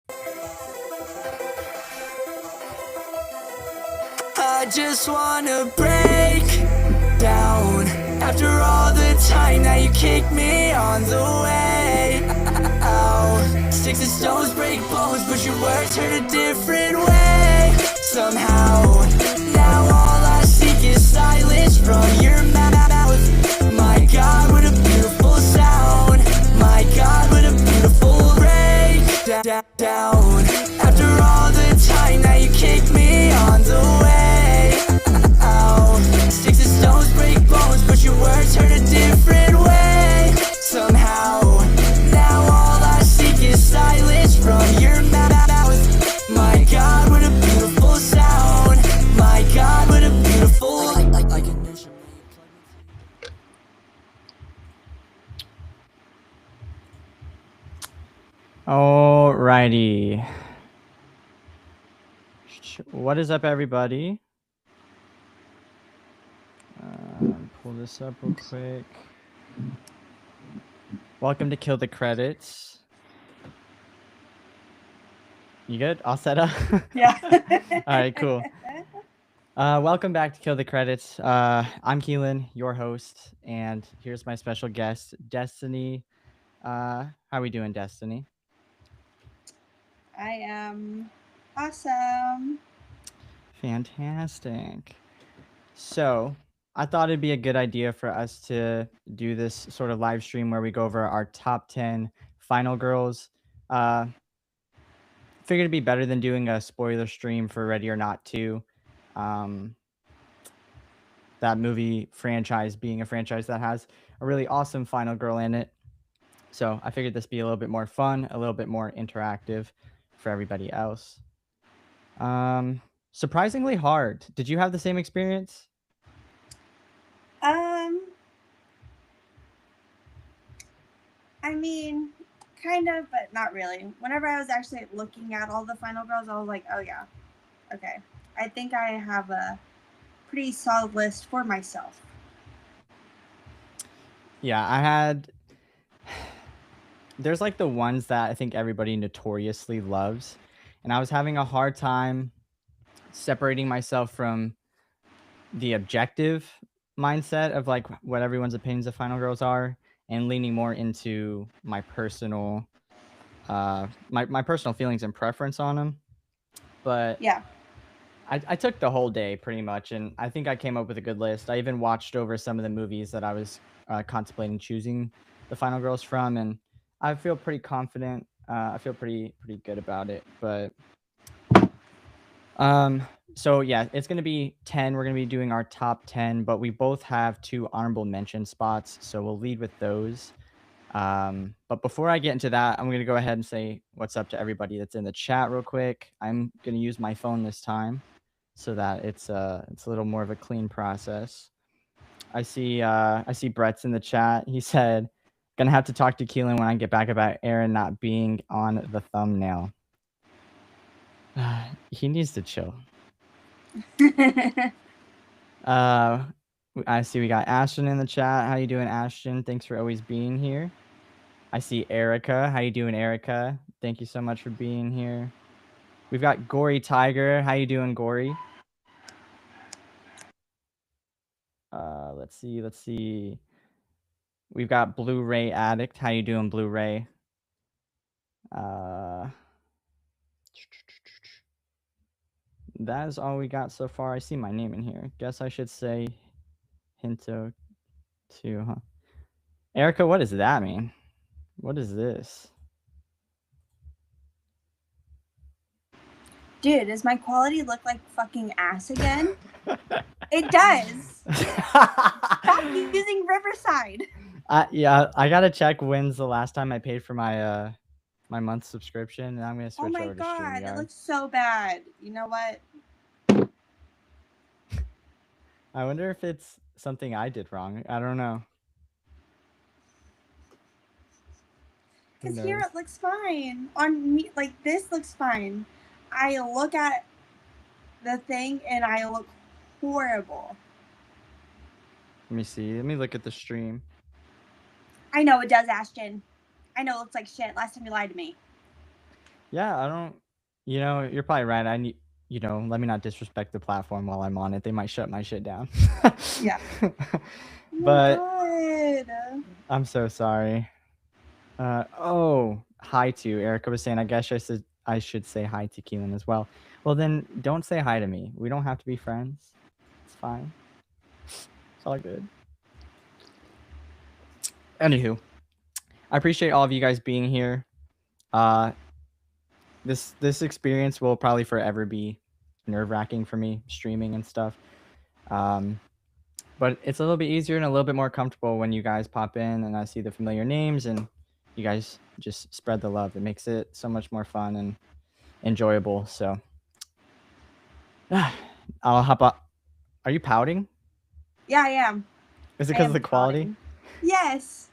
I just wanna break down after all the time that you kicked me on the way out. Sticks and stones break bones, but your words hurt a different way. Somehow, now all I seek is silence from your mouth. My God, what a beautiful sound. My God, what a beautiful break down. After all the time that you kicked me on the way out. Sticks and stones break bones, but your words hurt a different way. Somehow, now all I seek is silence from your mouth. My God, what a beautiful sound. My God, what a beautiful Alrighty. What is up, everybody? Pull this up real quick. Welcome to Kill the Credits. You good? All set up? Yeah. All right, cool. Welcome back to Kill the Credits. I'm Keelan, your host, and here's my special guest, Destiny. How are we doing, Destiny? I am awesome. Fantastic. So, I thought it'd be a good idea for us to do this sort of live stream where we go over our top 10 final girls. Figured it'd be better than doing a spoiler stream for Ready or Not 2. That movie franchise being a franchise that has a really awesome final girl in it. So I figured this be a little bit more fun, a little bit more interactive for everybody else. Surprisingly hard. Did you have the same experience? I mean, kind of, but not really. Whenever I was actually looking at all the final girls, I was like, oh yeah, okay. I think I have a pretty solid list for myself. Yeah, I had. There's like the ones that I think everybody notoriously loves, and I was having a hard time separating myself from the objective mindset of like what everyone's opinions of final girls are, and leaning more into my personal my personal feelings and preference on them. But yeah, I took the whole day pretty much, and I think I came up with a good list. I even watched over some of the movies that I was contemplating choosing the final girls from, and I feel pretty confident. I feel pretty good about it. But so yeah, it's gonna be 10. We're gonna be doing our top 10, but we both have 2 honorable mention spots, so we'll lead with those. But before I get into that, I'm gonna go ahead and say what's up to everybody that's in the chat real quick. I'm gonna use my phone this time so that it's a little more of a clean process. I see Brett's in the chat. He said, "Gonna have to talk to Keelan when I get back about Aaron not being on the thumbnail." He needs to chill. I see we got Ashton in the chat. How you doing, Ashton? Thanks for always being here. I see Erica. How you doing, Erica? Thank you so much for being here. We've got Gory Tiger. How you doing, Gory? Let's see. We've got Blu-ray Addict. How you doing, Blu-ray? That is all we got so far. I see my name in here. Guess I should say Hinto 2, huh? Erica, what does that mean? What is this? dude, does my quality look like fucking ass again? It does. Stop using Riverside. Yeah, I gotta check when's the last time I paid for my my month subscription, and I'm gonna switch over to StreamYard. Oh my god, it looks so bad. You know what? I wonder if it's something I did wrong. I don't know. Because here it looks fine. On me, like this looks fine. I look at the thing and I look horrible. Let me see. Let me look at the stream. I know it does, Ashton. I know it looks like shit. Last time you lied to me. Yeah, I don't. You're probably right. I need. Let me not disrespect the platform while I'm on it. They might shut my shit down. Yeah. Oh But my God. I'm so sorry. Hi to Erica was saying. I guess I should say hi to Keelan as well. Well, then don't say hi to me. We don't have to be friends. It's fine. It's all good. Anywho, I appreciate all of you guys being here. This experience will probably forever be nerve-wracking for me, streaming and stuff. But it's a little bit easier and a little bit more comfortable when you guys pop in and I see the familiar names and you guys just spread the love. It makes it so much more fun and enjoyable. So I'll hop up. Are you pouting? Yeah, I am. Is it I because am of the quality? pouting. Yes.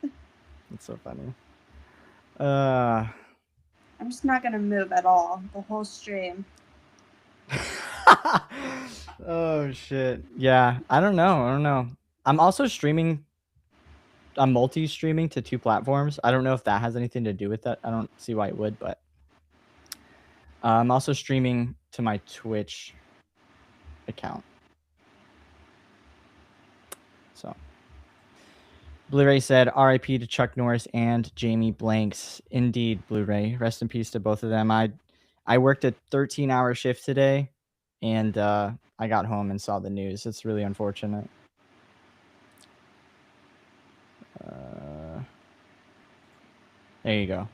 That's so funny. I'm just not gonna move at all the whole stream. Oh shit. Yeah, I don't know. I'm also streaming. I'm multi-streaming to 2 platforms. I don't know if that has anything to do with that. I don't see why it would, but I'm also streaming to my Twitch account. So Blu-ray said RIP to Chuck Norris and Jamie Blanks. Indeed, Blu-ray. Rest in peace to both of them. I worked a 13-hour shift today and I got home and saw the news. It's really unfortunate. There you go.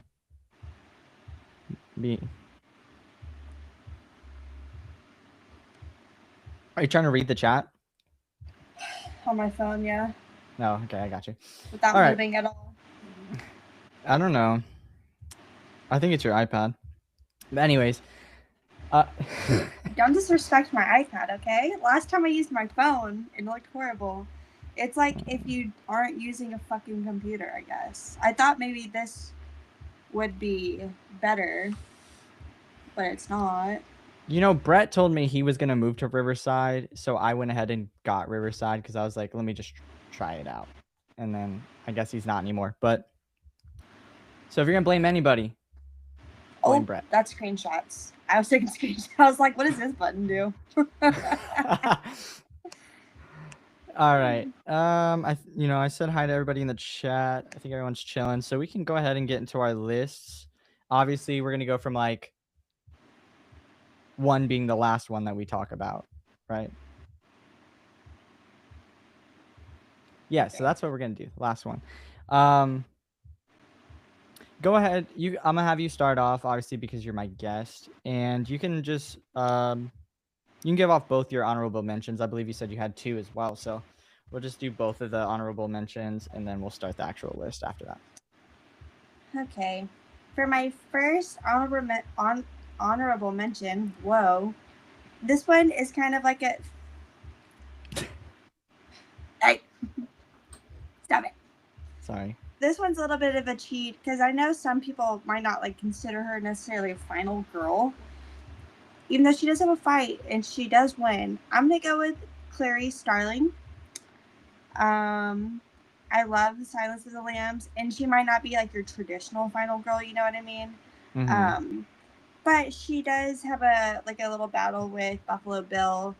Are you trying to read the chat? On my phone, yeah. No, okay, I got you. Without All right. moving at all. I don't know. I think it's your iPad. But anyways, Don't disrespect my iPad, okay? Last time I used my phone, it looked horrible. It's like if you aren't using a fucking computer, I guess. I thought maybe this would be better, but it's not. Brett told me he was going to move to Riverside, so I went ahead and got Riverside because I was like, let me just try it out. And then I guess he's not anymore. But so if you're going to blame anybody, blame Brett. That's screenshots. I was taking screenshots. I was like, what does this button do? All right. I said hi to everybody in the chat. I think everyone's chilling. So we can go ahead and get into our lists. Obviously, we're going to go from like 1 being the last one that we talk about, right? Yeah, okay. So that's what we're going to do. Last one. Go ahead. I'm going to have you start off, obviously, because you're my guest. And you can just, you can give off both your honorable mentions. I believe you said you had 2 as well. So we'll just do both of the honorable mentions, and then we'll start the actual list after that. Okay. For my first honorable mention, whoa. This one is kind of like a... Hey! Stop it. Sorry. This one's a little bit of a cheat because I know some people might not like consider her necessarily a final girl, even though she does have a fight and she does win. I'm gonna go with Clarice Starling. I love The Silence of the Lambs, and she might not be like your traditional final girl, you know what I mean? Mm-hmm. But she does have a little battle with Buffalo Bill.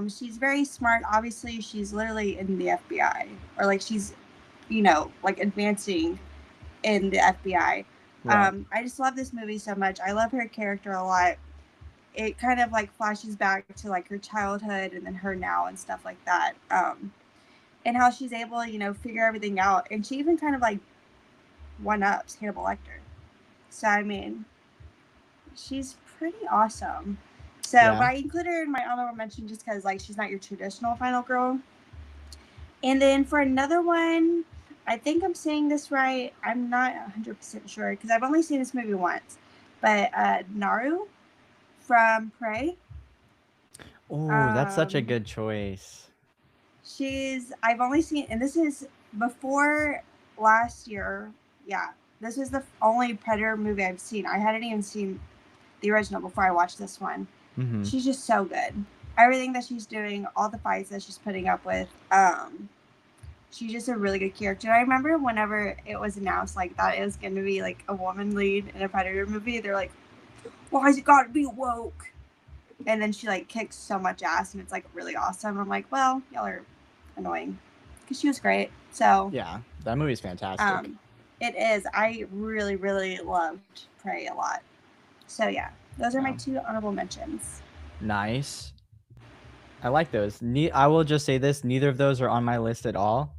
She's very smart. Obviously, she's literally in the FBI, or like she's, like advancing in the FBI. Right. I just love this movie so much. I love her character a lot. It kind of like flashes back to like her childhood and then her now and stuff like that. And how she's able to, figure everything out. And she even kind of like one-ups Hannibal Lecter. So, I mean, she's pretty awesome. So, yeah. But I include her in my honorable mention just because like she's not your traditional final girl. And then for another one, I think I'm saying this right. I'm not 100% sure because I've only seen this movie once. But Naru from Prey. Oh, that's such a good choice. I've only seen, and this is before last year. Yeah, this is the only Predator movie I've seen. I hadn't even seen the original before I watched this one. Mm-hmm. She's just so good. Everything that she's doing, all the fights that she's putting up with, she's just a really good character. I remember whenever it was announced like that it was going to be like a woman lead in a Predator movie, they're like, why has it got to be woke? And then she like kicks so much ass, and it's like really awesome. I'm like, well, y'all are annoying, because she was great. So Yeah, that movie's fantastic. it is. I really, really loved Prey a lot. So yeah, those are my 2 honorable mentions. Nice. I like those. I will just say this: neither of those are on my list at all.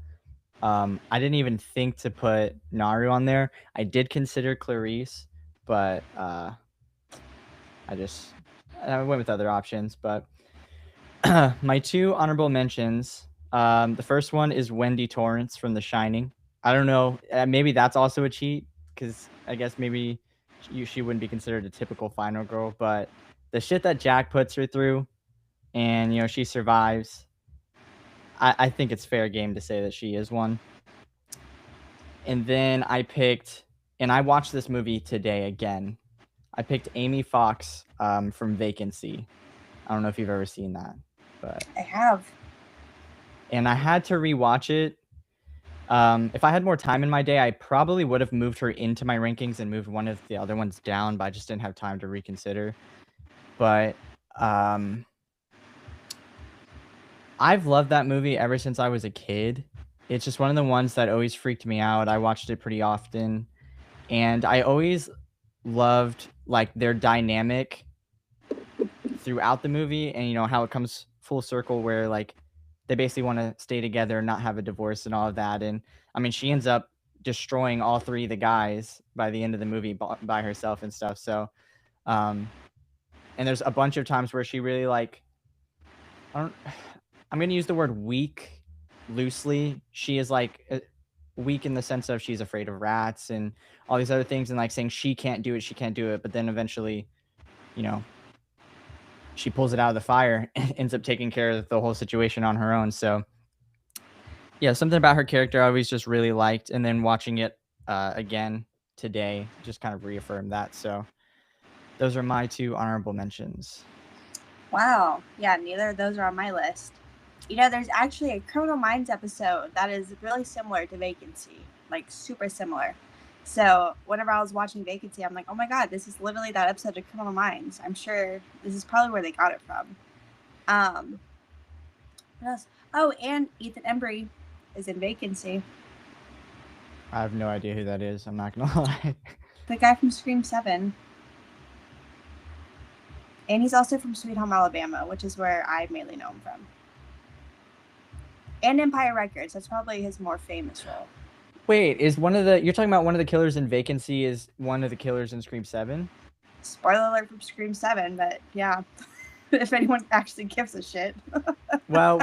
I didn't even think to put Naru on there. I did consider Clarice, but I went with other options. But my 2 honorable mentions. The first one is Wendy Torrance from The Shining. I don't know. Maybe that's also a cheat, because I guess maybe she wouldn't be considered a typical final girl. But the shit that Jack puts her through, and she survives. I think it's fair game to say that she is one. And then I picked, and I watched this movie today again. I picked Amy Fox from Vacancy. I don't know if you've ever seen that, but I have. And I had to rewatch it. If I had more time in my day, I probably would have moved her into my rankings and moved one of the other ones down, but I just didn't have time to reconsider. But I've loved that movie ever since I was a kid. It's just one of the ones that always freaked me out. I watched it pretty often, and I always loved like their dynamic throughout the movie, and how it comes full circle where like they basically want to stay together and not have a divorce and all of that. And I mean, she ends up destroying all 3 of the guys by the end of the movie by herself and stuff. So and there's a bunch of times where she really like I'm going to use the word weak loosely. She is like weak in the sense of she's afraid of rats and all these other things, and like saying she can't do it, but then eventually she pulls it out of the fire and ends up taking care of the whole situation on her own. So yeah, something about her character I always just really liked, and then watching it again today just kind of reaffirmed that. So those are my 2 honorable mentions. Wow. Yeah, neither of those are on my list. There's actually a Criminal Minds episode that is really similar to Vacancy, like super similar. So whenever I was watching Vacancy, I'm like, oh my god, this is literally that episode of Criminal Minds. I'm sure this is probably where they got it from. What else? Oh, and Ethan Embry is in Vacancy. I have no idea who that is. I'm not gonna lie. The guy from Scream 7. And he's also from Sweet Home Alabama, which is where I mainly know him from. And Empire Records. That's probably his more famous role. Wait, you're talking about one of the killers in Vacancy is one of the killers in Scream 7? Spoiler alert from Scream 7, but yeah. If anyone actually gives a shit. Well,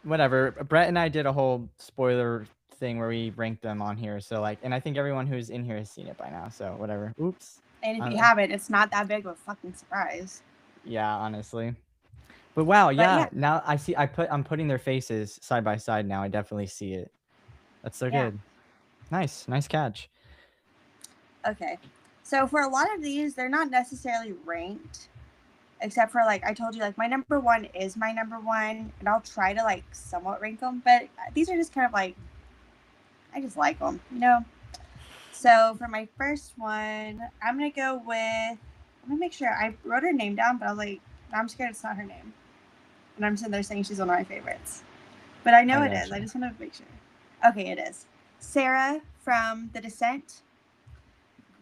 whatever. Brett and I did a whole spoiler thing where we ranked them on here. So and I think everyone who's in here has seen it by now. So whatever. Oops. And if you haven't, it's not that big of a fucking surprise. Yeah, honestly. But wow, yeah. Now I'm putting their faces side by side now. I definitely see it. That's so good. Nice catch. Okay. So for a lot of these, they're not necessarily ranked. Except for I told you, my number 1 is my number 1, and I'll try to somewhat rank them. But these are just kind of I just like them, So for my first one, I'm gonna go with. Let me make sure I wrote her name down, but I was like, I'm scared it's not her name, and I'm sitting there saying she's one of my favorites, but I know it is. I just want to make sure. Okay, it is Sarah from The Descent.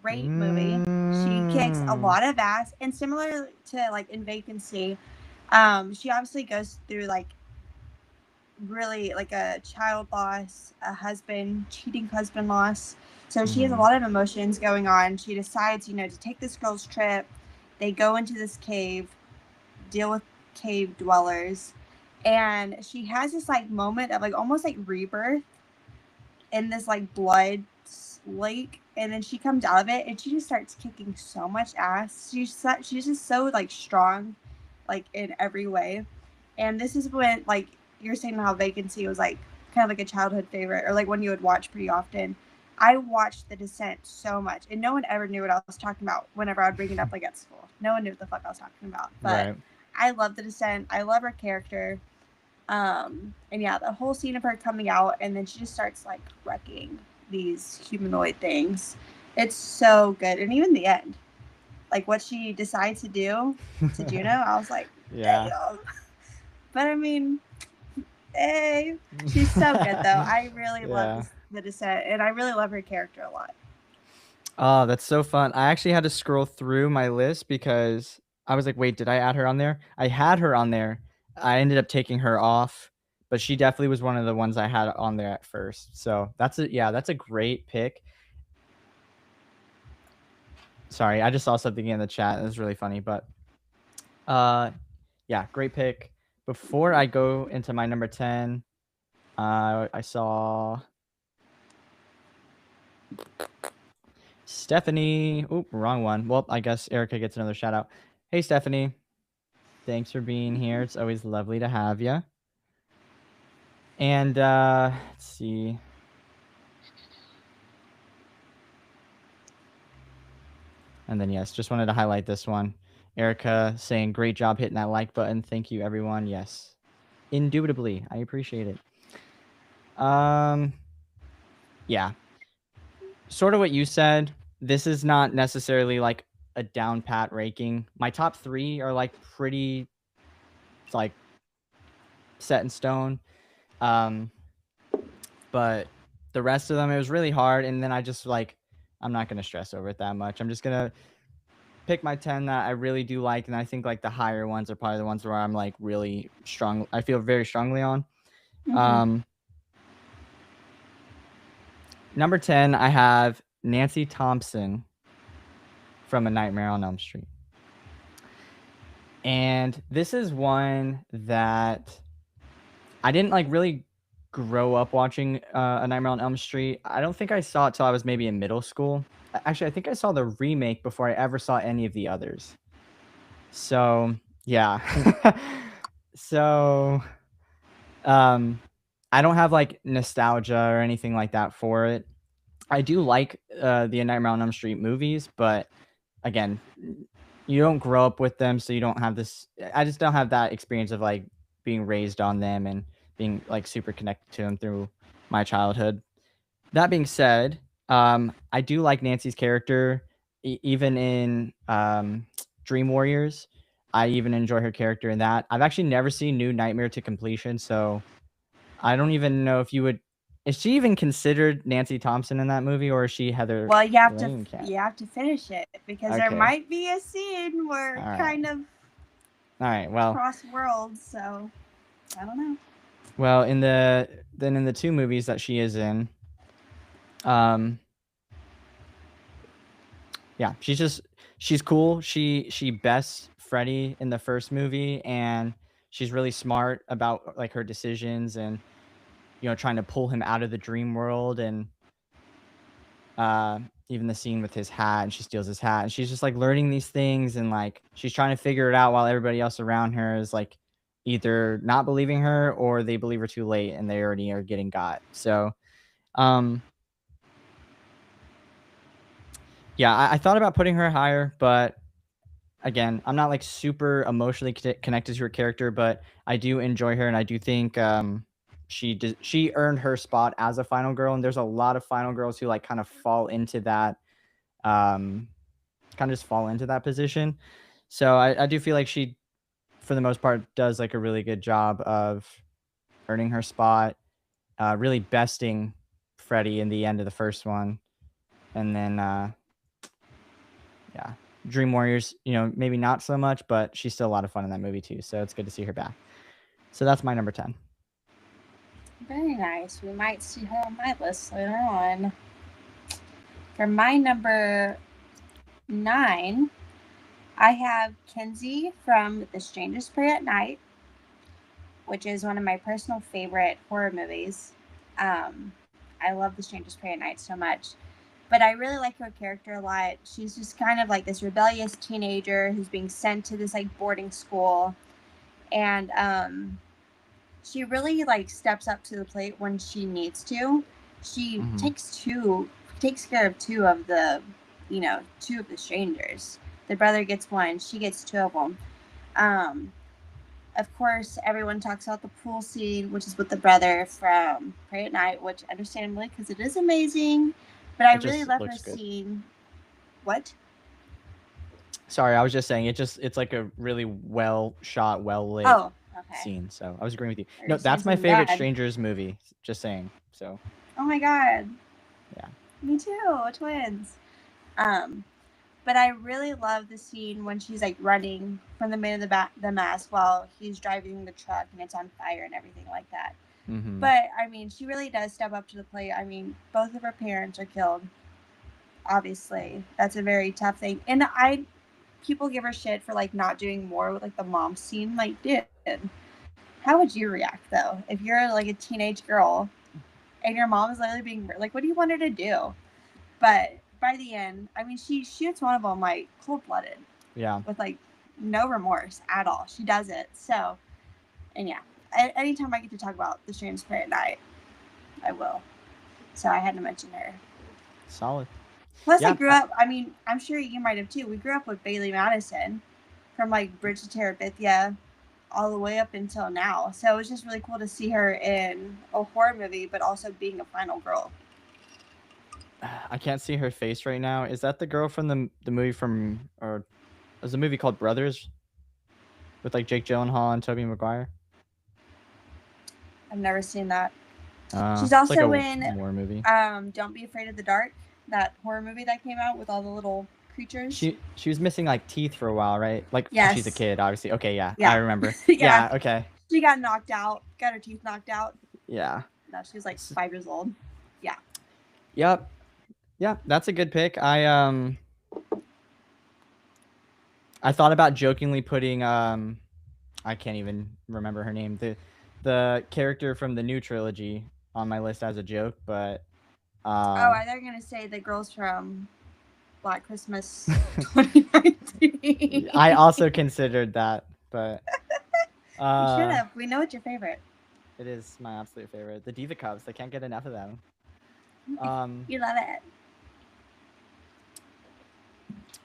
Great movie. She kicks a lot of ass, and similar to in Vacancy, she obviously goes through really a child loss, a cheating husband loss. So she has a lot of emotions going on. She decides, to take this girl's trip. They go into this cave, deal with cave dwellers, and she has this moment of almost rebirth in this blood lake, and then she comes out of it and she just starts kicking so much ass. She's just so strong in every way. And this is when you're saying how Vacancy was kind of a childhood favorite, or one you would watch pretty often. I watched The Descent so much, and no one ever knew what I was talking about whenever I would bring it up at school. No one knew what the fuck I was talking about. But right. I love The Descent. I love her character. And yeah, the whole scene of her coming out, and then she just starts wrecking these humanoid things. It's so good. And even the end. like what she decides to do to Juno, I was like, Yeah. damn. But I mean, hey, she's so good though. I really love the Descent, and I really love her character a lot. Oh, that's so fun. I actually had to scroll through my list because I was like, wait, did I add her on there? I had her on there. I ended up taking her off, but she definitely was one of the ones I had on there at first. So that's a great pick. Sorry, I just saw something in the chat. It was really funny, but yeah, great pick. Before I go into my number 10, I saw Stephanie. Oop, wrong one. Well, I guess Erica gets another shout out. Hey, Stephanie. Thanks for being here. It's always lovely to have you. And let's see. And then, yes, just wanted to highlight this one. Erica saying, great job hitting that like button. Thank you, everyone. Yes, indubitably. I appreciate it. Yeah. Sort of what you said. This is not necessarily like a down pat ranking. My top 3 are like pretty like set in stone. But the rest of them, it was really hard. And then I just like, I'm not going to stress over it that much. I'm just going to pick my 10 that I really do like. And I think like the higher ones are probably the ones where I'm like really strong. I feel very strongly on. Number 10, I have Nancy Thompson from A Nightmare on Elm Street. And this is one that I didn't like really grow up watching A Nightmare on Elm Street. I don't think I saw it till I was maybe in middle school. Actually, I think I saw the remake before I ever saw any of the others. So, yeah. So, I don't have like nostalgia or anything like that for it. I do like the Nightmare on Elm Street movies, but again, you don't grow up with them, so you don't have this. I just don't have that experience of like being raised on them and being like super connected to them through my childhood. That being said, I do like Nancy's character, even in Dream Warriors. I even enjoy her character in that. I've actually never seen New Nightmare to completion, so I don't even know if you would. Is she even considered Nancy Thompson in that movie, or is she Heather? Well, you have to finish it because there might be a scene where kind of. All right. Well. Cross worlds, so I don't know. Well, in the 2 movies that she is in, yeah, she's cool. She bests Freddy in the first movie, and she's really smart about like her decisions and trying to pull him out of the dream world. And even the scene with his hat, and she steals his hat, and she's just like learning these things, and like she's trying to figure it out while everybody else around her is like either not believing her or they believe her too late and they already are getting got. So yeah, I thought about putting her higher, but again, I'm not like super emotionally connected to her character, but I do enjoy her, and I do think she earned her spot as a final girl. And there's a lot of final girls who like kind of fall into that position. So I do feel like she, for the most part, does like a really good job of earning her spot, really besting Freddy in the end of the first one. And then yeah, Dream Warriors, maybe not so much, but she's still a lot of fun in that movie too. So it's good to see her back. So that's my number 10. Very nice. We might see her on my list later on. For my number 9, I have Kenzie from The Strangers Pray at Night, which is one of my personal favorite horror movies. I love The Strangers Pray at Night so much. But I really like her character a lot. She's just kind of like this rebellious teenager who's being sent to this like boarding school. And she really like steps up to the plate when she needs to. She takes care of 2 of the strangers. The brother gets 1, she gets 2 of them. Of course, everyone talks about the pool scene, which is with the brother from Pray at Night, which understandably, because it is amazing. But I really love her scene. What? Sorry, I was just saying it's like a really well shot, well lit Oh, okay. scene. So I was agreeing with you. Or No, you're saying that's my something favorite bad. Strangers movie. Just saying. So Oh my god. yeah. Me too. Twins. But I really love the scene when she's like running from the man of the mask while he's driving the truck and it's on fire and everything like that. Mm-hmm. But I mean, she really does step up to the plate. I mean, both of her parents are killed. Obviously, that's a very tough thing. And people give her shit for like not doing more with like the mom scene. Like, dude, how would you react though if you're like a teenage girl and your mom is literally being like, what do you want her to do? But by the end, I mean, she shoots one of them like cold blooded. Yeah. With like no remorse at all. She does it. So, and yeah, anytime I get to talk about the transparent night, I will. So I had to mention her. Solid. Plus, Yeah, I grew up. I mean, I'm sure you might have too. We grew up with Bailey Madison, from like Bridge to Terabithia, all the way up until now. So it was just really cool to see her in a horror movie, but also being a final girl. I can't see her face right now. Is that the girl from the movie from, or there's a movie called Brothers with like Jake Gyllenhaal and Tobey Maguire? I've never seen that. She's It's like also a in war movie. Don't Be Afraid of the Dark, that horror movie that came out with all the little creatures. She was missing like teeth for a while, right? Like Yes. she's a kid, obviously. Okay, yeah. Yeah. I remember. Yeah. Yeah, okay. She got knocked out, got her teeth knocked out. Yeah. No, she was like 5 years old. Yeah. Yep. Yeah, that's a good pick. I thought about jokingly putting I can't even remember her name. The character from the new trilogy on my list as a joke, but Oh, I thought you were gonna say the girls from Black Christmas 2019. I also considered that, but You should have. We know it's your favorite. It is my absolute favorite. The Diva Cubs, they can't get enough of them. You love it.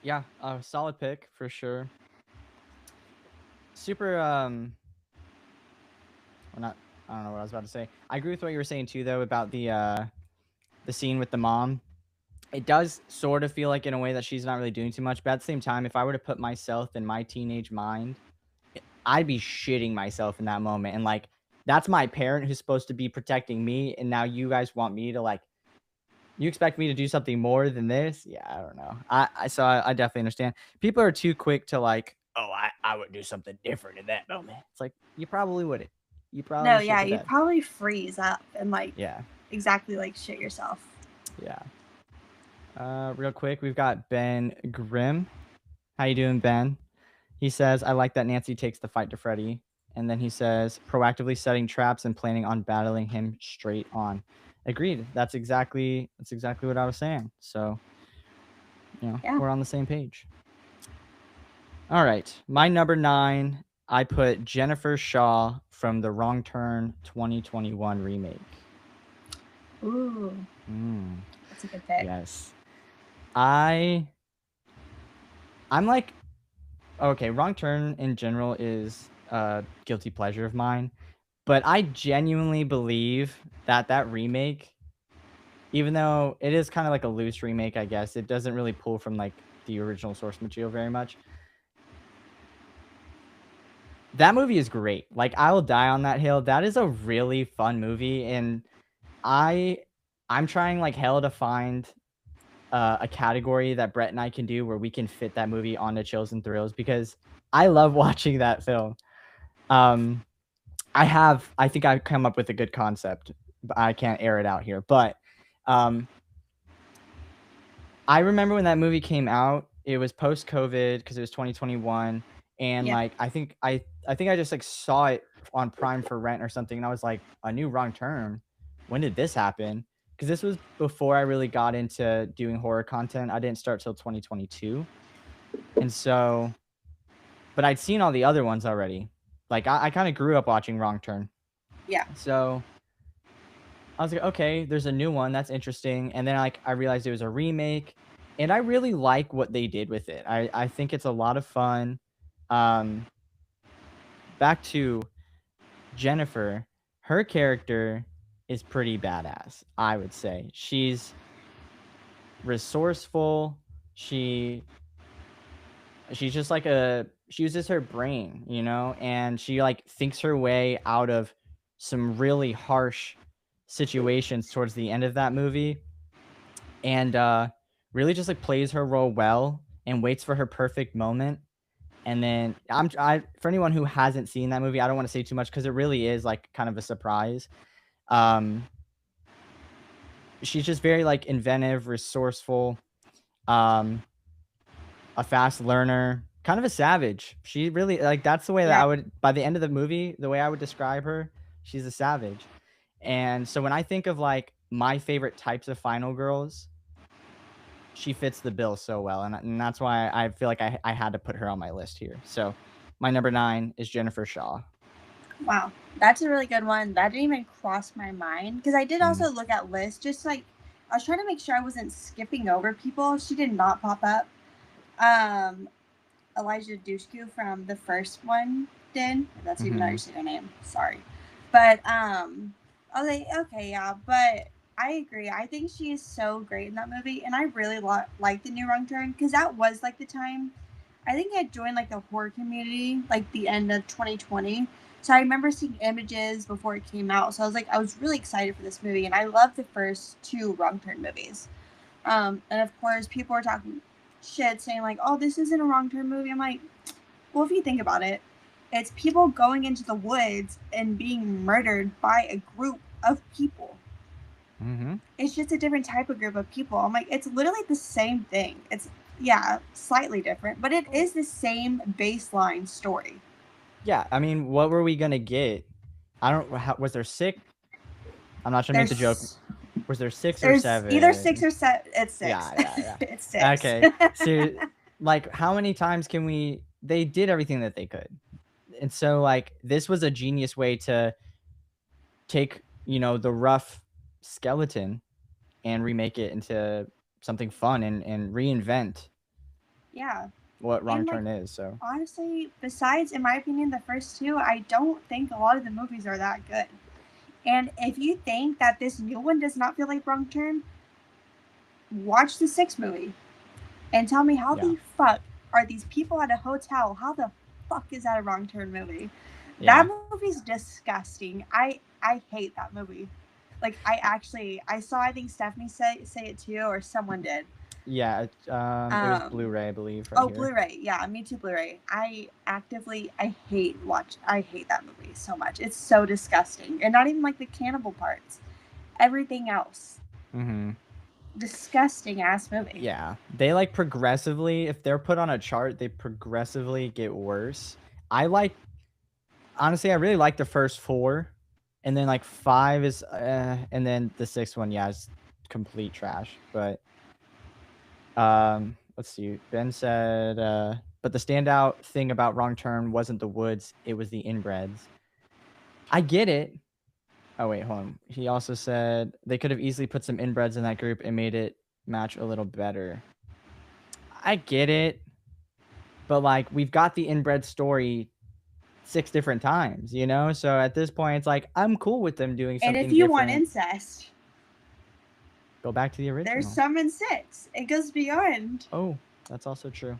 Yeah, solid pick for sure. Super well, not, I don't know what I was about to say. I agree with what you were saying too though about the scene with the mom. It does sort of feel like in a way that she's not really doing too much, but at the same time, if I were to put myself in my teenage mind, I'd be shitting myself in that moment. And like, that's my parent who's supposed to be protecting me, and now you guys want me to like, you expect me to do something more than this? Yeah, I don't know. I definitely understand. People are too quick to like, oh, I would do something different in that moment. It's like, you probably wouldn't. You probably No, shit yeah, the you'd bed. probably freeze up and like Yeah. exactly like shit yourself. Yeah. Real quick, we've got Ben Grimm. How you doing, Ben? He says, I like that Nancy takes the fight to Freddy. And then he says, proactively setting traps and planning on battling him straight on. Agreed. That's exactly what I was saying. So, Yeah. we're on the same page. All right. My number 9, I put Jennifer Shaw from the Wrong Turn 2021 remake. Ooh. That's a good pick. Yes. I'm like, okay, Wrong Turn in general is a guilty pleasure of mine, but I genuinely believe that remake, even though it is kind of like a loose remake, I guess, it doesn't really pull from like the original source material very much. That movie is great. Like, I will die on that hill. That is a really fun movie, and I'm trying like hell to find a category that Brett and I can do where we can fit that movie onto Chills and Thrills, because I love watching that film. I think I've come up with a good concept, but I can't air it out here. But I remember when that movie came out, it was post-COVID because it was 2021. And like, I think I just like saw it on Prime for rent or something. And I was like, a new Wrong Turn. When did this happen? Because this was before I really got into doing horror content. I didn't start till 2022. And so, but I'd seen all the other ones already. Like, I kind of grew up watching Wrong Turn. Yeah. So I was like, okay, there's a new one. That's interesting. And then like, I realized it was a remake. And I really like what they did with it. I think it's a lot of fun. Back to Jennifer, her character is pretty badass, I would say. She's resourceful. She She's just like she uses her brain, you know, and she like thinks her way out of some really harsh situations towards the end of that movie, and really just like plays her role well and waits for her perfect moment. And then for anyone who hasn't seen that movie, I don't want to say too much because it really is like kind of a surprise. Um, she's just very like inventive, resourceful, um, a fast learner, kind of a savage. She really like that's the way that Yeah. I would by the end of the movie, the way I would describe her, she's a savage. And so when I think of like my favorite types of final girls, she fits the bill so well, and that's why I feel like I had to put her on my list here. So my number 9 is Jennifer Shaw. Wow, that's a really good one. That didn't even cross my mind because I did also look at lists. Just like I was trying to make sure I wasn't skipping over people. She did not pop up. Elijah Dushku from the first one did. That's even how you say her name. Sorry, but I was like, okay, yeah, but I agree. I think she is so great in that movie, and I really like the new Wrong Turn because that was like the time. I think I joined like the horror community like the end of 2020. So I remember seeing images before it came out. So I was really excited for this movie, and I love the first 2 Wrong Turn movies. And of course, people were talking shit saying like, "Oh, this isn't a Wrong Turn movie." I'm like, well, if you think about it, it's people going into the woods and being murdered by a group of people. It's just a different type of group of people. I'm like, it's literally the same thing. It's slightly different, but it is the same baseline story. Yeah, I mean, what were we gonna get? I don't. Was there 6? I'm not trying to make the joke. Was there 6 or There's 7? either 6 or 7. It's 6. Yeah. It's 6. Okay, so like, how many times can we? They did everything that they could, and so like this was a genius way to take the rough skeleton and remake it into something fun and reinvent Yeah. what Wrong And Turn is. So honestly, besides, in my opinion, the first 2, I don't think a lot of the movies are that good. And if you think that this new one does not feel like Wrong Turn, watch the 6th movie and tell me how the fuck are these people at a hotel? How the fuck is that a Wrong Turn movie? Yeah. That movie's disgusting. I hate that movie. Like I saw, I think Stephanie say it too, or someone did. Yeah, it was Blu-ray, I believe. Right here. Blu-ray. Yeah, me too. Blu-ray. I hate that movie so much. It's so disgusting, and not even like the cannibal parts. Everything else. Disgusting ass movie. Yeah, they like progressively. If they're put on a chart, they progressively get worse. Honestly, I really like the first 4, and then like 5 is, and then the 6th one, is complete trash. But let's see. Ben said, but the standout thing about Wrong Turn wasn't the woods; it was the inbreds. I get it. Oh wait, hold on. He also said they could have easily put some inbreds in that group and made it match a little better. I get it, but like we've got the inbred story 6 different times, So at this point, it's like I'm cool with them doing something. And if you different. want incest, go back to the original. There's some in 6. It goes beyond. Oh, that's also true.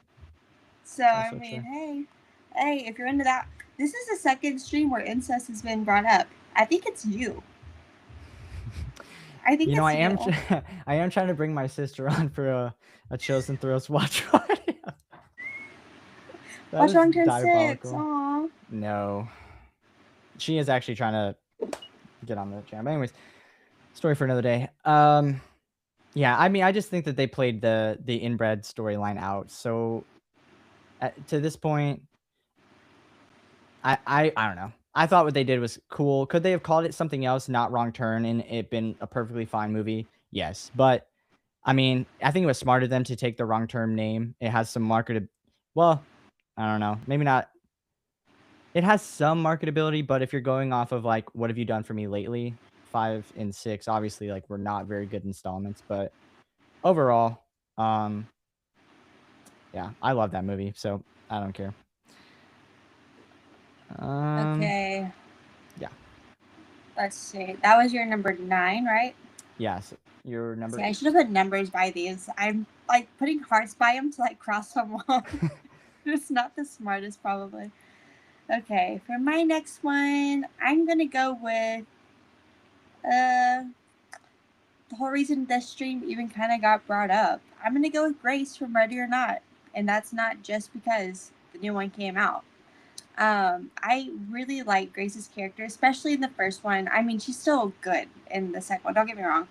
So I mean, hey, if you're into that, this is the second stream where incest has been brought up. I think it's you. I think I am trying to bring my sister on for a Chosen Thrills watch party. Watch Wrong Turn 6. Aww. No, she is actually trying to get on the channel. But anyways, story for another day. Yeah, I mean, I just think that they played the inbred storyline out. So to this point, I don't know. I thought what they did was cool. Could they have called it something else, not Wrong Turn, and it been a perfectly fine movie? Yes. But, I mean, I think it was smart of them to take the Wrong Turn name. It has some well, I don't know. Maybe not. It has some marketability, but if you're going off of, like, what have you done for me lately? 5 and 6, obviously, like, were not very good installments. But overall, yeah, I love that movie, so I don't care. Okay. Yeah. Let's see. That was your number 9, right? Yes. Your number. See, I should have put numbers by these. I'm like putting hearts by them to like cross them off. It's not the smartest, probably. Okay, for my next one, I'm gonna go with the whole reason this stream even kind of got brought up. I'm gonna go with Grace from Ready or Not, and that's not just because the new one came out. I really like Grace's character, especially in the first one. I mean, she's still good in the second one, don't get me wrong.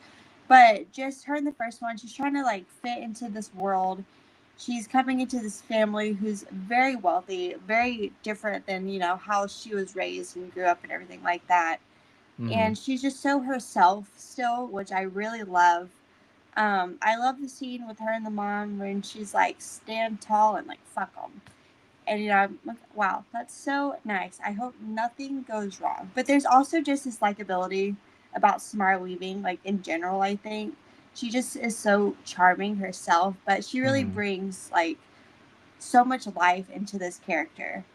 But just her in the first one, she's trying to like fit into this world. She's coming into this family who's very wealthy, very different than, how she was raised and grew up and everything like that. Mhm. And she's just so herself still, which I really love. I love the scene with her and the mom when she's like, stand tall and like, fuck them. And I'm like, wow, that's so nice. I hope nothing goes wrong. But there's also just this likability about Samara Weaving, like in general. I think she just is so charming herself, but she really Mhm. brings like so much life into this character.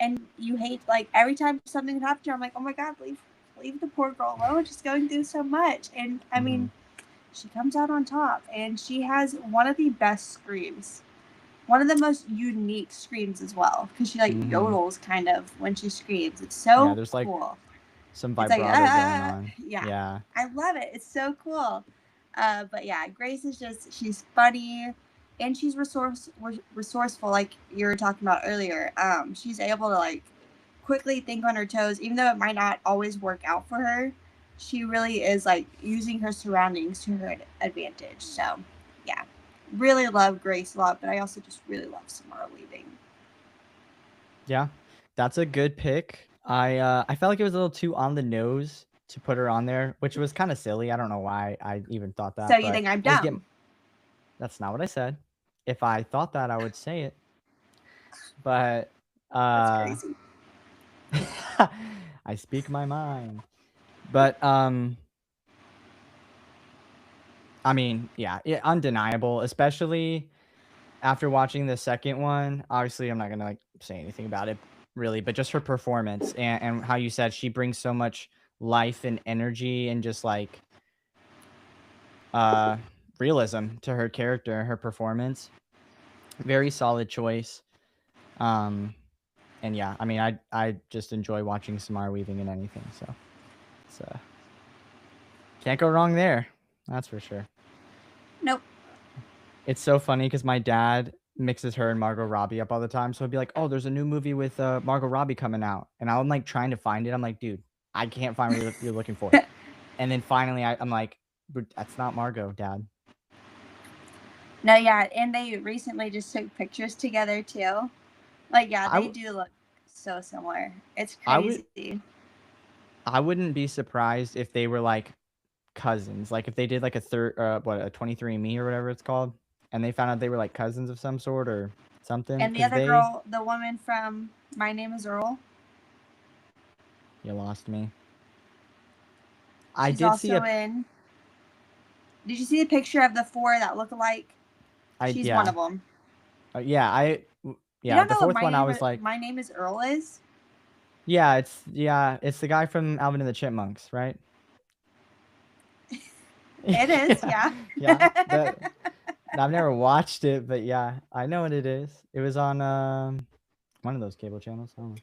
And you hate like every time something happens to her, I'm like, oh my god, leave the poor girl alone. She's going through so much. And I mean, Mhm. she comes out on top, and she has one of the best screams, one of the most unique screams as well, because she like Mhm. yodels kind of when she screams. It's Yeah, so there's like cool. some It's like vibrato going on. yeah, Yeah. I love it. It's so cool. But yeah, Grace is just she's funny, and she's resourceful, like you were talking about earlier. She's able to like quickly think on her toes, even though it might not always work out for her. She really is like using her surroundings to her advantage. So yeah, really love Grace a lot, but I also just really love Samara Weaving. Yeah. That's a good pick. I felt like it was a little too on the nose to put her on there, which was kind of silly. I don't know why I even thought So that, you but think I'm I was getting dumb? that's not what I said. If I thought that, I would say it. But That's uh crazy. I speak my mind. But I mean, yeah, undeniable, especially after watching the second one. Obviously, I'm not gonna like say anything about it really, but just her performance and how you said she brings so much life and energy and just like uh realism to her character, her performance. Very solid choice. Um and yeah, I mean I just enjoy watching Samara Weaving in anything, so it's can't go wrong there. That's for sure. Nope. It's so funny because my dad mixes her and Margot Robbie up all the time. So he'll be like, "Oh, there's a new movie with Margot Robbie coming out," and I'm like trying to find it. I'm like, "Dude, I can't find what you're looking for." And then finally, I'm like, "But that's not Margot, Dad." No, yeah, and they recently just took pictures together too. Like, yeah, I they w- do look so similar. It's I would crazy. I wouldn't be surprised if they were like cousins. Like if they did like a third what a 23andMe or whatever it's called, and they found out they were like cousins of some sort or something. And the Because other they girl, the woman from My Name Is Earl, you lost me. I she's did see also a in. Did you see the picture of the four that look alike? I She's one yeah of them. You yeah, don't the know what fourth one I was like, My Name Is Earl is? yeah, it's the guy from Alvin and the Chipmunks, right? It is, Yeah, yeah. yeah. I've never watched it, but yeah, I know what it is. It was on one of those cable channels. I don't know.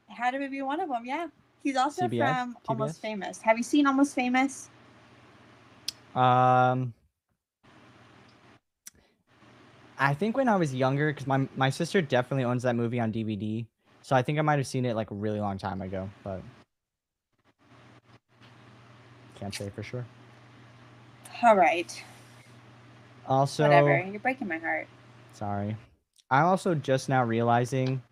Had to be one of them, yeah. He's also CBS, from Almost TBS. Famous. Have you seen Almost Famous? Um, I think when I was younger, because my sister definitely owns that movie on DVD, so I think I might have seen it like a really long time ago, but can't say for sure. All right. Whatever. Also, You're breaking my heart. sorry. I'm also just now realizing,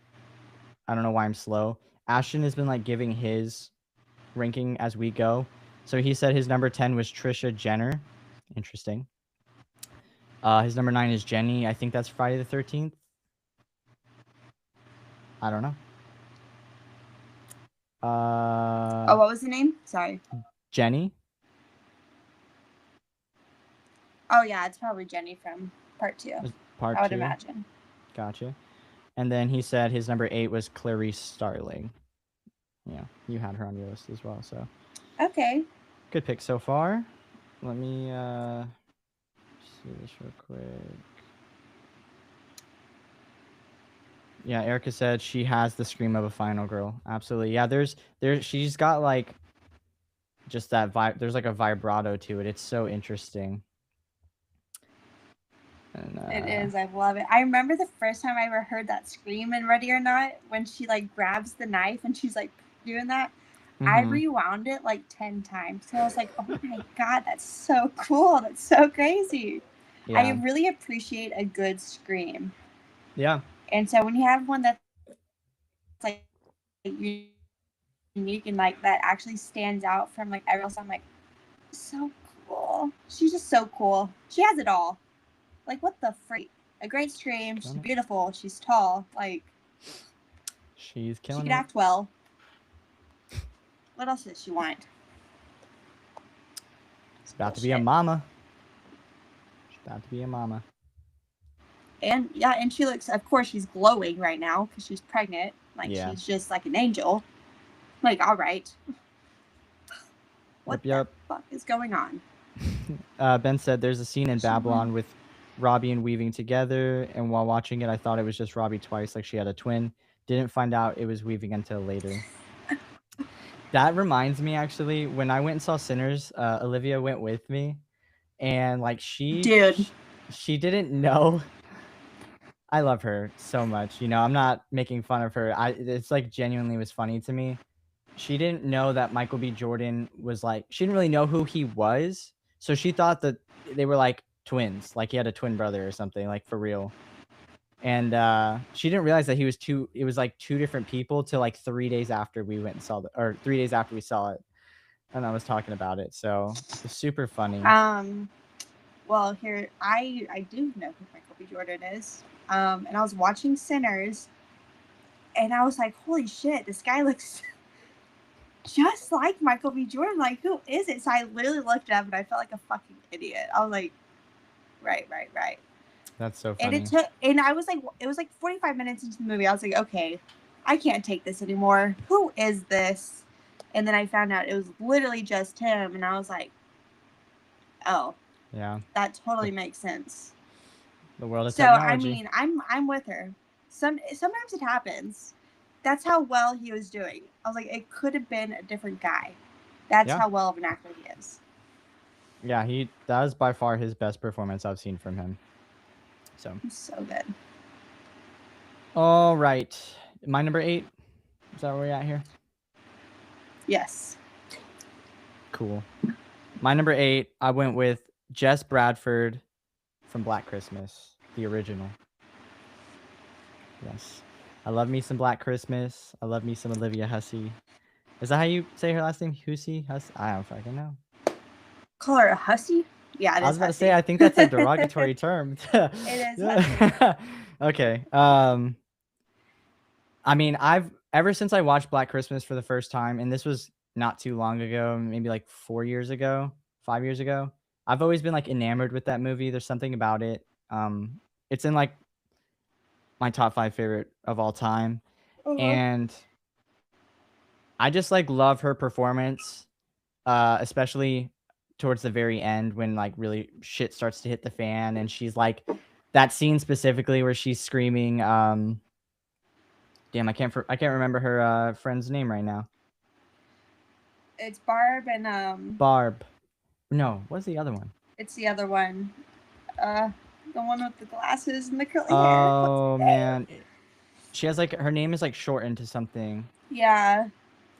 I don't know why I'm slow. Ashton has been like giving his ranking as we go. So he said his number 10 was Trisha Jenner. Interesting. His number 9 is Jenny. I think that's Friday the 13th. I don't know. Oh, what was the name? Sorry. Jenny. Oh, yeah, it's probably Jenny from part 2. Part I would 2. imagine. Gotcha. And then he said his number 8 was Clarice Starling. Yeah, you had her on your list as well, so Okay. good pick so far. Let me see this real quick. Yeah, Erica said she has the scream of a final girl. Absolutely. Yeah, she's got like just that vibe. There's like a vibrato to it. It's so interesting. And It is. I love it. I remember the first time I ever heard that scream in Ready or Not when she like grabs the knife and she's like doing that. I rewound it like 10 times. So I was like, oh my God, that's so cool. That's so crazy. yeah. I really appreciate a good scream. Yeah. And so when you have one that's like unique and like that actually stands out from like everyone else, I'm like, so cool. She's just so cool. She has it all. Like, what the freak? A great scream. She's beautiful. She's tall. Like, she's killing she it. can act well. What else does she want? It's about to be a mama. She's about to be a mama. And yeah, and she looks, of course, she's glowing right now because she's pregnant. Like, she's just like an angel. Like, all right. What the fuck is going on? Ben said there's a scene in Babylon with Robbie and Weaving together, and while watching it, I thought it was just Robbie twice, like she had a twin. Didn't find out it was Weaving until later. That reminds me, actually, when I went and saw Sinners, Olivia went with me, and like she didn't know. I love her so much. You know, I'm not making fun of her. It's like genuinely was funny to me. She didn't know that Michael B. Jordan was like, she didn't really know who he was. So she thought that they were like twins, like he had a twin brother or something, like for real. And she didn't realize that it was like two different people till like 3 days after we went and saw or 3 days after we saw it. And I was talking about it. So it's super funny. Well, here, I do know who Michael B. Jordan is. And I was watching Sinners, and I was like, holy shit, this guy looks just like Michael B. Jordan. Like, who is it? So I literally looked it up, and I felt like a fucking idiot. I was like, right. That's so funny. And I was like, it was like 45 minutes into the movie. I was like, okay, I can't take this anymore. Who is this? And then I found out it was literally just him, and I was like, oh, yeah, that totally makes sense. The world of technology. So I mean, I'm with her. Sometimes it happens. That's how well he was doing. I was like, it could have been a different guy. That's how well of an actor he is. Yeah, that is by far his best performance I've seen from him. So he's so good. All right, my number 8. Is that where we're at here? Yes. Cool. My number 8, I went with Jess Bradford from Black Christmas, the original. Yes. I love me some Black Christmas. I love me some Olivia Hussey. Is that how you say her last name? Hussey? I don't fucking know. Call her a hussy? Yeah, it is. I was about to say, I think that's a derogatory term. It is hussy. Okay. I mean, ever since I watched Black Christmas for the first time, and this was not too long ago, maybe like 4 years ago, 5 years ago, I've always been like enamored with that movie. There's something about it. It's in like my top 5 favorite of all time. And I just like love her performance, especially towards the very end when like really shit starts to hit the fan, and she's like that scene specifically where she's screaming. Damn, I can't remember her friend's name right now. It's Barb and Barb. No, what's the other one? It's the other one. The one with the glasses and the curly hair. Oh man, she has like her name is like shortened to something. Yeah,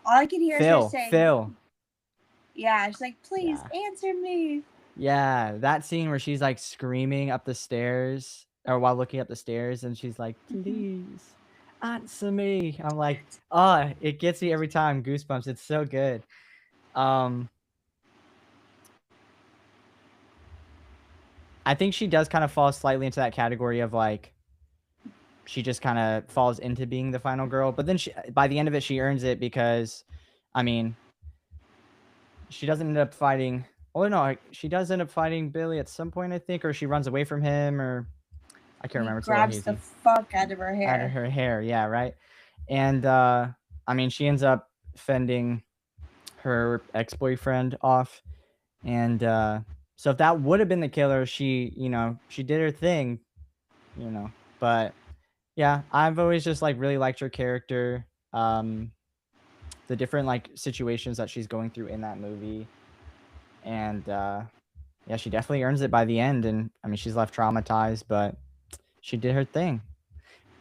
all I can hear is her saying Phil. Yeah, she's like, please answer me. Yeah, that scene where she's like screaming up the stairs or while looking up the stairs, and she's like, please answer me. I'm like, it gets me every time. Goosebumps. It's so good. I think she does kind of fall slightly into that category of like, she just kind of falls into being the final girl, but then by the end of it, she earns it because, I mean, she doesn't end up fighting. Oh no, she does end up fighting Billy at some point, I think, or she runs away from him, or I can't remember. It's grabs the fuck out of her hair. Out of her hair, yeah, right. And I mean, she ends up fending her ex-boyfriend off, and so if that would have been the killer, she did her thing, but Yeah, I've always just like really liked her character. The different like situations that she's going through in that movie, and yeah, she definitely earns it by the end. And I mean, she's left traumatized, but she did her thing.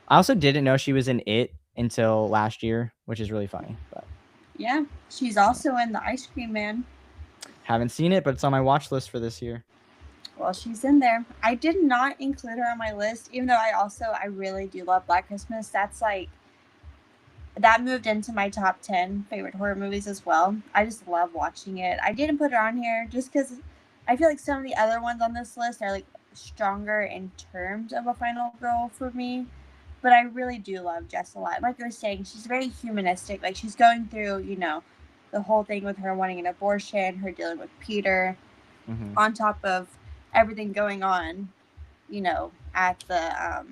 I also didn't know she was in It until last year, which is really funny. But Yeah, she's also in The Ice Cream Man. haven't seen it, but it's on my watch list for this year. Well, she's in there. I did not include her on my list, even though I really do love Black Christmas. That's like that moved into my top 10 favorite horror movies as well. I just love watching it. I didn't put her on here just because I feel like some of the other ones on this list are like stronger in terms of a final girl for me. But I really do love Jess a lot. Like I was saying, she's very humanistic. Like she's going through, the whole thing with her wanting an abortion, her dealing with Peter, Mm-hmm. on top of everything going on, at the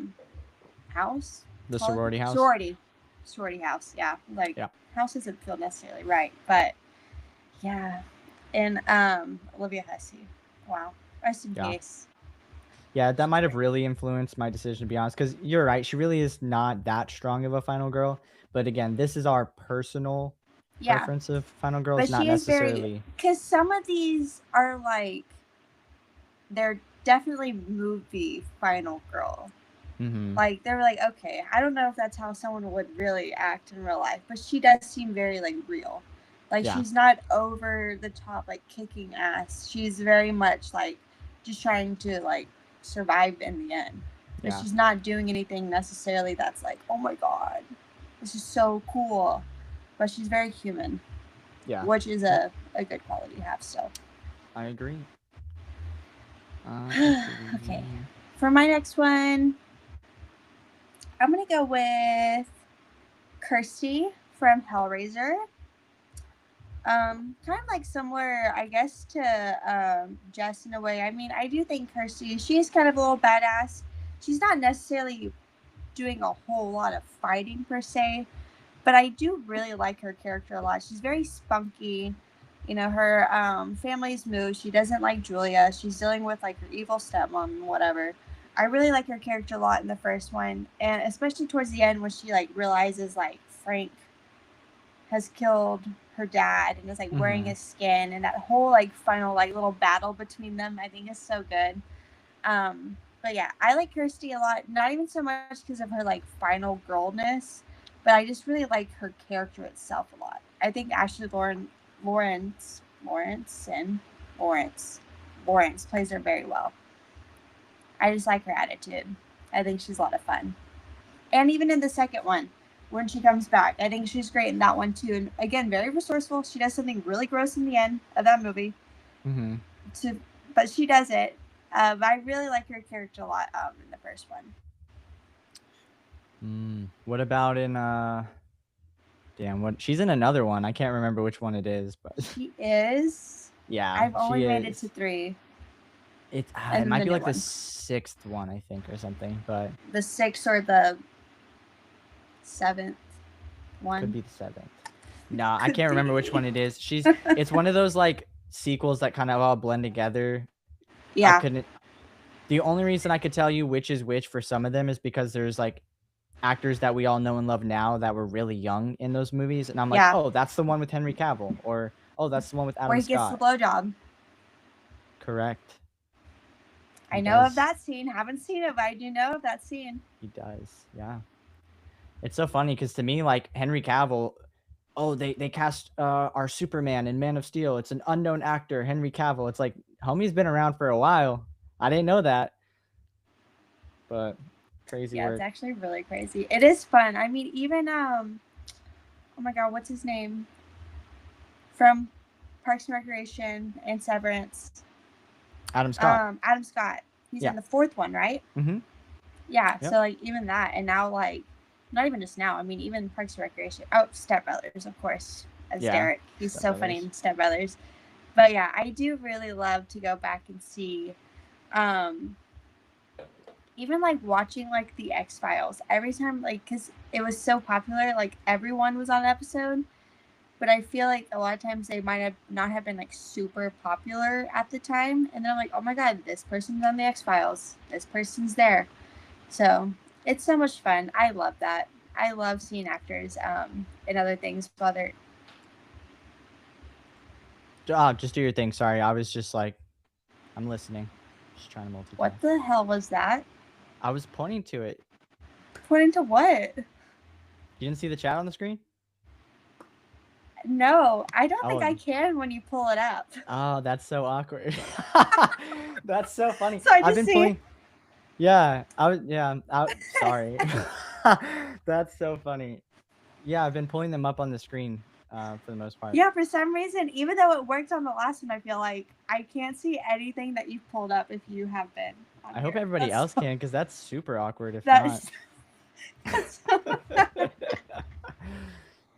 house. The Call it sorority house. Sorority house. Yeah, like Yeah. house doesn't feel necessarily right, but yeah. And Olivia Hussey. Wow, rest in Yeah. peace. Yeah, that might have really influenced my decision, to be honest, because you're right. She really is not that strong of a final girl. But again, this is our personal preference of final girls, But not she is necessarily. because some of these are like, they're definitely movie final girl. Mm-hmm. Like they're like, okay, I don't know if that's how someone would really act in real life, but she does seem very like real. Like Yeah. she's not over the top like kicking ass. She's very much like just trying to like survive in the end. But Yeah. she's not doing anything necessarily that's like, oh my god, this is so cool. But she's very human. Yeah. Which is a good quality to have still. I agree. Okay. For my next one, I'm gonna go with Kirsty from Hellraiser. Kind of like similar, I guess, to Jess in a way. I mean, I do think Kirsty, she's kind of a little badass. She's not necessarily doing a whole lot of fighting per se, but I do really like her character a lot. She's very spunky. Her family's moved. She doesn't like Julia. She's dealing with like her evil stepmom and whatever. I really like her character a lot in the first one, and especially towards the end when she like realizes like Frank has killed her dad and is like wearing his skin, and that whole like final like little battle between them, I think is so good. But yeah, I like Kirsty a lot, not even so much because of her like final girlness, but I just really like her character itself a lot. I think Ashley Lawrence plays her very well. I just like her attitude. I think she's a lot of fun. And even in the second one, when she comes back, I think she's great in that one too. And again, very resourceful. She does something really gross in the end of that movie. Mm-hmm. But she does it. But I really like her character a lot in the first one. What about in damn, what she's in another one. I can't remember which one it is, but she is. Yeah, I've only made it is. to 3. It might be like the 6th one, I think, or something. But the 6th or the 7th one. Could be the 7th. No, I can't remember which one it is. It's one of those like sequels that kind of all blend together. Yeah. The only reason I could tell you which is which for some of them is because there's like actors that we all know and love now that were really young in those movies, and I'm like, oh, that's the one with Henry Cavill, or oh, that's the one with Adam Scott. Where he gets the blowjob. Correct. I know of that scene. Haven't seen it, but I do know of that scene. He does, yeah. It's so funny because to me, like Henry Cavill, oh, they cast our Superman in Man of Steel. It's an unknown actor, Henry Cavill. It's like, homie's been around for a while. I didn't know that. But crazy work. It's actually really crazy. It is fun. I mean, even oh my god, what's his name? From Parks and Recreation and Severance. Adam Scott. Adam Scott. He's in the 4th one, right? Mm-hmm. Yeah. Yep. So like even that, and now like not even just now. I mean, even Parks and Recreation. Oh, Step Brothers, of course, as Derek. He's Step Brothers. Funny in Step Brothers. But yeah, I do really love to go back and see, even like watching like the X-Files every time, like because it was so popular, like everyone was on an episode. But I feel like a lot of times they might have not have been like super popular at the time, and they're like, oh my god, this person's on the X-Files. This person's there. So It's so much fun. I love that. I love seeing actors in other things while they're. Just do your thing. Sorry, I was just like, I'm listening. Just trying to multitask. What the hell was that? I was pointing to it. Pointing to what? You didn't see the chat on the screen? No, I don't think Oh. I can when you pull it up. Oh, that's so awkward. That's so funny. So I I've just been see. pulling. Yeah, sorry. That's so funny. Yeah, I've been pulling them up on the screen for the most part. Yeah, for some reason, even though it worked on the last one, I feel like I can't see anything that you've pulled up if you have been. I hope everybody else can, because that's super awkward if That not. is. That's so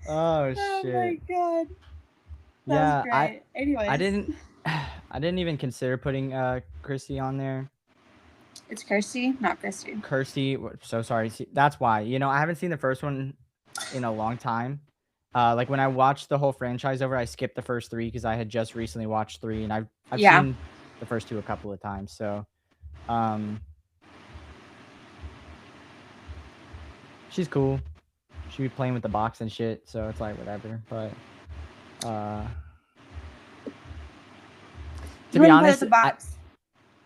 Oh Oh shit. my god. That Yeah, was great. Anyways. I didn't even consider putting Kirsty on there. It's Kirsty, not Christy. Kirsty, so sorry. See, that's why. You know, I haven't seen the first one in a long time. Like when I watched the whole franchise over, I skipped the first 3 because I had just recently watched 3, and I've seen the first 2 a couple of times. So, she's cool. She be playing with the box and shit, so it's like whatever. But to be honest,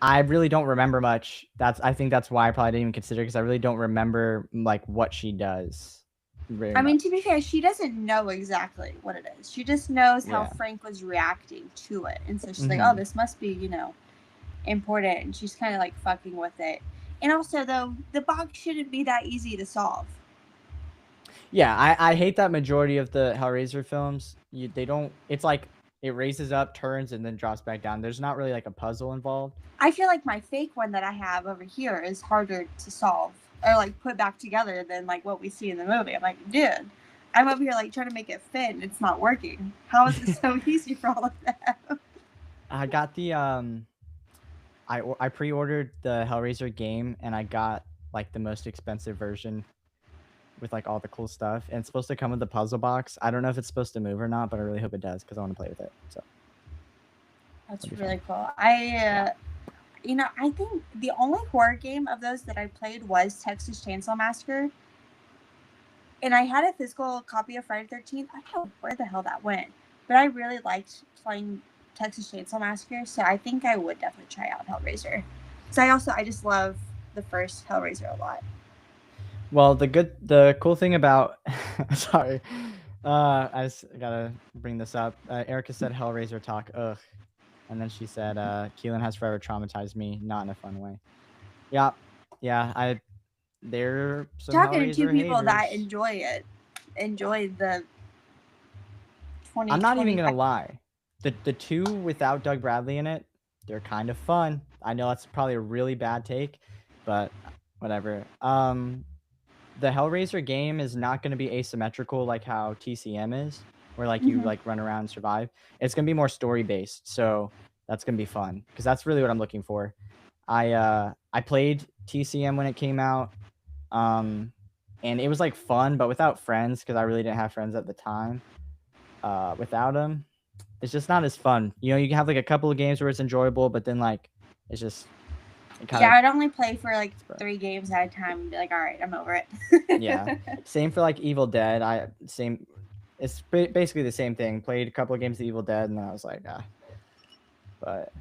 I really don't remember much. I think that's why I probably didn't even consider, because I really don't remember like what she does. I mean, to be fair, she doesn't know exactly what it is. She just knows how Frank was reacting to it, and so she's like, "Oh, this must be, you know, important." And she's kind of like fucking with it. And also, though, the box shouldn't be that easy to solve. Yeah, I hate that majority of the Hellraiser films. They don't. It's like it raises up, turns, and then drops back down. There's not really like a puzzle involved. I feel like my fake one that I have over here is harder to solve or like put back together than like what we see in the movie. I'm like, dude, I'm over here like trying to make it fit and it's not working. How is it so easy for all of that? I got the I pre-ordered the Hellraiser game, and I got like the most expensive version with like all the cool stuff, and it's supposed to come with the puzzle box. I don't know if it's supposed to move or not, but I really hope it does, because I want to play with it. So that's really cool. You know, I think the only horror game of those that I played was Texas Chainsaw Massacre. And I had a physical copy of Friday the 13th. I don't know where the hell that went. But I really liked playing Texas Chainsaw Massacre, so I think I would definitely try out Hellraiser. Because I just love the first Hellraiser a lot. Well, the cool thing about sorry, I just gotta bring this up. Erica said Hellraiser talk, ugh. And then she said, Keelan has forever traumatized me, not in a fun way. Yeah. They're some talking Hellraiser to two people haters. that enjoy the 20. I'm not even gonna lie. The 2 without Doug Bradley in it, they're kind of fun. I know that's probably a really bad take, but whatever. The Hellraiser game is not going to be asymmetrical like how TCM is, where like you like run around and survive. It's going to be more story based, so that's going to be fun, because that's really what I'm looking for. I played TCM when it came out, and it was like fun, but without friends, because I really didn't have friends at the time. Without them, it's just not as fun. You know, you can have like a couple of games where it's enjoyable, but then like it's just I'd only play for like 3 games at a time and be like, all right, I'm over it. Yeah, same for like Evil Dead. It's basically the same thing. Played a couple of games of Evil Dead, and then I was like, ah. But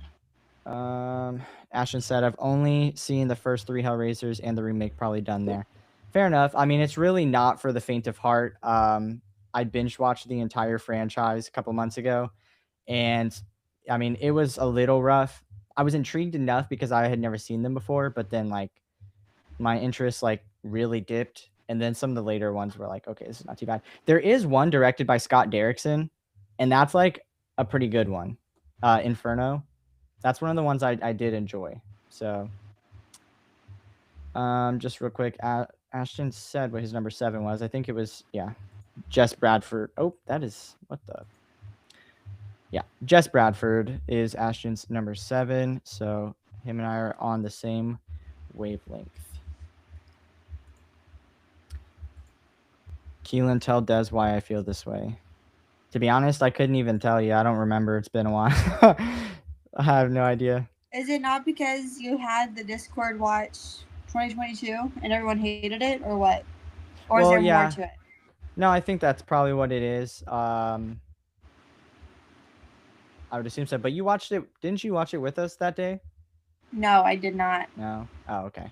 Ashton said, I've only seen the first 3 Hellraisers, and the remake probably done there. Fair enough. I mean, it's really not for the faint of heart. I binge watched the entire franchise a couple months ago, and I mean, it was a little rough. I was intrigued enough because I had never seen them before, but then like my interest like really dipped, and then some of the later ones were like, okay, this is not too bad. There is one directed by Scott Derrickson, and that's like a pretty good one. Inferno. That's one of the ones I did enjoy. So just real quick, Ashton said what his number 7 was. I think it was, yeah, Jess Bradford. Oh, that is, what the? Yeah, Jess Bradford is Ashton's number 7. So him and I are on the same wavelength. Keelan, tell Des why I feel this way. To be honest, I couldn't even tell you. I don't remember. It's been a while. I have no idea. Is it not because you had the Discord watch 2022 and everyone hated it, or what? Or is Well, there more yeah. to it? No, I think that's probably what it is. I would assume so. But you watched it, didn't you watch it with us that day? No, I did not. No. Oh, okay.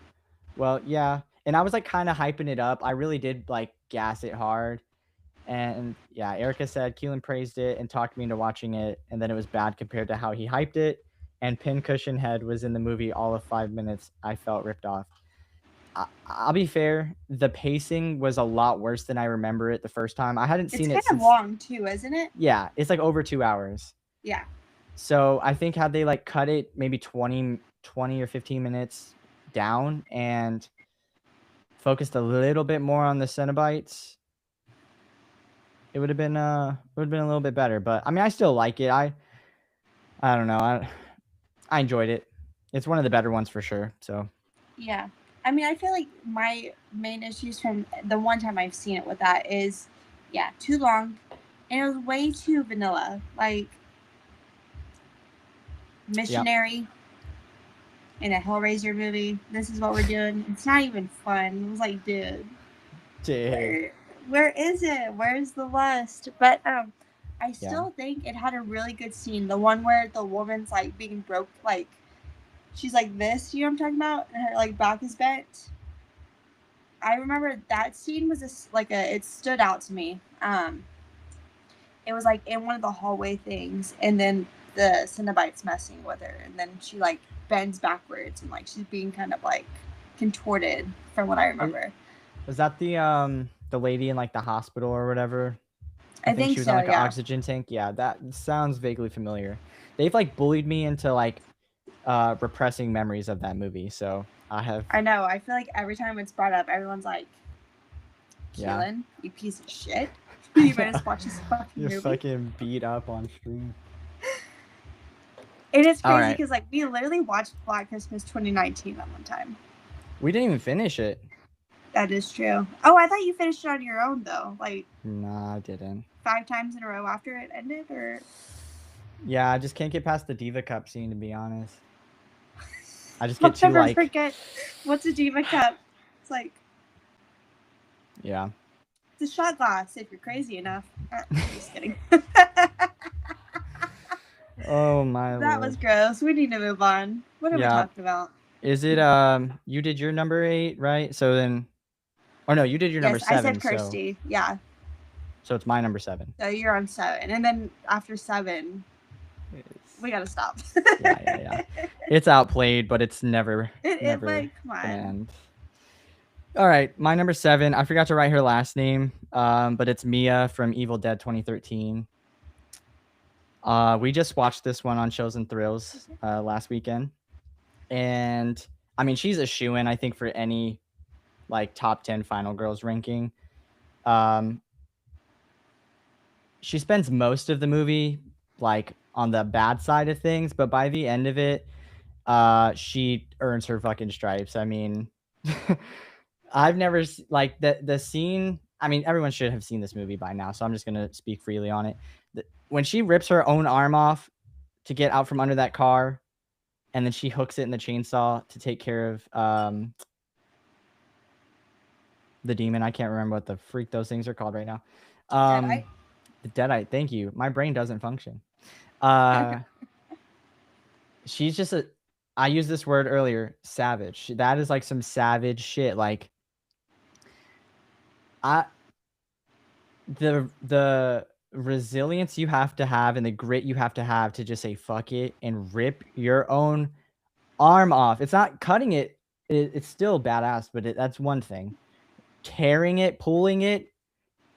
Well, yeah. And I was like kind of hyping it up. I really did like gas it hard. And yeah, Erica said Keelan praised it and talked me into watching it, and then it was bad compared to how he hyped it. And Pincushion Head was in the movie all of 5 minutes. I felt ripped off. I'll be fair, the pacing was a lot worse than I remember it the first time. I hadn't It's seen kind it of since. long too, isn't it? Yeah, it's like over 2 hours. Yeah. So I think had they like cut it maybe 20 or 15 minutes down and focused a little bit more on the Cenobites, it would have been a little bit better. But I mean, I still like it. I don't know. I enjoyed it. It's one of the better ones for sure. So Yeah. I mean, I feel like my main issues from the one time I've seen it with that is, yeah, too long, and it was way too vanilla. Like missionary in a Hellraiser movie. This is what we're doing. It's not even fun. It was like, dude, where is it? Where's the lust? But I still think it had a really good scene. The one where the woman's like being broke, like she's like this. You know what I'm talking about? And her like back is bent. I remember that scene was it stood out to me. It was like in one of the hallway things, and then the Cenobite's messing with her, and then she like bends backwards and like she's being kind of like contorted from what I remember. Was that the lady in like the hospital or whatever? I think she was so, on like yeah. an oxygen tank. Yeah, that sounds vaguely familiar. They've like bullied me into like repressing memories of that movie. So I know. I feel like every time it's brought up, everyone's like, Keelan, Yeah. you piece of shit. You better watch this fucking movie. You're fucking beat up on stream. It is crazy because like we literally watched Black Christmas 2019 that one time. We didn't even finish it. That is true. Oh, I thought you finished it on your own though. Like, nah, I didn't. 5 times in a row after it ended, or? Yeah, I just can't get past the Diva Cup scene, to be honest. I just get too like. Forget what's a Diva Cup. It's like. Yeah. It's a shot glass if you're crazy enough. Just kidding. Oh my That Lord. was gross. We need to move on. What are we talking about? Is it you did your number 8, right? So then, or no, you did your number 7. I said Kirsty. So... Yeah. So it's my number 7. So you're on 7, and then after 7, we gotta stop. yeah. It's outplayed, but it's never. Come on. And... All right, my number 7. I forgot to write her last name, but it's Mia from Evil Dead 2013. We just watched this one on Shows and Thrills last weekend, and I mean she's a shoo-in, I think, for any like top 10 Final Girls ranking. She spends most of the movie like on the bad side of things, but by the end of it, she earns her fucking stripes. I mean, I've never like the scene. I mean, everyone should have seen this movie by now, so I'm just gonna speak freely on it. When she rips her own arm off to get out from under that car, and then she hooks it in the chainsaw to take care of the demon. I can't remember what the freak those things are called right now. Deadite? The Deadite. Thank you. My brain doesn't function. She's just I used this word earlier, savage. That is like some savage shit. Like the resilience you have to have and the grit you have to have to just say fuck it and rip your own arm off. It's not cutting it. It's still badass, but that's one thing. Tearing it, pulling it,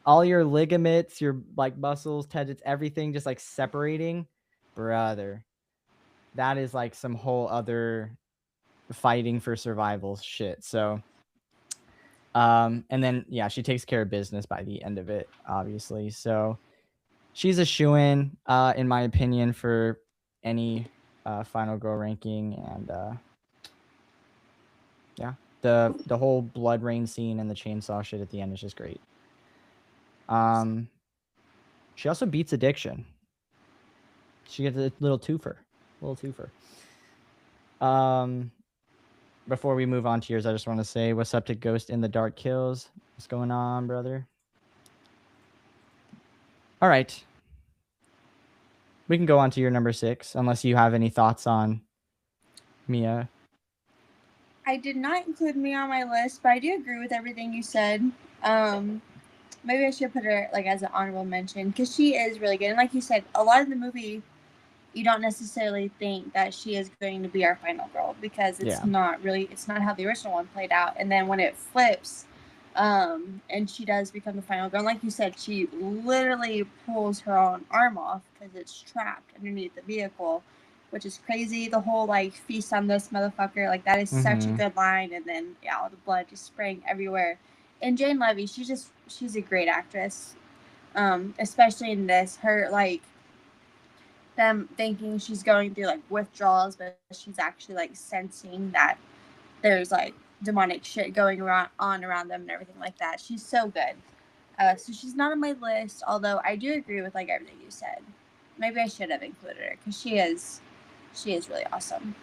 all your ligaments, your like muscles, tendons, everything just like separating, brother. That is like some whole other fighting for survival shit. So and then yeah, she takes care of business by the end of it, obviously. So she's a shoo-in in my opinion for any Final Girl ranking. And yeah, the whole blood rain scene and the chainsaw shit at the end is just great. She also beats addiction. She gets a little twofer. before we move on to yours, I just want to say what's up to Ghost in the Dark Kills. What's going on, brother? All right. We can go on to your number 6, unless you have any thoughts on Mia. I did not include me on my list, but I do agree with everything you said. Maybe I should put her like as an honorable mention because she is really good. And like you said, a lot of the movie, you don't necessarily think that she is going to be our final girl because it's not how the original one played out. And then when it flips, and she does become the final girl, and like you said, she literally pulls her own arm off because it's trapped underneath the vehicle, which is crazy. The whole like feast on this motherfucker, like that is such a good line. And then all the blood just spraying everywhere. And Jane Levy, she's a great actress, especially in this. Her like them thinking she's going through like withdrawals, but she's actually like sensing that there's like demonic shit going on around them and everything like that. She's so good. So she's not on my list, although I do agree with like everything you said. Maybe I should have included her because she is really awesome.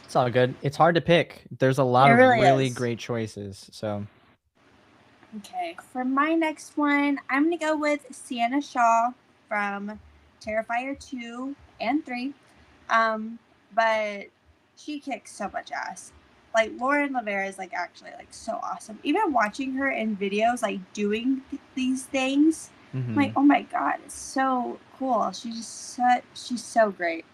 It's all good. It's hard to pick. There's a lot of really great choices. So, okay, for my next one, I'm gonna go with Sienna Shaw from Terrifier 2 and 3. But she kicks so much ass. Like Lauren Lavera is like actually like so awesome. Even watching her in videos like doing these things, I'm like, oh my god, it's so cool. She's so great.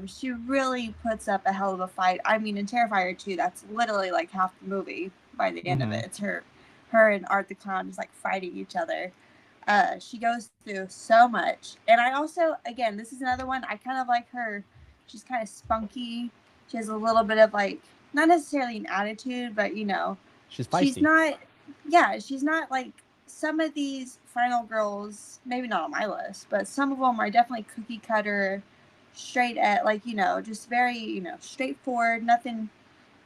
She really puts up a hell of a fight. I mean, in Terrifier 2, that's literally like half the movie by the end of it. It's her and Art the Clown just like fighting each other. She goes through so much. And I also, again, this is another one, I kind of like her. She's kind of spunky. She has a little bit of like, not necessarily an attitude, but you know, she's feisty. She's not like some of these final girls, maybe not on my list, but some of them are definitely cookie cutter, straight at like, you know, just very, you know, straightforward, nothing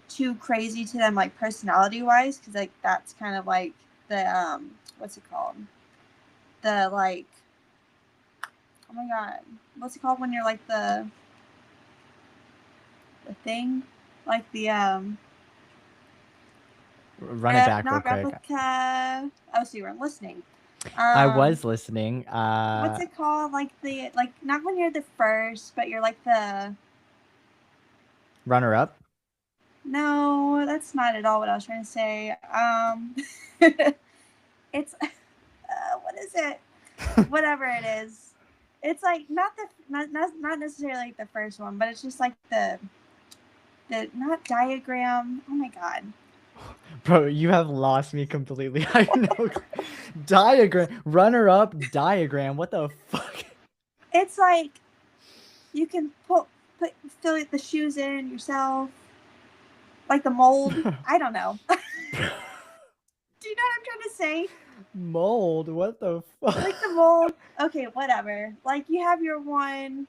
too crazy to them like personality wise, because like that's kind of like the what's it called, the like, oh my god, what's it called when you're like the thing, like the run it back not real quick. replica. Oh, so you weren't listening. I was listening. What's it called? Like the like, not when you're the first, but you're like the runner up. No, that's not at all what I was trying to say. It's what is it? Whatever it is. It's like not necessarily like the first one, but it's just like the not diagram. Oh my god. Bro, you have lost me completely. I know. Diagram. Runner up diagram. What the fuck? It's like you can fill the shoes in yourself. Like the mold. I don't know. Do you know what I'm trying to say? Mold? What the fuck? Like the mold. Okay, whatever. Like you have your one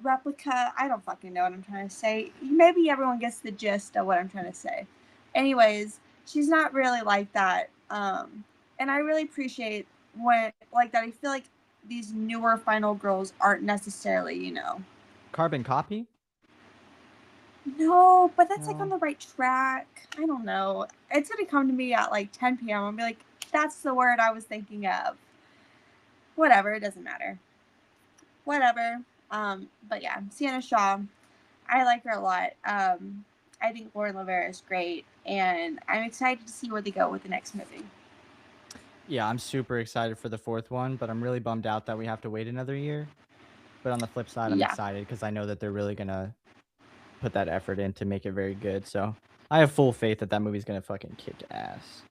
replica. I don't fucking know what I'm trying to say. Maybe everyone gets the gist of what I'm trying to say. Anyways, she's not really like that. And I really appreciate when like that. I feel like these newer final girls aren't necessarily, you know, carbon copy. No, but that's like on the right track. I don't know. It's gonna come to me at like 10 p.m. I'll be like, that's the word I was thinking of. Whatever, it doesn't matter. Whatever. But yeah, Sienna Shaw, I like her a lot. I think Lauren Lavera is great, and I'm excited to see where they go with the next movie. Yeah, I'm super excited for the 4th one, but I'm really bummed out that we have to wait another year. But on the flip side, I'm excited because I know that they're really gonna put that effort in to make it very good. So I have full faith that movie's gonna fucking kick ass.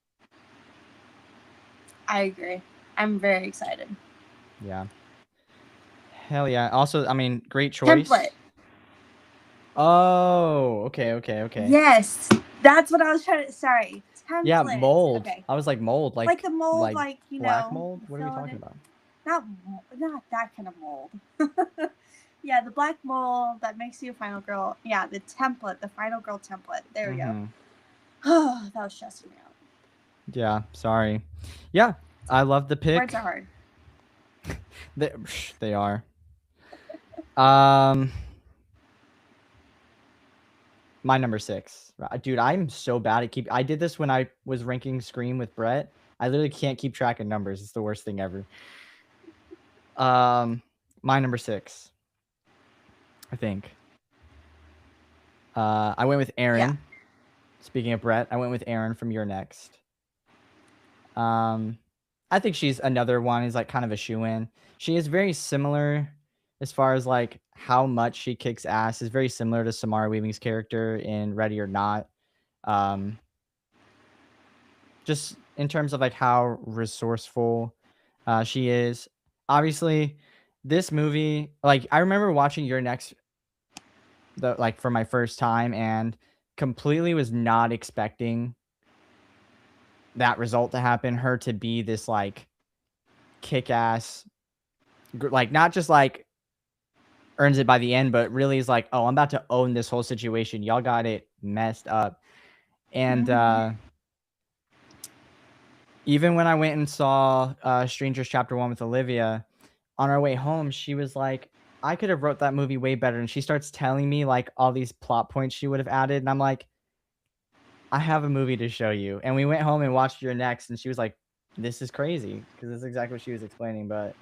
I agree. I'm very excited. Yeah. Hell yeah. Also, I mean, great choice. Template. Oh, okay. Yes, that's what I was trying to. Sorry. Template. Yeah, mold. Okay. I was like mold, like the mold, like you black know, mold. What are we talking about? Not that kind of mold. Yeah, the black mold that makes you a final girl. Yeah, the template, the final girl template. There we go. Oh, that was stressing me out. Yeah, sorry. Yeah, I love the pick. Words are hard. They are. My number 6. Dude, I'm so bad at I did this when I was ranking Scream with Brett. I literally can't keep track of numbers. It's the worst thing ever. My number 6, I think. I went with Aaron. Yeah. Speaking of Brett, I went with Aaron from Your Next. I think she's another one who's like kind of a shoe-in. She is very similar as far as like how much she kicks ass, is very similar to Samara Weaving's character in Ready or Not. Just in terms of like how resourceful she is. Obviously, this movie, like I remember watching Your Next like for my first time and completely was not expecting that result to happen, her to be this like kick-ass, like not just like earns it by the end, but really is like, oh, I'm about to own this whole situation. Y'all got it messed up. And even when I went and saw Strangers Chapter 1 with Olivia, on our way home, she was like, I could have wrote that movie way better. And she starts telling me like all these plot points she would have added. And I'm like, I have a movie to show you. And we went home and watched Your Next, and she was like, this is crazy, because that's exactly what she was explaining. But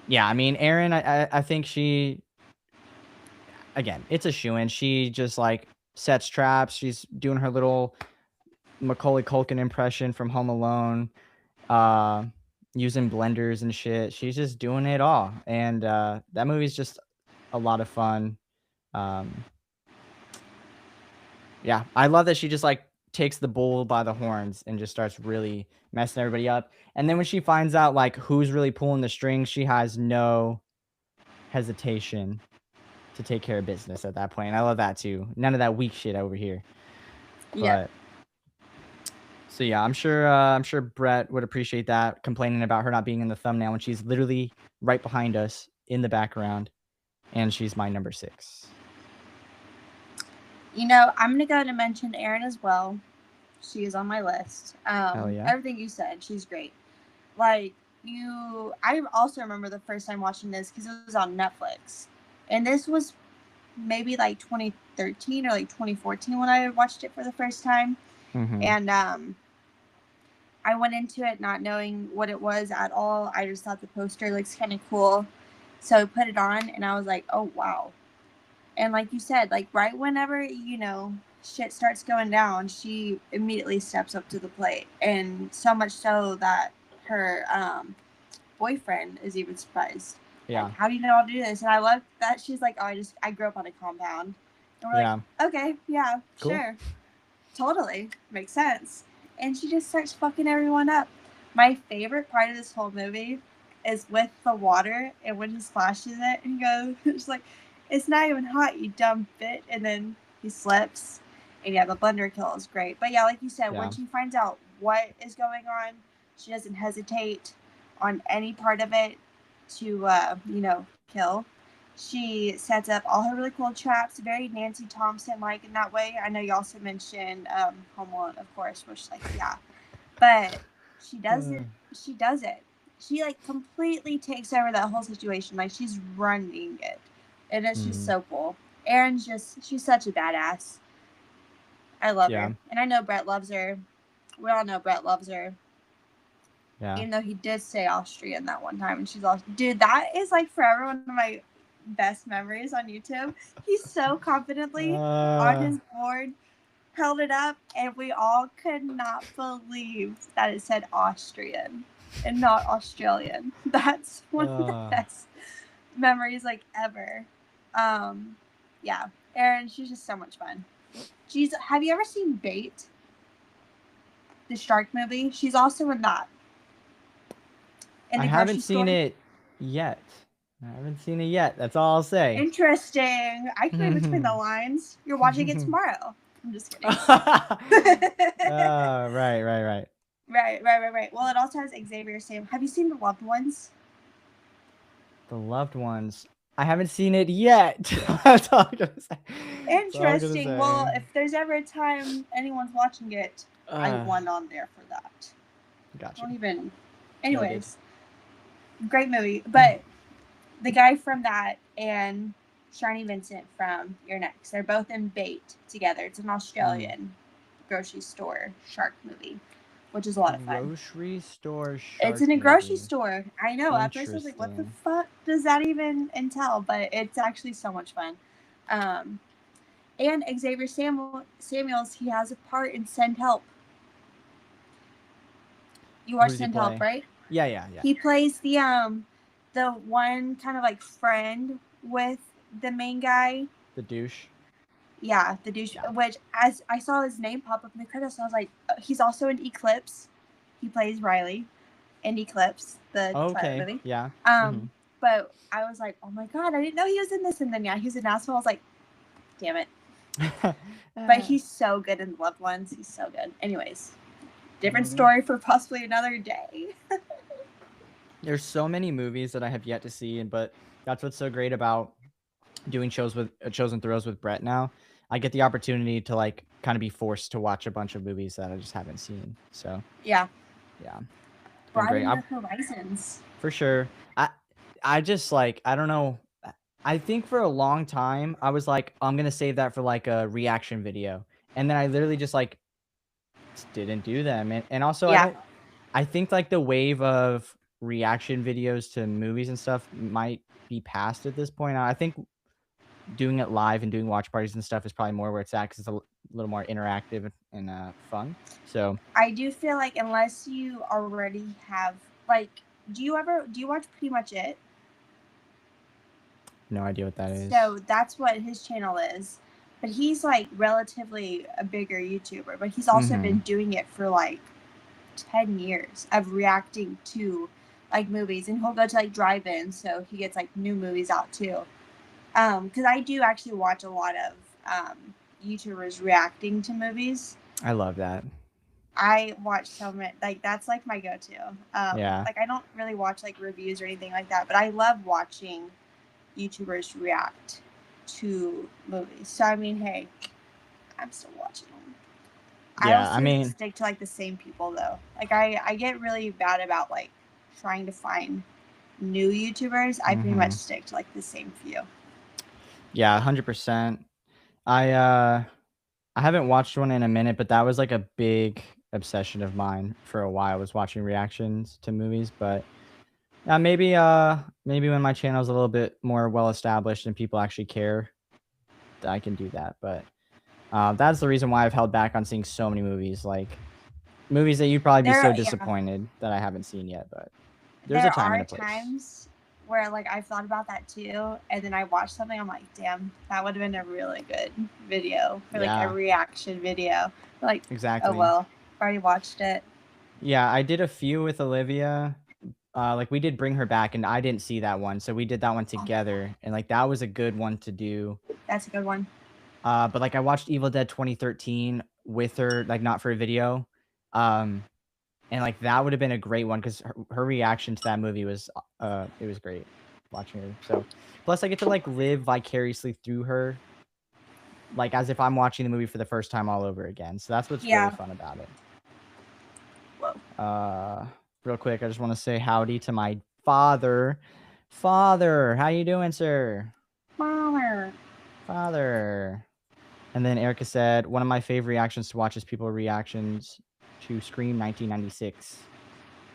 yeah, I mean, Erin, I think she, again, it's a shoo-in. She just like sets traps. She's doing her little Macaulay Culkin impression from Home Alone, using blenders and shit. She's just doing it all. And that movie's just a lot of fun. Yeah, I love that she just like takes the bull by the horns and just starts really messing everybody up. And then when she finds out like who's really pulling the strings, she has no hesitation to take care of business at that point. And I love that too. None of that weak shit over here. Yeah. So yeah, I'm sure Brett would appreciate that, complaining about her not being in the thumbnail when she's literally right behind us in the background, and she's my number 6. You know, I'm gonna go ahead and mention Erin as well. She is on my list. Hell yeah. Everything you said, she's great. Like I also remember the first time watching this because it was on Netflix, and this was maybe like 2013 or like 2014 when I watched it for the first time. And I went into it not knowing what it was at all. I just thought the poster looks kind of cool, so I put it on, and I was like, oh wow. And like you said, like right whenever, you know, shit starts going down, she immediately steps up to the plate. And so much so that her boyfriend is even surprised. Yeah. Like, how do you know how to do this? And I love that she's like, oh, I grew up on a compound. And we're like, okay, yeah, cool. Sure. Totally. Makes sense. And she just starts fucking everyone up. My favorite part of this whole movie is with the water, and when he splashes it, and he goes, it's like, it's not even hot, you dumb bit. And then he slips. And yeah, the blender kill is great. But yeah, like you said, when she finds out what is going on, she doesn't hesitate on any part of it to, you know, kill. She sets up all her really cool traps, very Nancy Thompson-like in that way. I know you also mentioned Home Alone, of course, which, like, yeah. But she does it. She does it. She, like, completely takes over that whole situation. Like, she's running it. And it's just so cool. Erin's she's such a badass. I love her. And I know Brett loves her. We all know Brett loves her. Yeah. Even though he did say Austrian that one time, and she's all, dude, that is like forever one of my best memories on YouTube. He so confidently on his board held it up, and we all could not believe that it said Austrian and not Australian. That's one of the best memories like ever. Yeah, Erin, she's just so much fun. Have you ever seen Bait? The shark movie? She's also in that. I haven't seen it yet. That's all I'll say. Interesting. I can read between the lines. You're watching it tomorrow. I'm just kidding. Right. Right. Well, it also has Xavier Sam. Have you seen The Loved Ones? The Loved Ones. I haven't seen it yet. That's all I'm gonna say. Interesting. Well, if there's ever a time anyone's watching it, I want on there for that. Gotcha. Don't even. Anyways, great movie. But the guy from that and Shiny Vincent from Your Next. They're both in Bait together. It's an Australian grocery store shark movie, which is a lot of fun. Grocery store shark It's in a grocery movie. store. I know. At first I was like, what the Interesting. fuck does that even entail? But it's actually so much fun. And Xavier Samuels, he has a part in Send Help. You watch Who does he Send Help, play? right? Yeah. He plays the one kind of like friend with the main guy. The douche. Yeah, the douche. Yeah. Which, as I saw his name pop up in the credits, I was like, he's also in Eclipse. He plays Riley in Eclipse, the Twilight movie. Yeah. But I was like, oh my god, I didn't know he was in this. And then he was in Asshole. I was like, damn it. But he's so good in Loved Ones. He's so good. Anyways, different story for possibly another day. There's so many movies that I have yet to see, but that's what's so great about doing shows and throws with Brett now. I get the opportunity to like kind of be forced to watch a bunch of movies that I just haven't seen. So yeah, it's been great. Broaden the horizons. For sure. I just like, I don't know. I think for a long time I was like, I'm gonna save that for like a reaction video, and then I literally just like didn't do them. And also I think like the wave of reaction videos to movies and stuff might be past at this point. I think doing it live and doing watch parties and stuff is probably more where it's at, because it's a little more interactive and fun. So I do feel like unless you already have like, do you watch Pretty Much It? no idea what that is. So that's what his channel is. But he's like relatively a bigger YouTuber, but he's also been doing it for like 10 years of reacting to like movies, and he'll go to like drive-ins, so he gets like new movies out too. Because I do actually watch a lot of YouTubers reacting to movies. I love that. I watch so many, like that's like my go-to. Yeah. Like I don't really watch like reviews or anything like that, but I love watching YouTubers react to movies. So I mean, hey, I'm still watching them. Yeah, I mean, stick to like the same people though. Like I get really bad about like trying to find new YouTubers. I pretty much stick to like the same few. Yeah, 100%. I haven't watched one in a minute, but that was like a big obsession of mine for a while, was watching reactions to movies. But maybe when my channel is a little bit more well established and people actually care, I can do that. But that's the reason why I've held back on seeing so many movies, like movies that you'd probably be so disappointed that I haven't seen yet. But there's a time and a place. There are times where like I've thought about that too, and then I watch something, I'm like, damn, that would have been a really good video, or like a reaction video. Like, exactly. Oh well, I've already watched it. Yeah, I did a few with Olivia. Like we did Bring Her Back, and I didn't see that one, so we did that one together, and like that was a good one to do. That's a good one. But like I watched Evil Dead 2013 with her, like not for a video, and like that would have been a great one, because her reaction to that movie was it was great watching her. So plus I get to like live vicariously through her, like as if I'm watching the movie for the first time all over again. So that's what's really fun about it. Whoa. Real quick, I just want to say howdy to my father. Father, how you doing, sir? Father. And then Erica said, one of my favorite reactions to watch is people reactions to Scream 1996.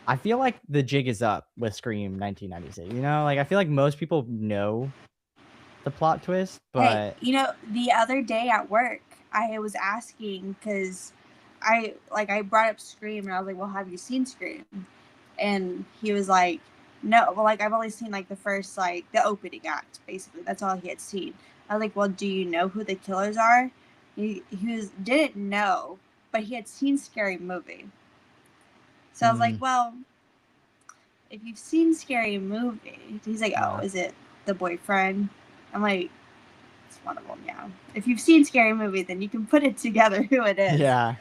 I feel like the jig is up with Scream 1996. You know, like I feel like most people know the plot twist, but hey, you know, the other day at work, I was asking, because I brought up Scream, and I was like, well, have you seen Scream? And he was like, no, well, like I've only seen like the first, like the opening act, basically. That's all he had seen. I was like, well, do you know who the killers are? He didn't know, but he had seen Scary Movie. So I was like, well, if you've seen Scary Movie, he's like, oh, is it the boyfriend? I'm like, it's one of them, yeah. If you've seen Scary Movie, then you can put it together who it is. Yeah.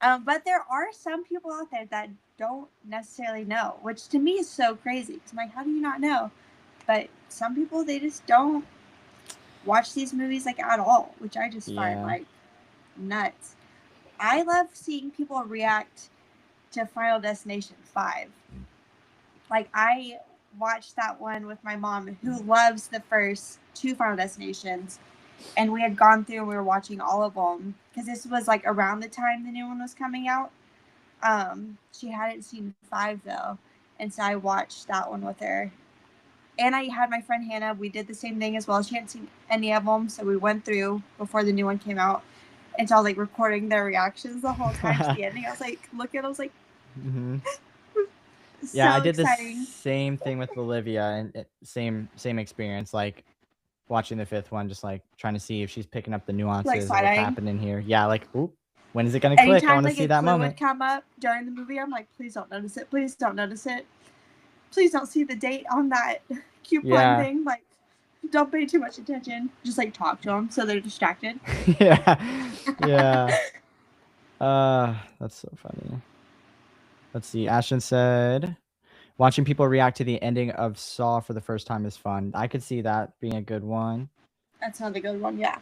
But there are some people out there that don't necessarily know, which to me is so crazy. Because I'm like, how do you not know? But some people, they just don't watch these movies like at all, which I just find like nuts. I love seeing people react to Final Destination 5. Like I watched that one with my mom, who loves the first 2 Final Destinations, and we had gone through and we were watching all of them because this was like around the time the new one was coming out. She hadn't seen 5 though, and so I watched that one with her. And I had my friend Hannah. We did the same thing as well. She hadn't seen any of them, so we went through before the new one came out. And so I was like recording their reactions the whole time to the ending. I was like, look at it. I was like, Yeah, so I did exciting. the same thing with Olivia, and same experience. Like watching the 5th one, just like trying to see if she's picking up the nuances of what's side-eyeing. happening here. Yeah, like, oop, when is it gonna click? Anytime I want to like see a that clue moment. would come up during the movie, I'm like, please don't notice it. Please don't notice it. Please don't see the date on that coupon thing. Like, don't pay too much attention. Just like talk to them so they're distracted. Yeah. That's so funny. Let's see. Ashton said, watching people react to the ending of Saw for the first time is fun. I could see that being a good one. That's another good one, yeah.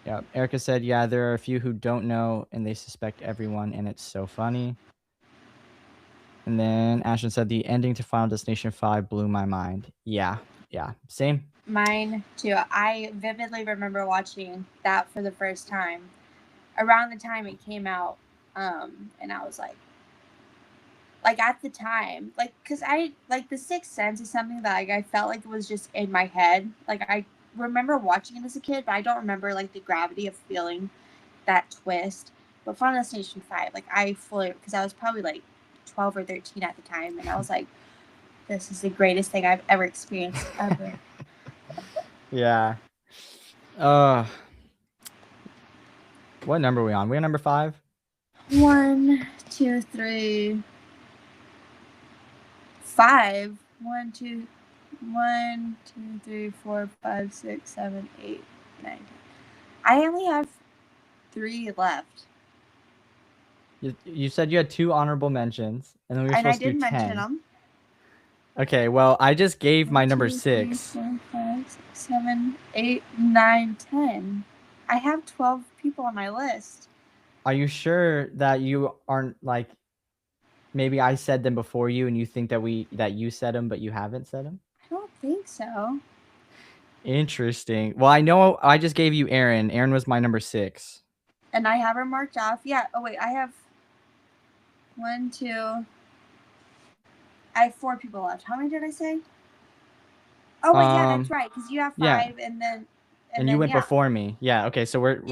Yeah. Erica said, yeah, there are a few who don't know and they suspect everyone, and it's so funny. And then Ashton said, the ending to Final Destination 5 blew my mind. Yeah. Same. Mine too. I vividly remember watching that for the first time around the time it came out. And I was like at the time, like, because I like The Sixth Sense is something that like I felt like it was just in my head. Like, I remember watching it as a kid, but I don't remember like the gravity of feeling that twist. But Final Destination 5, like, I fully, because I was probably like 12 or 13 at the time, and I was like, this is the greatest thing I've ever experienced ever. Yeah. What number are we on? We're on number 5? 1, 2, 3, 5. 1, 2, 3, 4, 5, 6, 7, 8, 9, 10. I only have 3 left. You said you had 2 honorable mentions, and then we were supposed to do 10. Mention them. Okay, well, I just gave 1, my number 2, 6. 3, 4, 5, 6, 7, 8, 9, 10. I have 12 people on my list. Are you sure that you aren't like, maybe I said them before you and you think that you said them but you haven't said them? I don't think so. Interesting. Well, I know I just gave you Aaron. Aaron was my number 6. And I have her marked off. Yeah. Oh wait, I have 1, 2. I have 4 people left. How many did I say? Oh wait, yeah, that's right. Because you have 5, yeah. and then you went before me. Yeah. Okay. So we're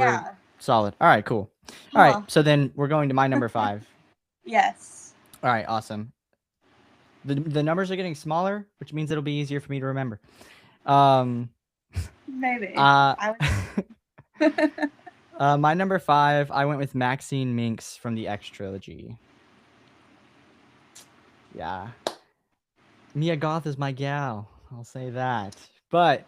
solid. All right. Cool. All right. So then we're going to my number 5. Yes. All right. Awesome. The numbers are getting smaller, which means it'll be easier for me to remember. Maybe. My number 5, I went with Maxine Minx from the X trilogy. Yeah. Mia Goth is my gal. I'll say that. But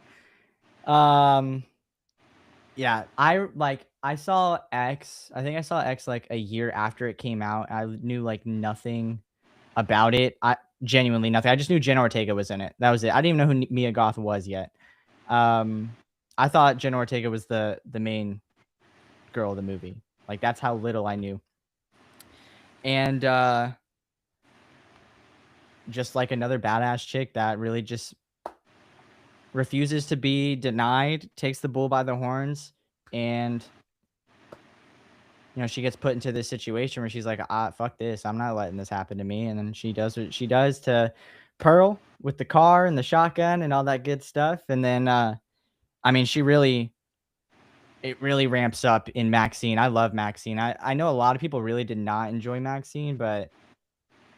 yeah, I saw X. I think I saw X like a year after it came out. I knew like nothing about it. Genuinely nothing. I just knew Jenna Ortega was in it. That was it. I didn't even know who Mia Goth was yet. I thought Jenna Ortega was the main girl of the movie. Like, that's how little I knew. And just like another badass chick that really just refuses to be denied, takes the bull by the horns, and she gets put into this situation where she's like, fuck this, I'm not letting this happen to me. And then she does what she does to Pearl with the car and the shotgun and all that good stuff. And then I mean, it really ramps up in Maxine. I love Maxine. I know a lot of people really did not enjoy Maxine, but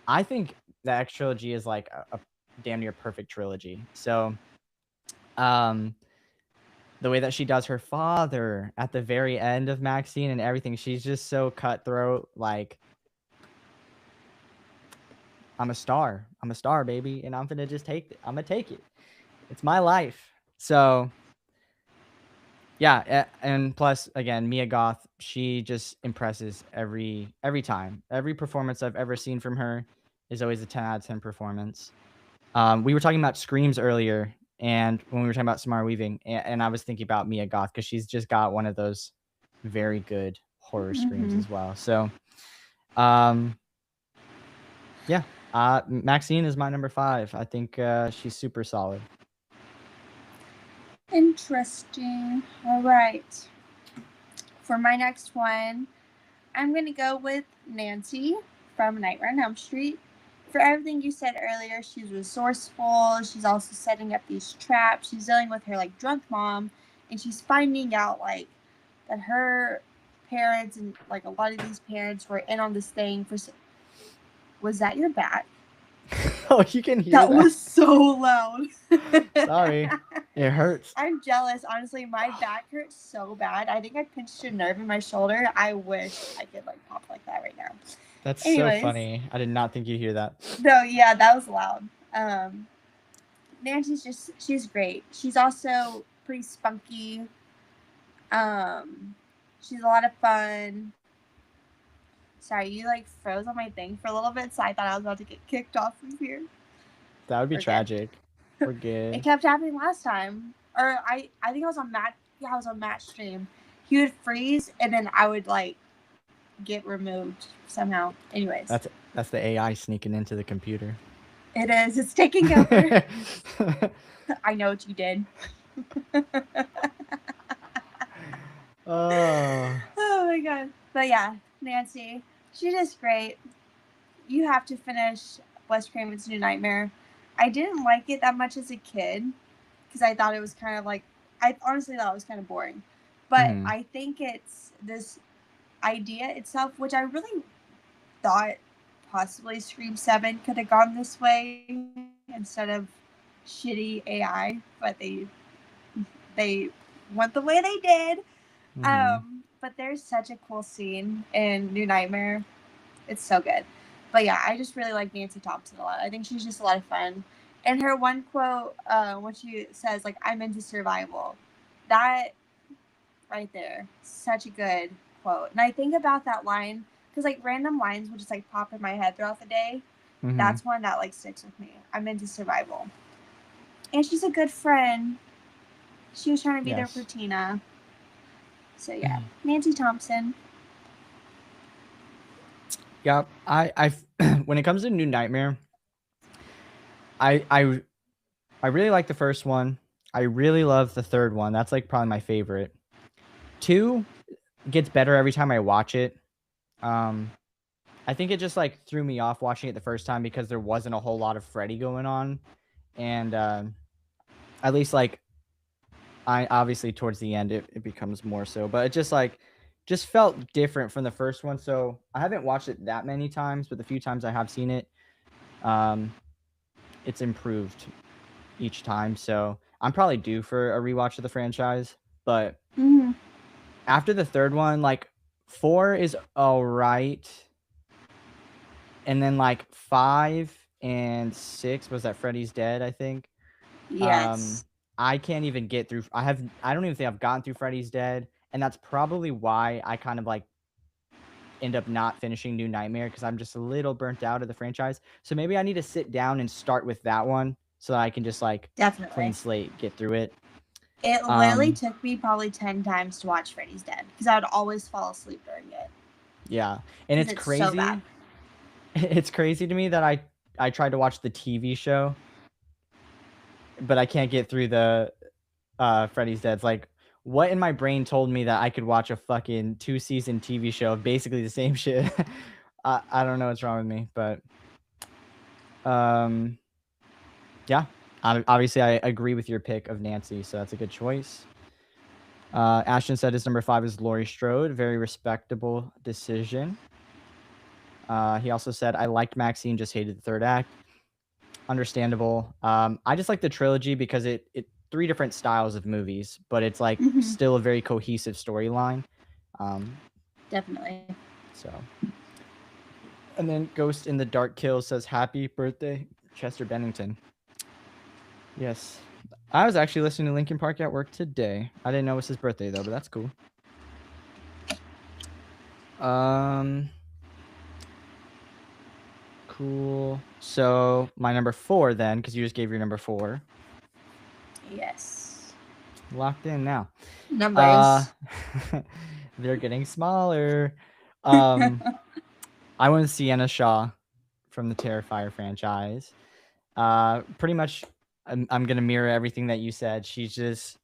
I think the X trilogy is like a damn near perfect trilogy. So the way that she does her father at the very end of Maxine and everything, she's just so cutthroat. Like, I'm a star, baby, and I'm gonna just take it. I'm gonna take it. It's my life. So yeah, and plus, again, Mia Goth, she just impresses every time. Every performance I've ever seen from her is always a 10 out of 10 performance. We were talking about screams earlier, and when we were talking about Samara Weaving, and I was thinking about Mia Goth because she's just got one of those very good horror screams as well. So, yeah, Maxine is my number 5. I think she's super solid. Interesting. All right. For my next one, I'm going to go with Nancy from Nightmare on Elm Street. For everything you said earlier, she's resourceful. She's also setting up these traps. She's dealing with her like drunk mom, and she's finding out like that her parents and like a lot of these parents were in on this thing for. Was that your bat? Oh, you can hear that. That was so loud. Sorry, it hurts. I'm jealous. Honestly, my back hurts so bad. I think I pinched a nerve in my shoulder. I wish I could like pop like that right now. That's so funny. I did not think you'd hear that. No, yeah, that was loud. Nancy's she's great. She's also pretty spunky. She's a lot of fun. Sorry, you like froze on my thing for a little bit, so I thought I was about to get kicked off of here. That would be tragic. We're good. It kept happening last time. Or I think I was on Matt. Yeah, I was on Matt's stream. He would freeze, and then I would like get removed somehow. Anyways, that's the AI sneaking into the computer. It is. It's taking over. I know what you did. Oh my god. But yeah, Nancy, she's just great. You have to finish Wes Craven's New Nightmare. I didn't like it that much as a kid because I thought it was kind of like, I honestly thought it was kind of boring. But I think it's this idea itself, which I really thought possibly Scream 7 could have gone this way instead of shitty AI, but they went the way they did. But there's such a cool scene in New Nightmare. It's so good. But yeah, I just really like Nancy Thompson a lot. I think she's just a lot of fun. And her one quote, when she says, like, I'm into survival, that right there, such a good quote. And I think about that line, because, like, random lines will just, like, pop in my head throughout the day. That's one that, like, sticks with me. I'm into survival. And she's a good friend. She was trying to be there for Tina. So, yeah, Nancy Thompson. Yeah, I when it comes to New Nightmare, I really like the first one. I really love the third one. That's like probably my favorite. 2 gets better every time I watch it. I think it just like threw me off watching it the first time because there wasn't a whole lot of Freddy going on, and at least like I obviously towards the end it becomes more so, but it just felt different from the first one. So I haven't watched it that many times, but the few times I have seen it, it's improved each time. So I'm probably due for a rewatch of the franchise. But after the third one, like 4 is all right. And then like 5 and 6 was that Freddy's Dead, I think. Yes. I can't even get through. I don't even think I've gotten through Freddy's Dead. And that's probably why I kind of like end up not finishing New Nightmare, because I'm just a little burnt out of the franchise. So maybe I need to sit down and start with that one so that I can just like clean slate, get through it. It literally took me probably 10 times to watch Freddy's Dead because I would always fall asleep during it. Yeah. And it's crazy. So bad. It's crazy to me that I tried to watch the TV show, but I can't get through the Freddy's Dead. It's like, what in my brain told me that I could watch a fucking 2-season TV show of basically the same shit? I don't know what's wrong with me, but yeah. Obviously, I agree with your pick of Nancy, so that's a good choice. Ashton said his number 5 is Laurie Strode. Very respectable decision. He also said, I liked Maxine, just hated the third act. Understandable. I just like the trilogy because it 3 different styles of movies, but it's like still a very cohesive storyline. Definitely. So, and then Ghost in the Dark Kill says, happy birthday, Chester Bennington. Yes. I was actually listening to Linkin Park at work today. I didn't know it was his birthday though, but that's cool. Cool. So my number 4 then, because you just gave your number 4. Yes. Locked in now. Numbers. They're getting smaller. I went with Sienna Shaw from the Terrifier franchise. Pretty much, I'm gonna mirror everything that you said. She's just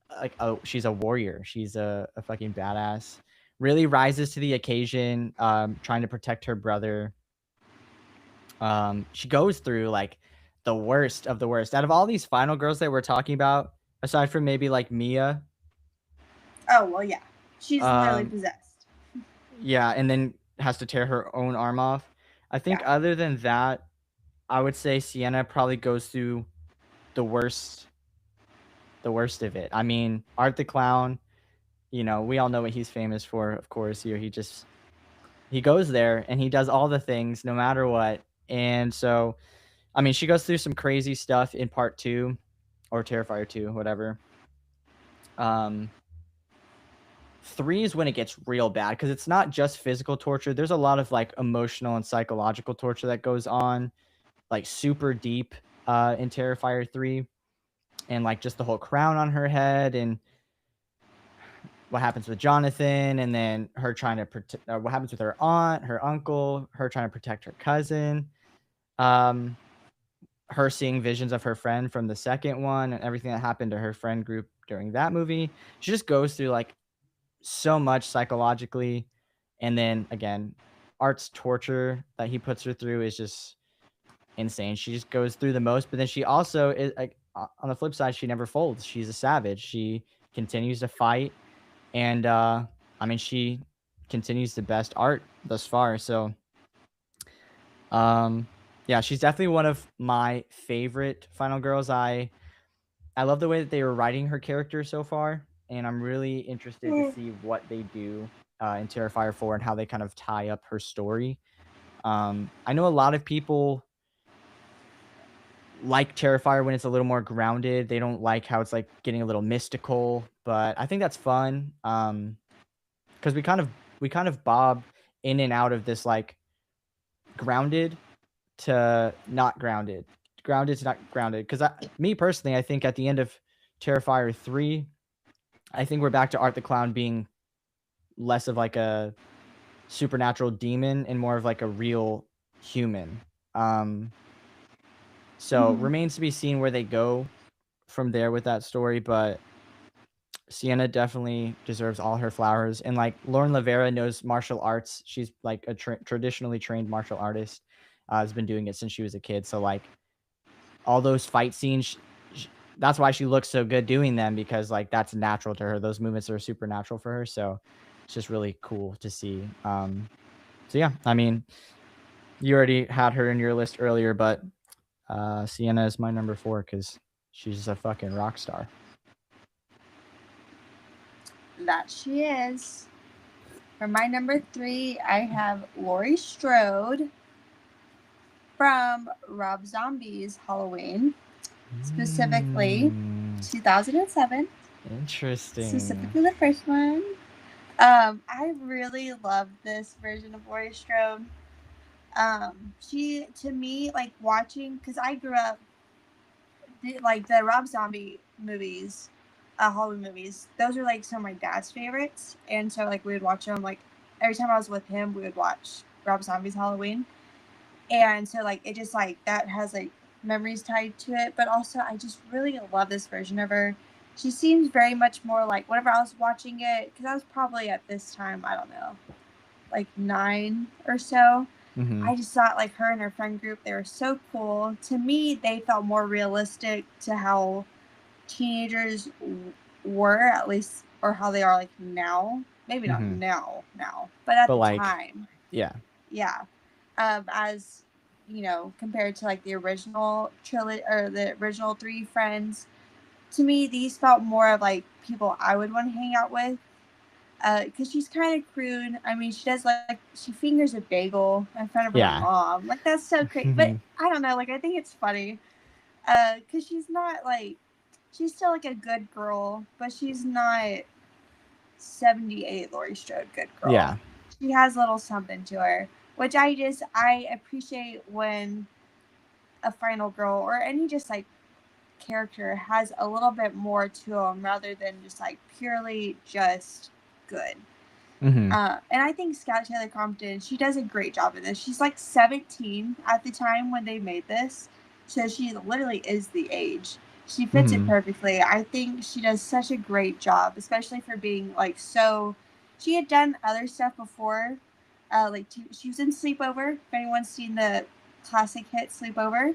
like, oh, she's a warrior. She's a fucking badass. Really rises to the occasion, trying to protect her brother. She goes through like the worst of the worst. Out of all these final girls that we're talking about, aside from maybe like Mia, Oh well, yeah, she's literally um, possessed. yeah, and then has to tear her own arm off. I think Yeah. other than that, I would say Sienna probably goes through the worst of it. I mean, Art the Clown, we all know what he's famous for, of course. He goes there and he does all the things no matter what. And so, I mean, she goes through some crazy stuff in part 2 or Terrifier 2, whatever. 3 is when it gets real bad because it's not just physical torture. There's a lot of like emotional and psychological torture that goes on, like super deep in Terrifier 3, and like just the whole crown on her head and what happens with Jonathan, and then her trying to protect what happens with her aunt, her uncle, her trying to protect her cousin, her seeing visions of her friend from the second one and everything that happened to her friend group during that movie. She just goes through like so much psychologically, and then again, Art's torture that he puts her through is just insane. She just goes through the most, but then she also is like, on the flip side, she never folds. She's a savage. She continues to fight, and I mean, she continues to best Art thus far. So yeah, she's definitely one of my favorite final girls. I love the way that they were writing her character so far, and I'm really interested to see what they do in Terrifier 4 and how they kind of tie up her story. I know a lot of people like Terrifier when it's a little more grounded. They don't like how it's like getting a little mystical, but I think that's fun. Because we kind of bob in and out of this like grounded to not grounded, grounded to not grounded. Because me personally, I think at the end of Terrifier 3, I think we're back to Art the Clown being less of like a supernatural demon and more of like a real human. So remains to be seen where they go from there with that story, but Sienna definitely deserves all her flowers. And like Lauren Lavera knows martial arts. She's like a traditionally trained martial artist. Has been doing it since she was a kid. So like all those fight scenes, that's why she looks so good doing them, because like that's natural to her. Those movements are supernatural for her. So it's just really cool to see. So yeah, I mean, you already had her in your list earlier, but Sienna is my number 4 because she's a fucking rock star. That she is. For my number 3, I have Laurie Strode from Rob Zombie's Halloween, specifically 2007. Interesting. Specifically the first one. I really love this version of Laurie Strode. She, to me, like watching, because I grew up, like the Rob Zombie movies, Halloween movies, those are like some of my dad's favorites. And so like we would watch them, like every time I was with him, we would watch Rob Zombie's Halloween. And so like it just like that has like memories tied to it. But also I just really love this version of her. She seems very much more like whenever I was watching it, because I was probably at this time, I don't know, like 9 or so. I just thought like her and her friend group, they were so cool. To me, they felt more realistic to how teenagers were, at least, or how they are like now. Maybe not now, but at the like, time. Yeah. As compared to like the original trilogy or the original 3 friends, to me these felt more of like people I would want to hang out with. Because she's kind of crude. I mean, she does like she fingers a bagel in front of her mom. Like that's so crazy. But I don't know. Like I think it's funny. Because she's not like she's still like a good girl, but she's not 78 Laurie Strode good girl. Yeah. She has a little something to her, which I appreciate when a final girl or any just like character has a little bit more to them rather than just like purely just good. And I think Scout Taylor Compton, she does a great job in this. She's like 17 at the time when they made this, so she literally is the age. She fits it perfectly. I think she does such a great job, especially for being like so. She had done other stuff before, like she was in Sleepover. If anyone's seen the classic hit Sleepover,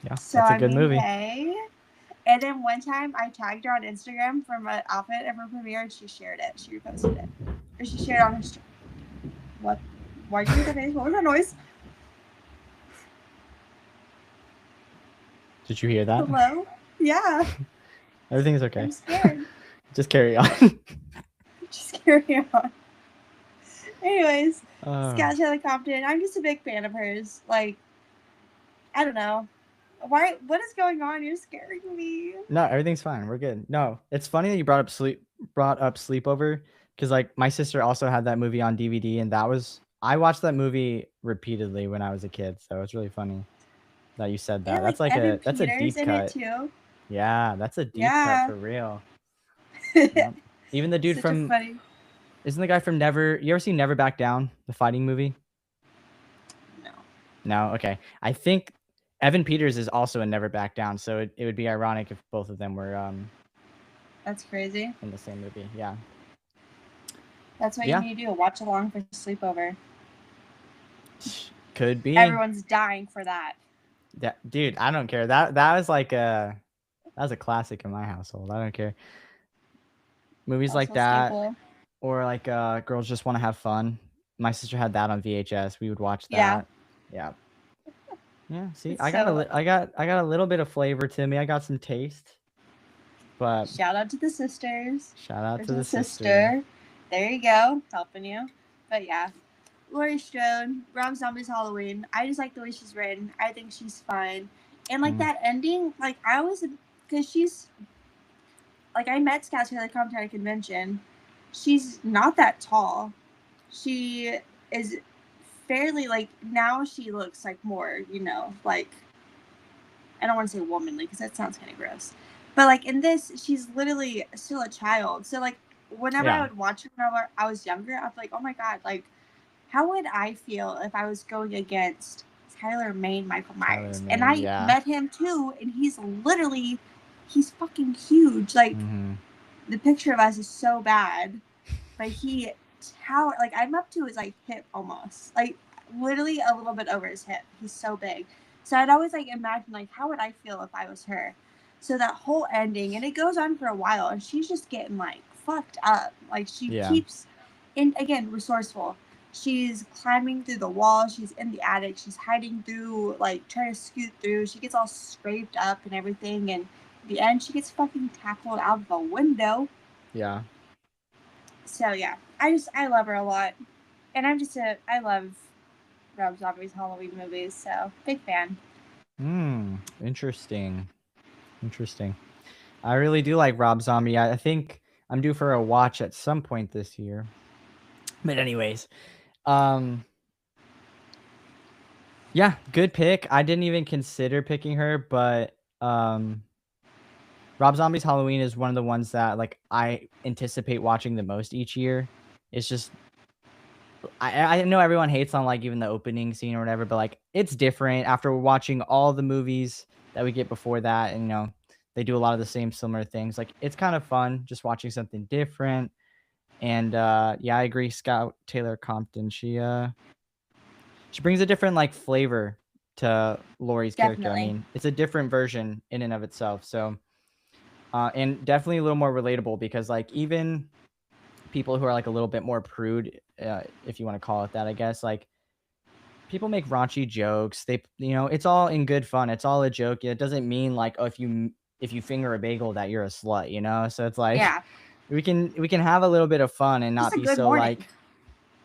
Yeah, so that's a good movie. Hey. And then one time I tagged her on Instagram from an outfit of her premiere, and she shared it. She reposted it, or she shared it on her. What? Why'd you make that face? What was that noise? Did you hear that? Hello? Yeah. Everything's okay. I'm scared. Just carry on. Just carry on. Anyways, Scout Taylor Compton. I'm just a big fan of hers. Like, I don't know. Why? What is going on? You're scaring me. No, everything's fine. We're good. No, it's funny that you brought up Sleepover, because like my sister also had that movie on DVD, and I watched that movie repeatedly when I was a kid, so it's really funny that you said that. And, That's like Evan that's a Peters deep in cut. it too. Yeah, that's a deep cut for real. Yep. Even the dude from isn't the guy from Never? You ever seen Never Back Down, the fighting movie? No. Okay. I think Evan Peters is also in Never Back Down, so it would be ironic if both of them were That's crazy. in the same movie. Yeah. That's what you need to do. Watch along for Sleepover. Could be. Everyone's dying for that. Dude, I don't care. That was like that was a classic in my household. I don't care. Movies Also like that, staple. or like Girls Just Want to Have Fun. My sister had that on VHS. We would watch that. Yeah. Yeah. See, I got a little bit of flavor to me. I got some taste. But shout out to the sisters. Shout out to the sister. There you go, helping you. But yeah, Laurie Strode, Rob Zombie's Halloween. I just like the way she's written. I think she's fun, and like that ending. Like I always, because she's like I met Scout Taylor Compton at a convention. She's not that tall. She is fairly like now she looks like more, like I don't want to say womanly because that sounds kind of gross. But like in this, she's literally still a child. So like whenever I would watch her whenever I was younger, I'd be like, oh my God, like how would I feel if I was going against Tyler Michael Myers? And I met him too, and he's fucking huge. Like the picture of us is so bad, but he tower like I'm up to his like hip almost, like literally a little bit over his hip. He's so big. So I'd always like imagine like how would I feel if I was her. So that whole ending, and it goes on for a while, and she's just getting like fucked up. Like she keeps, and again, resourceful. She's climbing through the wall. She's in the attic. She's hiding through, like trying to scoot through. She gets all scraped up and everything, and at the end, she gets fucking tackled out of a window. Yeah. So yeah, I love her a lot, and I love Rob Zombie's Halloween movies. So big fan. Interesting. I really do like Rob Zombie. I think I'm due for a watch at some point this year. But anyways, yeah, good pick. I didn't even consider picking her, but Rob Zombie's Halloween is one of the ones that like I anticipate watching the most each year. It's just I know everyone hates on like even the opening scene or whatever, but like it's different after watching all the movies that we get before that, and they do a lot of the same similar things. Like it's kind of fun just watching something different. And yeah, I agree. Scout Taylor Compton, she brings a different like flavor to Laurie's character. I mean, it's a different version in and of itself. So and definitely a little more relatable, because like even people who are like a little bit more prude, if you want to call it that, I guess, like people make raunchy jokes. They, it's all in good fun. It's all a joke. It doesn't mean like, oh, if you finger a bagel that you're a slut, So it's like, we can have a little bit of fun and not be so like,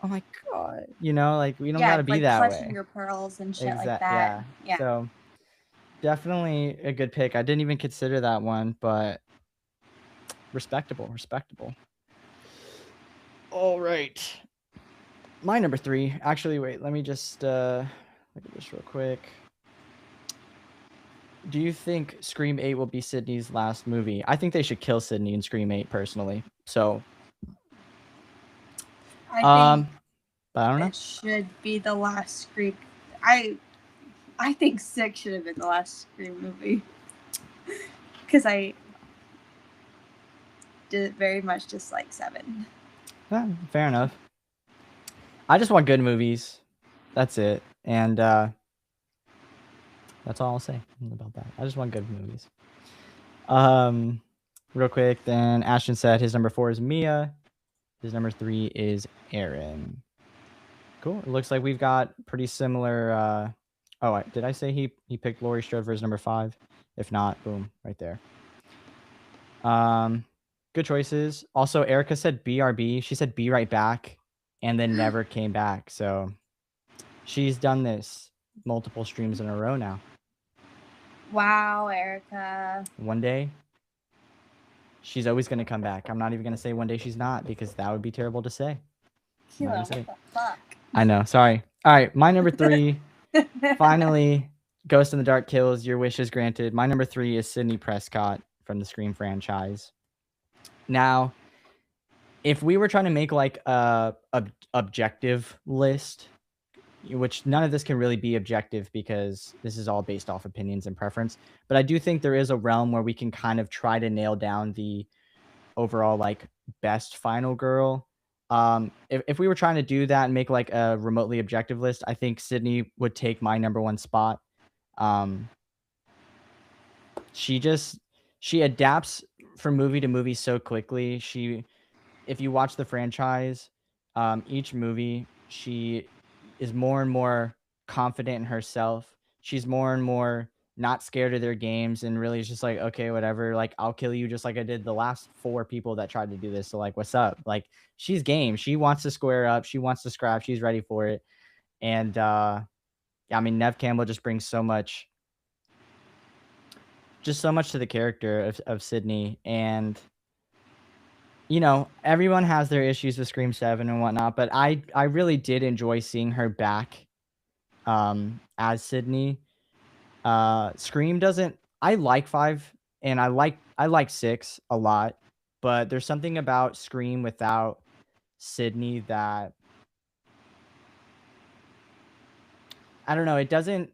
oh my God, like we don't gotta be that way. Clutching your pearls and shit like that. Yeah. So definitely a good pick. I didn't even consider that one, but respectable. All right. My number 3. Actually, wait, let me just look at this real quick. Do you think Scream 8 will be Sydney's last movie? I think they should kill Sydney in Scream 8 personally. So I think But I don't know. it should be the last Scream. I think 6 should have been the last Scream movie. Because I did very much dislike 7. Yeah, fair enough. I just want good movies. That's it. And that's all I'll say about that. I just want good movies. Real quick, then Ashton said his number 4 is Mia. His number 3 is Aaron. Cool. It looks like we've got pretty similar. Did I say he picked Laurie Strode for his number 5? If not, boom, right there. Good choices. Also, Erica said BRB. She said be right back, and then never came back. So she's done this multiple streams in a row now. Wow, Erica. One day, she's always going to come back. I'm not even going to say one day she's not, because that would be terrible to say. Kilo, what the fuck? I know. Sorry. All right. My number 3, finally, Ghost in the Dark kills. Your wish is granted. My number 3 is Sidney Prescott from the Scream franchise. Now, if we were trying to make like a objective list, which none of this can really be objective because this is all based off opinions and preference, but I do think there is a realm where we can kind of try to nail down the overall like best final girl. If we were trying to do that and make like a remotely objective list, I think Sydney would take my number 1 spot. She adapts from movie to movie so quickly. If you watch the franchise, each movie, she is more and more confident in herself. She's more and more not scared of their games, and really is just like, okay, whatever, like I'll kill you just like I did the last 4 people that tried to do this. So like, what's up? Like, she's game. She wants to square up. She wants to scrap. She's ready for it. And I mean, Nev Campbell just brings so much to the character of Sydney. And you know, everyone has their issues with Scream 7 and whatnot, but I really did enjoy seeing her back as Sydney. Scream doesn't. I like 5 and I like 6 a lot, but there's something about Scream without Sydney that I don't know. It doesn't.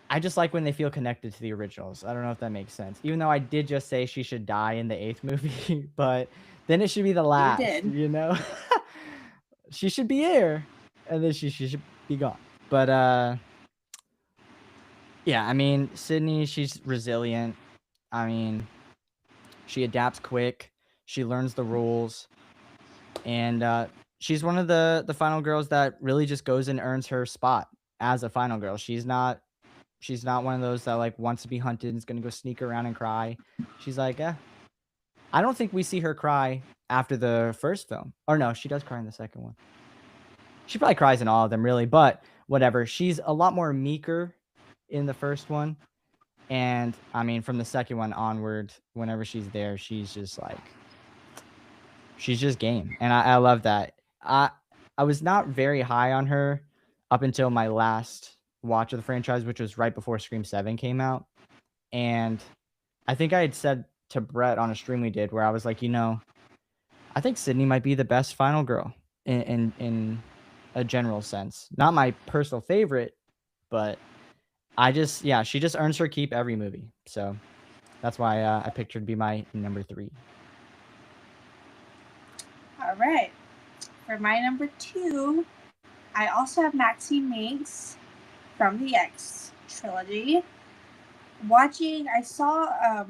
I just like when they feel connected to the originals. I don't know if that makes sense. Even though I did just say she should die in the 8th movie, but then it should be the last, you know? She should be here, and then she should be gone. But, yeah, I mean, Sydney, she's resilient. I mean, she adapts quick. She learns the rules. And she's one of the final girls that really just goes and earns her spot as a final girl. She's not one of those that like wants to be hunted and is going to go sneak around and cry. She's like, I don't think we see her cry after the first film. Or no, she does cry in the second one. She probably cries in all of them, really, but whatever. She's a lot more meeker in the first one. And I mean, from the second one onward, whenever she's there, she's just like, she's just game. And I love that. I was not very high on her up until my last watch of the franchise, which was right before Scream 7 came out. And I think I had said to Brett on a stream we did where I was like, you know, I think Sydney might be the best final girl in a general sense. Not my personal favorite, but she just earns her keep every movie. So that's why I picked her to be my number 3. All right. For my number 2, I also have Maxine Minks from the X trilogy. I saw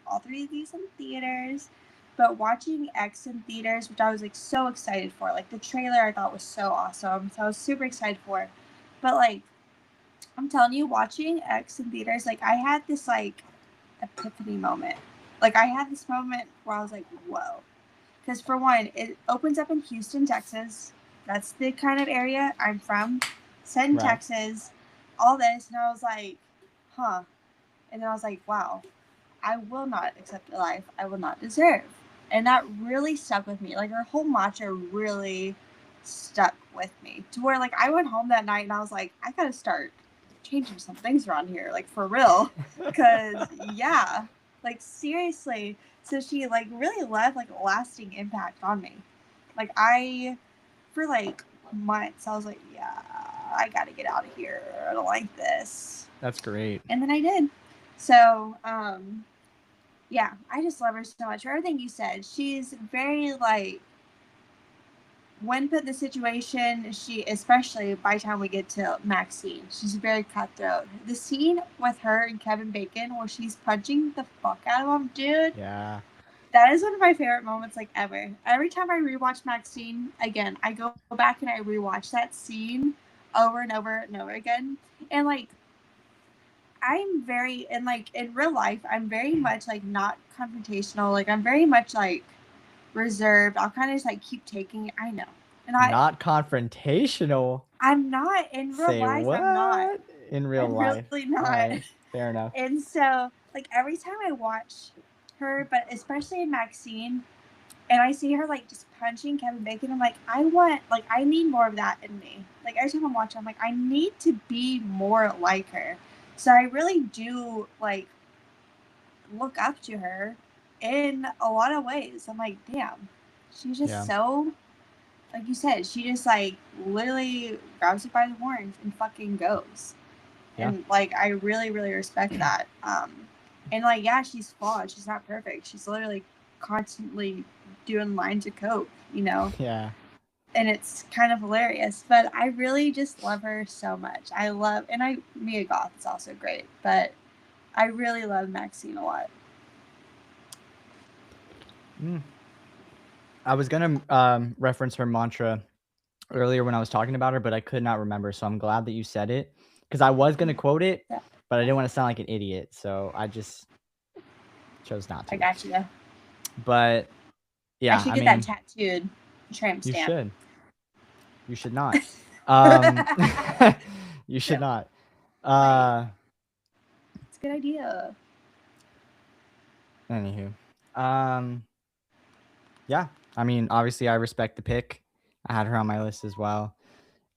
all 3 of these in theaters, but watching X in theaters, which I was like so excited for, like the trailer I thought was so awesome, so I was super excited for it. But like, I'm telling you, watching X in theaters, like I had this like epiphany moment. Like I had this moment where I was like, whoa. Because for one, it opens up in Houston, Texas. That's the kind of area I'm from. Set in Texas. All this. And I was like, huh. And then I was like, wow. I will not accept a life I will not deserve. And that really stuck with me. Like her whole mantra really stuck with me. To where like I went home that night and I was like, I gotta start changing some things around here. Like for real. Because yeah. Like seriously. So she like really left like a lasting impact on me. Like for like months, I was like, yeah, I gotta get out of here. I don't like this. That's great. And then I did. So, yeah, I just love her so much. For everything you said, she's very like when put in the situation, she, especially by the time we get to Maxine, she's very cutthroat. The scene with her and Kevin Bacon where she's punching the fuck out of him, dude. Yeah. That is one of my favorite moments, like, ever. Every time I rewatch Maxine, again, I go back and I rewatch that scene over and over and over again. And, like, I'm very, and, like, in real life, I'm very much, like, not confrontational. Like, I'm very much, like, reserved. I'll kind of just, like, keep taking it. I know. And Not confrontational. I'm not. In real Say life, what? I'm not. In real I'm life. really not. All right. Fair enough. And so, like, every time I watch her, but especially in Maxine, and I see her, like, just punching Kevin Bacon, I'm like, I need more of that in me. Like, every time I'm watching, I'm like, I need to be more like her. So I really do, like, look up to her in a lot of ways. I'm like, damn, she's just so, like you said, she just, like, literally grabs it by the horns and fucking goes. Yeah. And, like, I really, really respect that. And, like, yeah, she's flawed. She's not perfect. She's literally constantly doing lines of coke, you know? Yeah. And it's kind of hilarious. But I really just love her so much. Mia Goth is also great. But I really love Maxine a lot. I was going to reference her mantra earlier when I was talking about her, but I could not remember. So I'm glad that you said it because I was going to quote it, but I didn't want to sound like an idiot. So I just chose not to. I got you. But yeah, I should get that tattooed. Tramp stamp. You should. You should not. You should not. It's a good idea. Anywho. Yeah. I mean, obviously I respect the pick. I had her on my list as well.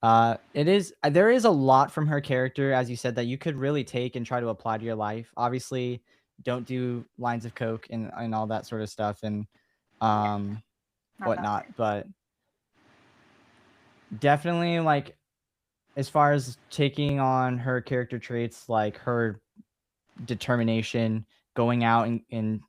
There is a lot from her character, as you said, that you could really take and try to apply to your life. Obviously, don't do lines of coke and all that sort of stuff and whatnot. But definitely, like, as far as taking on her character traits, like her determination, going out and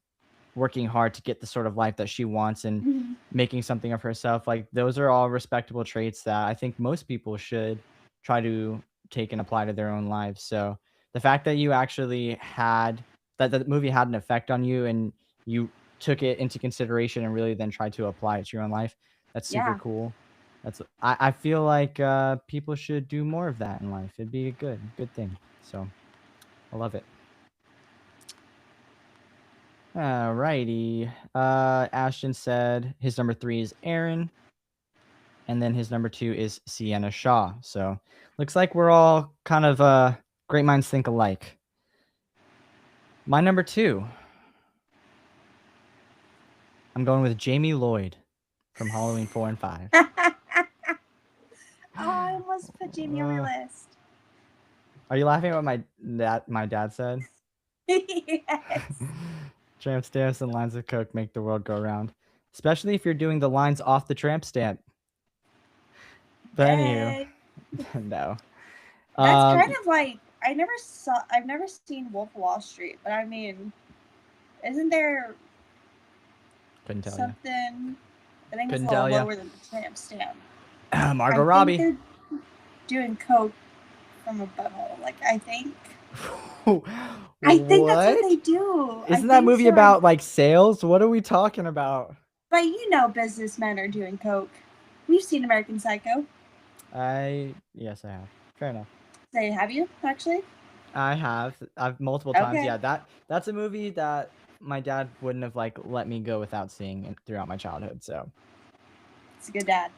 working hard to get the sort of life that she wants and making something of herself, like those are all respectable traits that I think most people should try to take and apply to their own lives. So the fact that you actually had that the movie had an effect on you and you took it into consideration and really then tried to apply it to your own life, that's super cool. I feel like people should do more of that in life. It'd be a good thing. So I love it. Alrighty. Ashton said his number 3 is Aaron. And then his number 2 is Sienna Shaw. So looks like we're all kind of great minds think alike. My number 2. I'm going with Jamie Lloyd from Halloween 4 and 5. Oh, I almost put Jamie on my list. Are you laughing at what my dad said? Yes. Tramp stamps and lines of coke make the world go round. Especially if you're doing the lines off the tramp stamp. But anywho, no. That's kind of like I've never seen Wolf of Wall Street, but I mean, isn't there something? I think it's a little lower than the tramp stamp. Margot Robbie. They're doing coke from a butthole. Like I think. I think that's what they do. Isn't that movie about like sales? What are we talking about? But you know, businessmen are doing coke. We've seen American Psycho. Yes, I have. Fair enough. Say, have you actually? I have. I've multiple times. Okay. Yeah, that's a movie that my dad wouldn't have like let me go without seeing throughout my childhood. So it's a good dad.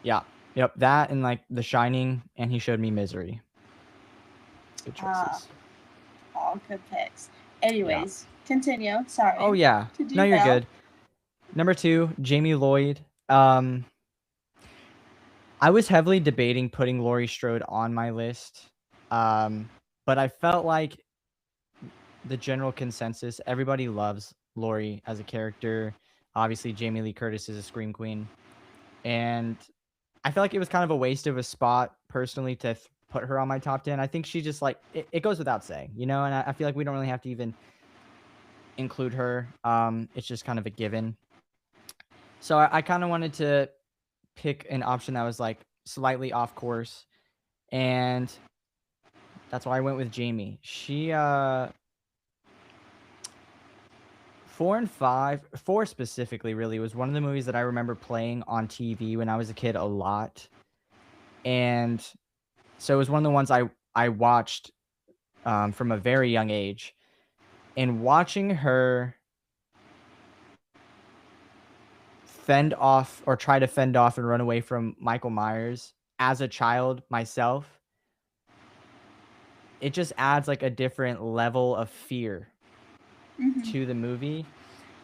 Yeah. Yep. That and like The Shining, and he showed me Misery. Good choices. All good picks. Anyways, continue. Sorry. Oh yeah. No, you're good. Number 2, Jamie Lloyd. I was heavily debating putting Laurie Strode on my list, but I felt like the general consensus, everybody loves Laurie as a character. Obviously, Jamie Lee Curtis is a scream queen. and I feel like it was kind of a waste of a spot personally to put her on my top 10. I think she just like it goes without saying, you know, and I feel like we don't really have to even include her. It's just kind of a given. So I kind of wanted to pick an option that was like slightly off course, and that's why I went with Jamie. She 4 and 5, 4 specifically really was one of the movies that I remember playing on TV when I was a kid a lot. And so it was one of the ones I watched from a very young age. And watching her fend off or try to fend off and run away from Michael Myers as a child myself, it just adds like a different level of fear Mhm. to the movie.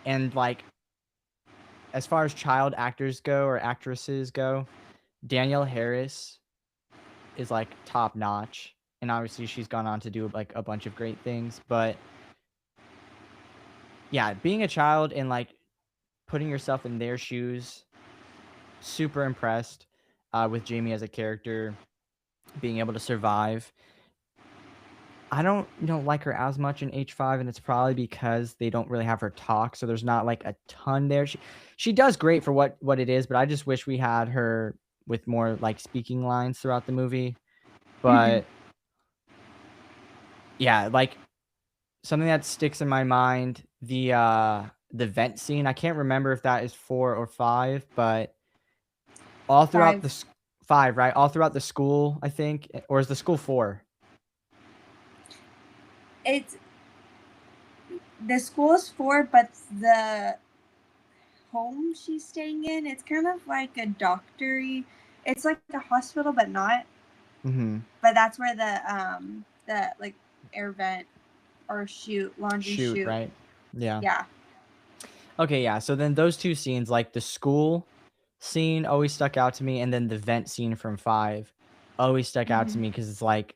And like as far as child actors go or actresses go, Danielle Harris is like top notch. And obviously she's gone on to do like a bunch of great things. But yeah, being a child and like putting yourself in their shoes, super impressed with Jamie as a character, being able to survive. I don't like her as much in H5, and it's probably because they don't really have her talk, so there's not like a ton there. She does great for what it is, but I just wish we had her with more like speaking lines throughout the movie. But yeah, like something that sticks in my mind, the vent scene. I can't remember if that is 4 or 5, but all throughout 5. 5, right? All throughout the school, I think, or is the school 4? It's the school's 4, but the home she's staying in, it's kind of like a doctory. It's like a hospital, but not. Mm-hmm. But that's where the like air vent or laundry Shoot, chute. right? Yeah. Yeah. Okay, yeah. So then those two scenes, like the school scene always stuck out to me, and then the vent scene from 5 always stuck out to me because it's like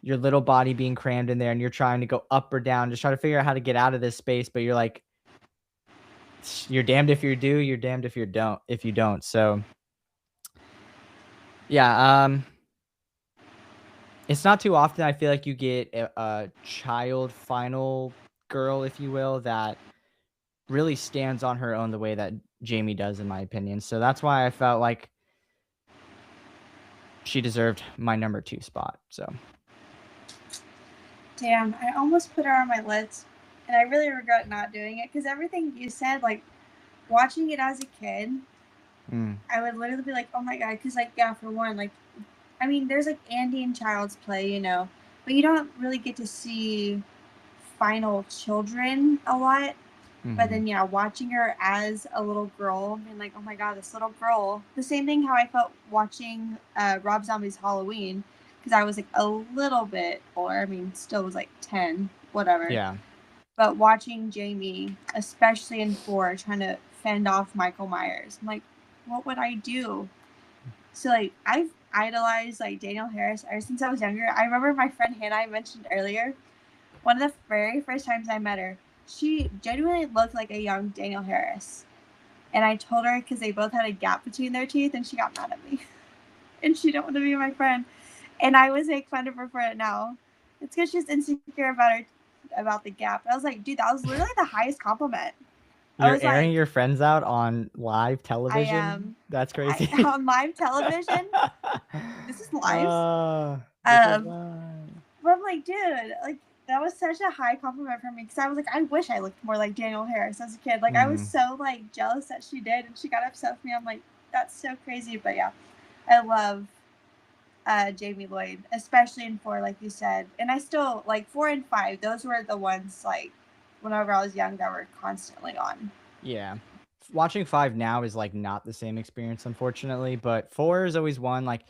your little body being crammed in there and you're trying to go up or down, just try to figure out how to get out of this space, but you're like, you're damned if you do, you're damned if you don't. So yeah, it's not too often I feel like you get a child final girl, if you will, that really stands on her own the way that Jamie does, in my opinion. So that's why I felt like she deserved my number 2 spot. So Damn, I almost put her on my list, and I really regret not doing it because everything you said, like watching it as a kid, I would literally be like, oh my god, because like yeah, for one, like I mean, there's like Andy and Child's Play, you know, but you don't really get to see final children a lot. But then, yeah, watching her as a little girl and like, oh my god, this little girl. The same thing how I felt watching Rob Zombie's Halloween because I was like a little bit older. I mean, still was like 10, whatever. yeah. But watching Jamie, especially in 4, trying to fend off Michael Myers, I'm like, what would I do? So like I've idolized like Danielle Harris ever since I was younger. I remember my friend Hannah I mentioned earlier. One of the very first times I met her, she genuinely looked like a young Danielle Harris. And I told her because they both had a gap between their teeth, and she got mad at me. And she didn't want to be my friend. And I always make fun of her for it now. It's because she's insecure about the gap. I was like, dude, that was literally the highest compliment. I You're was airing like, your friends out on live I television? am. That's crazy. On live television. This is live. This is Um, live. But I'm like, dude, like that was such a high compliment for me because I was like, I wish I looked more like Danielle Harris as a kid. Like I was so like jealous that she did, and she got upset with me. I'm like, that's so crazy. But yeah, I love Jamie Lloyd, especially in 4, like you said. And I still like 4 and 5. Those were the ones like whenever I was young that were constantly on. Yeah. Watching 5 now is like not the same experience, unfortunately, but 4 is always one. Like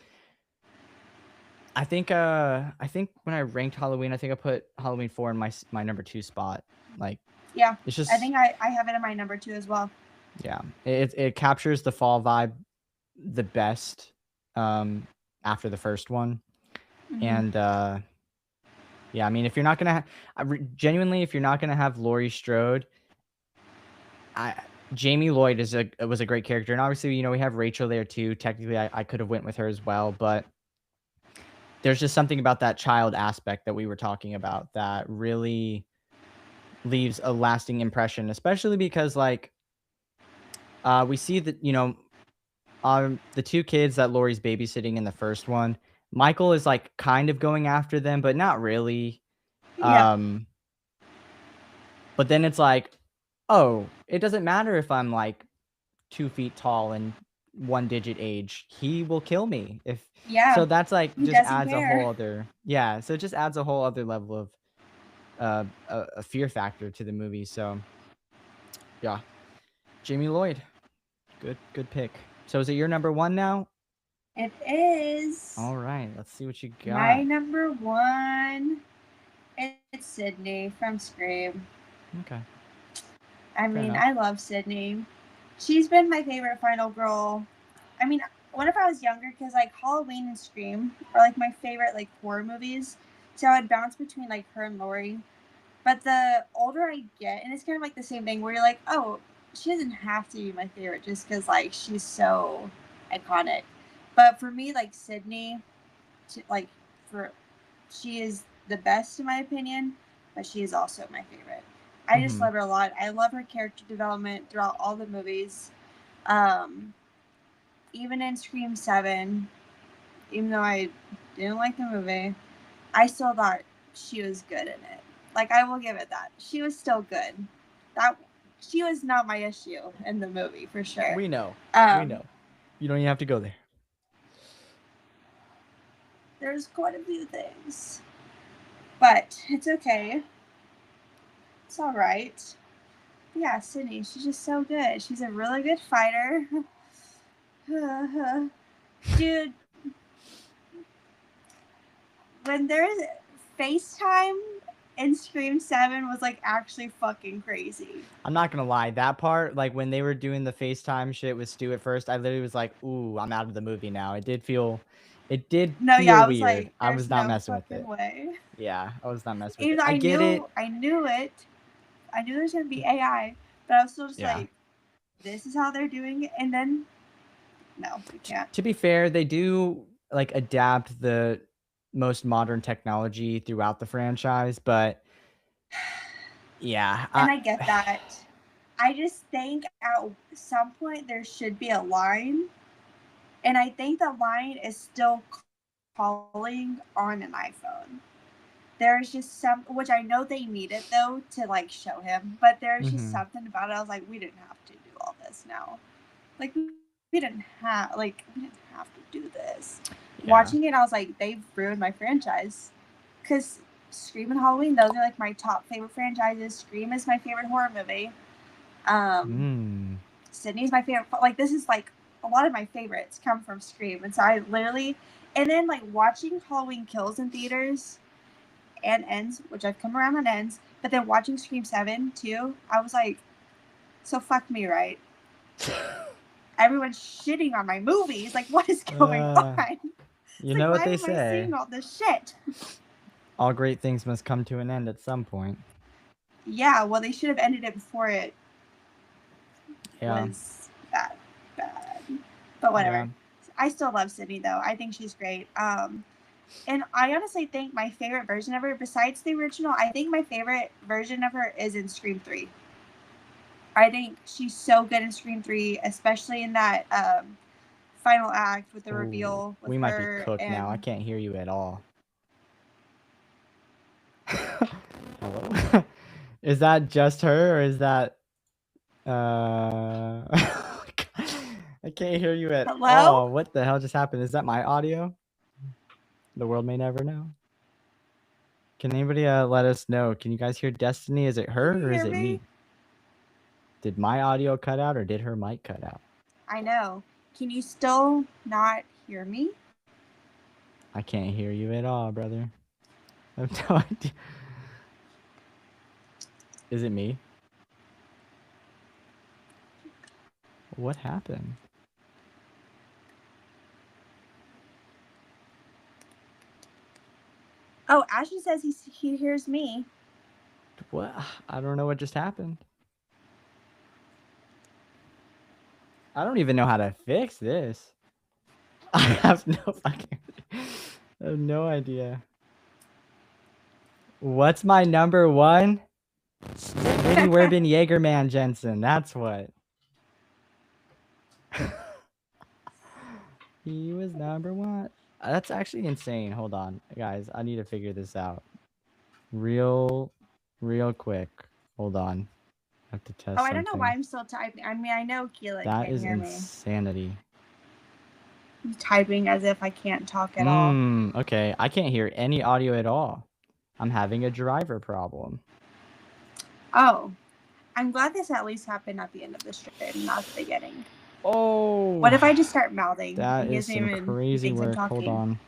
I think when I ranked Halloween, I think I put Halloween 4 in my number 2 spot. Like Yeah, it's just I think I have it in my number 2 as well. yeah. It captures the fall vibe the best after the first one. And yeah, I mean, if you're not gonna genuinely, if you're not gonna have Laurie Strode, Jamie Lloyd was a great character, and obviously, we have Rachel there too. Technically, I could have went with her as well, but there's just something about that child aspect that we were talking about that really leaves a lasting impression, especially because we see that the two kids that Laurie's babysitting in the first one. Michael is kind of going after them, but not really. Yeah. But then it's like, oh, it doesn't matter if I'm 2 feet tall and 1-digit age. He will kill me if. Yeah. So that's He just doesn't adds a care. whole other So it just adds a whole other level of a fear factor to the movie. So yeah, Jamie Lloyd, good pick. So is it your number one now? It is. All right, let's see what you got. My number one. It's Sydney from Scream. Okay. I mean, I love Sydney. She's been my favorite final girl. I mean, whenever I was younger, because Halloween and Scream are my favorite horror movies, so I would bounce between her and Laurie. But the older I get, and it's kind of the same thing where you're like, oh, she doesn't have to be my favorite just because she's so iconic. But for me, Sydney, she is the best in my opinion, but she is also my favorite. I just love her a lot. I love her character development throughout all the movies. Even in Scream 7, even though I didn't like the movie, I still thought she was good in it. I will give it that. She was still good. She was not my issue in the movie, for sure. We know. We know. You don't even have to go there. There's quite a few things. But it's okay. It's all right. Yeah, Sydney, she's just so good. She's a really good fighter. Dude, when there's FaceTime in Scream 7 was actually fucking crazy. I'm not gonna lie, that part, when they were doing the FaceTime shit with Stu at first, I literally was like, ooh, I'm out of the movie now. It did feel weird. I was not messing with it. Way. Yeah, I was not messing with Even it. I get it. I knew it. I knew there's gonna be AI, but I was still just this is how they're doing it, and then no, we can't. To be fair, they do adapt the most modern technology throughout the franchise, but yeah. And I get that. I just think at some point there should be a line, and I think the line is still calling on an iPhone. There's just which I know they need it though to show him, but there's just something about it. I was like, we didn't have to do all this now. We didn't have to do this. Yeah. Watching it, I was like, they've ruined my franchise. Because Scream and Halloween, those are my top favorite franchises. Scream is my favorite horror movie. Sydney's my favorite. This is a lot of my favorites come from Scream, and so I literally, and then watching Halloween Kills in theaters and Ends, which I've come around on Ends, but then watching Scream 7 too, I was like, so fuck me, right? Everyone's shitting on my movies. What is going on? You know what they say. Why am I seeing all this shit? All great things must come to an end at some point. Yeah, well, they should have ended it before it was that bad. But whatever. Yeah. I still love Sydney, though. I think she's great. And I honestly think my favorite version of her, besides the original, I think my favorite version of her is in Scream 3. I think she's so good in Scream 3, especially in that final act with the reveal. With we might be cooked now. I can't hear you at all. Hello? Is that just her, or is that? I can't hear you at all. What the hell just happened? Is that my audio? The world may never know. Can anybody let us know? Can you guys hear Destiny? Is it her or is it me? Did my audio cut out or did her mic cut out? I know. Can you still not hear me? I can't hear you at all, brother. I have no idea. Is it me? What happened? Oh, Ashton says he hears me. What? I don't know what just happened. I don't even know how to fix this. I have no fucking. I have no idea. What's my number one? Maybe Werbin Jaegerman Jensen. That's what. He was number one. That's actually insane. Hold on, guys. I need to figure this out. Real quick. Hold on. I have to test Oh, I don't know why something. I'm still typing. I mean, I know Keelan That can't is hear me. insanity. I'm typing as if I can't talk at all. Okay. I can't hear any audio at all. I'm having a driver problem. Oh, I'm glad this at least happened at the end of the stream, not the beginning. Oh. What if I just start mouthing? That He is doesn't some even- crazy he thinks I'm work. Hold talking. on.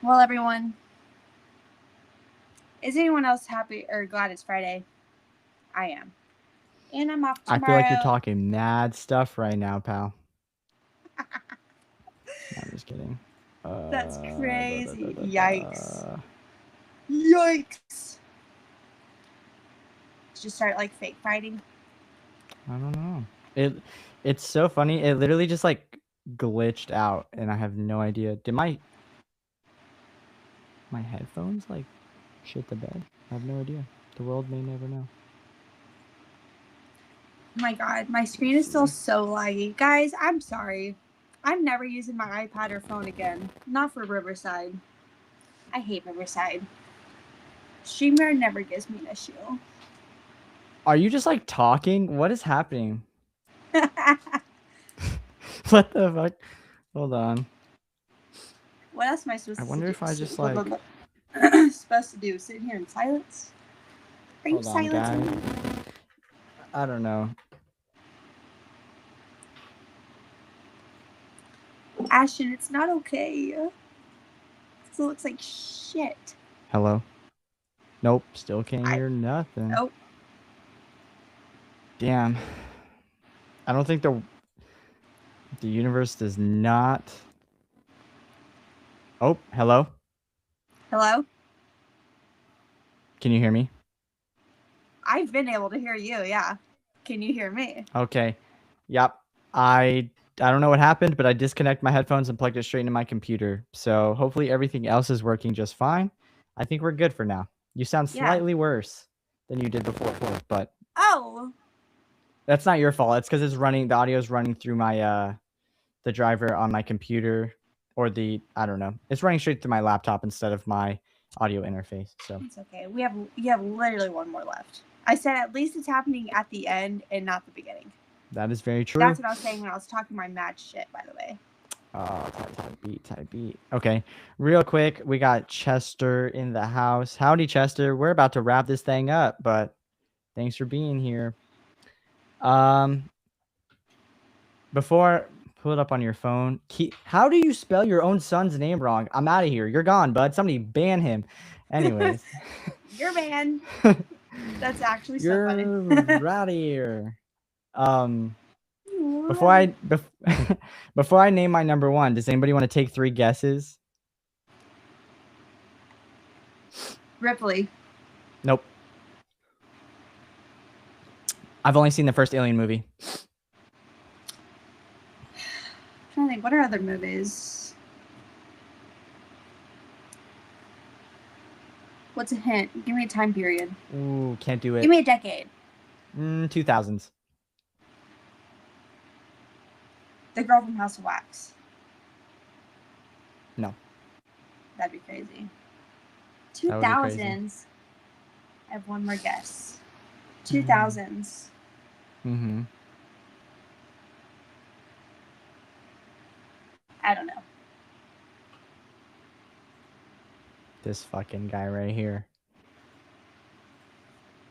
Well, everyone, is anyone else happy or glad it's Friday? I am. And I'm off tomorrow. I feel like you're talking mad stuff right now, pal. No, I'm just kidding. That's crazy. Yikes. Yikes. Just start like fake fighting. I don't know. It's so funny. It literally just like glitched out, and I have no idea. Did my headphones like shit the bed? I have no idea. The world may never know. Oh my god, my screen is still so laggy. Guys, I'm sorry. I'm never using my iPad or phone again. Not for Riverside. I hate Riverside. StreamYard never gives me an issue. Are you just like talking? What is happening? What the fuck? Hold on. What else am I supposed to do? I wonder if I just like. supposed to do? Sit here in silence? Are you Hold on, silencing me? guys. I don't know. Ashton, it's not okay. It looks like shit. Hello? Nope. Still can't hear nothing. Nope. Damn. I don't think the universe does not. Oh, hello? Hello? Can you hear me? I've been able to hear you, yeah. Can you hear me? Okay. Yep. I don't know what happened, but I disconnected my headphones and plugged it straight into my computer. So hopefully everything else is working just fine. I think we're good for now. You sound slightly worse than you did before, but oh, that's not your fault. It's because it's running. The audio is running through my the driver on my computer, or I don't know. It's running straight through my laptop instead of my audio interface. So it's okay. You have literally one more left. I said at least it's happening at the end and not the beginning. That is very true. That's what I was saying when I was talking my mad shit, by the way. Type beat. Okay, real quick, we got Chester in the house. Howdy, Chester. We're about to wrap this thing up, but thanks for being here. Before pull it up on your phone. How do you spell your own son's name wrong? I'm out of here. You're gone, bud. Somebody ban him. Anyways, you're banned. That's actually so you're funny. out of here. Before I name my number one, does anybody want to take 3 guesses? Ripley. Nope. I've only seen the first Alien movie. I'm trying to think, what are other movies? What's a hint? Give me a time period. Ooh, can't do it. Give me a decade. 2000s. The Girl from House of Wax. No. That'd be crazy. That would be 2000s. crazy. I have one more guess. 2000s. Mm-hmm. I don't know. This fucking guy right here.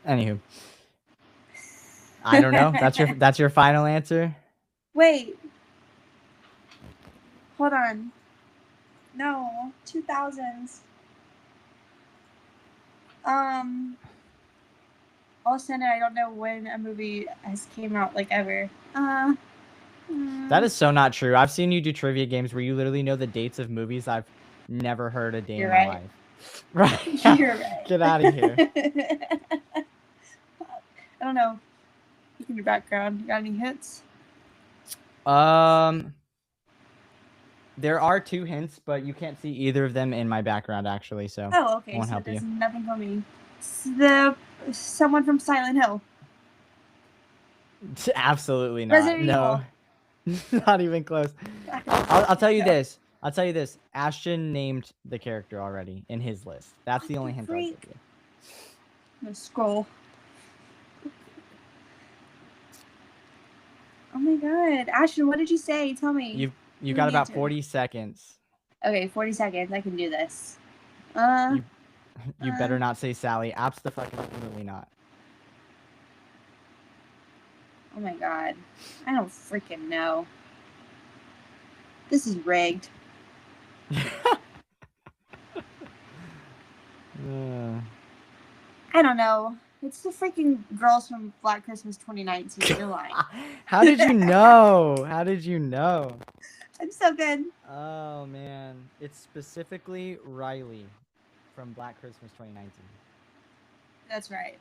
Anywho. I don't know. That's your final answer? Wait. Hold on. No. 2000s. All of a sudden, I don't know when a movie has came out, like, ever. That is so not true. I've seen you do trivia games where you literally know the dates of movies I've never heard a day in my life. Right. You're right. Get out of here. I don't know. Look in your background. You got any hints? There are 2 hints, but you can't see either of them in my background actually, so Oh, okay. won't So help there's you. nothing for me. It's someone from Silent Hill. Absolutely not. Resident No. Not even close. I'll tell you this. I'll tell you this. Ashton named the character already in his list. That's the only hint I'll give you. I'm gonna scroll. Oh my god. Ashton, what did you say? Tell me. You got about 40 seconds. Okay, 40 seconds. I can do this. You better not say Sally. Absolutely not. Oh my god. I don't freaking know. This is rigged. I don't know. It's the freaking girls from Black Christmas 2019. You're lying. How did you know? How did you know? I'm so good. Oh man, it's specifically Riley from Black Christmas 2019. That's right.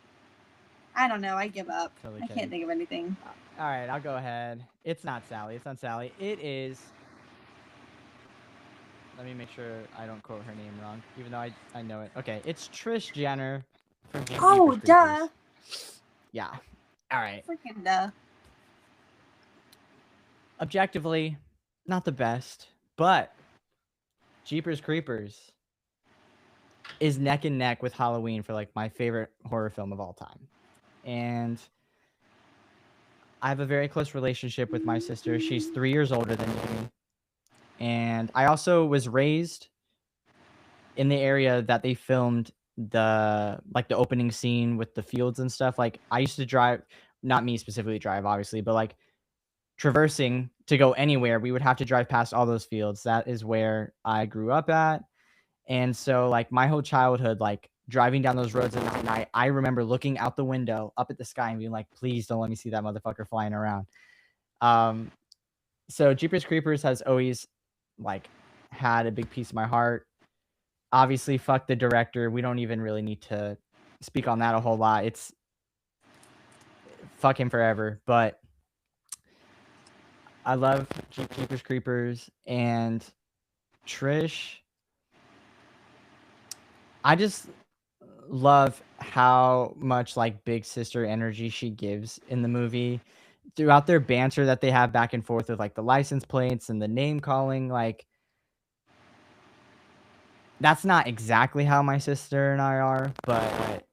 I don't know. I give up. Totally I can't think of anything. All right, I'll go ahead. It's not Sally. It's not Sally. It is. Let me make sure I don't quote her name wrong, even though I know it. Okay, it's Trish Jenner from Oh, duh. Yeah. All right. Freaking duh. Objectively, not the best, but Jeepers Creepers is neck and neck with Halloween for like my favorite horror film of all time. And I have a very close relationship with my sister. She's 3 years older than me. And I also was raised in the area that they filmed the opening scene with the fields and stuff. Like I used to drive, not me specifically drive, obviously, but like traversing to go anywhere, we would have to drive past all those fields. That is where I grew up at. And so like my whole childhood, like driving down those roads at night, I remember looking out the window up at the sky and being like, please don't let me see that motherfucker flying around. So Jeepers Creepers has always like had a big piece of my heart. Obviously, fuck the director. We don't even really need to speak on that a whole lot. It's fuck him forever. But I love Jeepers Creepers and Trish. I just love how much like big sister energy she gives in the movie throughout their banter that they have back and forth with like the license plates and the name calling. Like that's not exactly how my sister and I are, but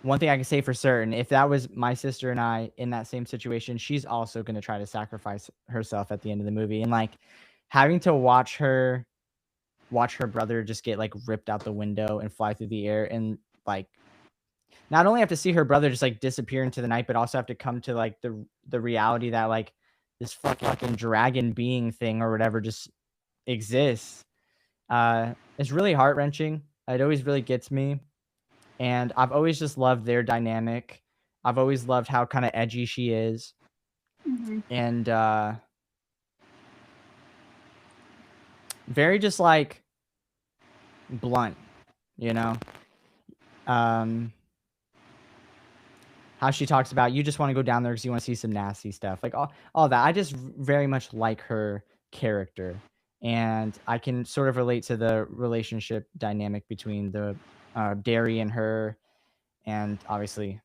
one thing I can say for certain, if that was my sister and I in that same situation, she's also going to try to sacrifice herself at the end of the movie. And like having to watch her brother just get like ripped out the window and fly through the air, and like not only have to see her brother just like disappear into the night, but also have to come to like the reality that like this fucking dragon being thing or whatever just exists. It's really heart-wrenching. It always really gets me. And I've always just loved their dynamic. I've always loved how kind of edgy she is. Mm-hmm. And very just like blunt, you know? How she talks about you just want to go down there because you want to see some nasty stuff. Like all that. I just very much like her character. And I can sort of relate to the relationship dynamic between the Derry and her. And obviously,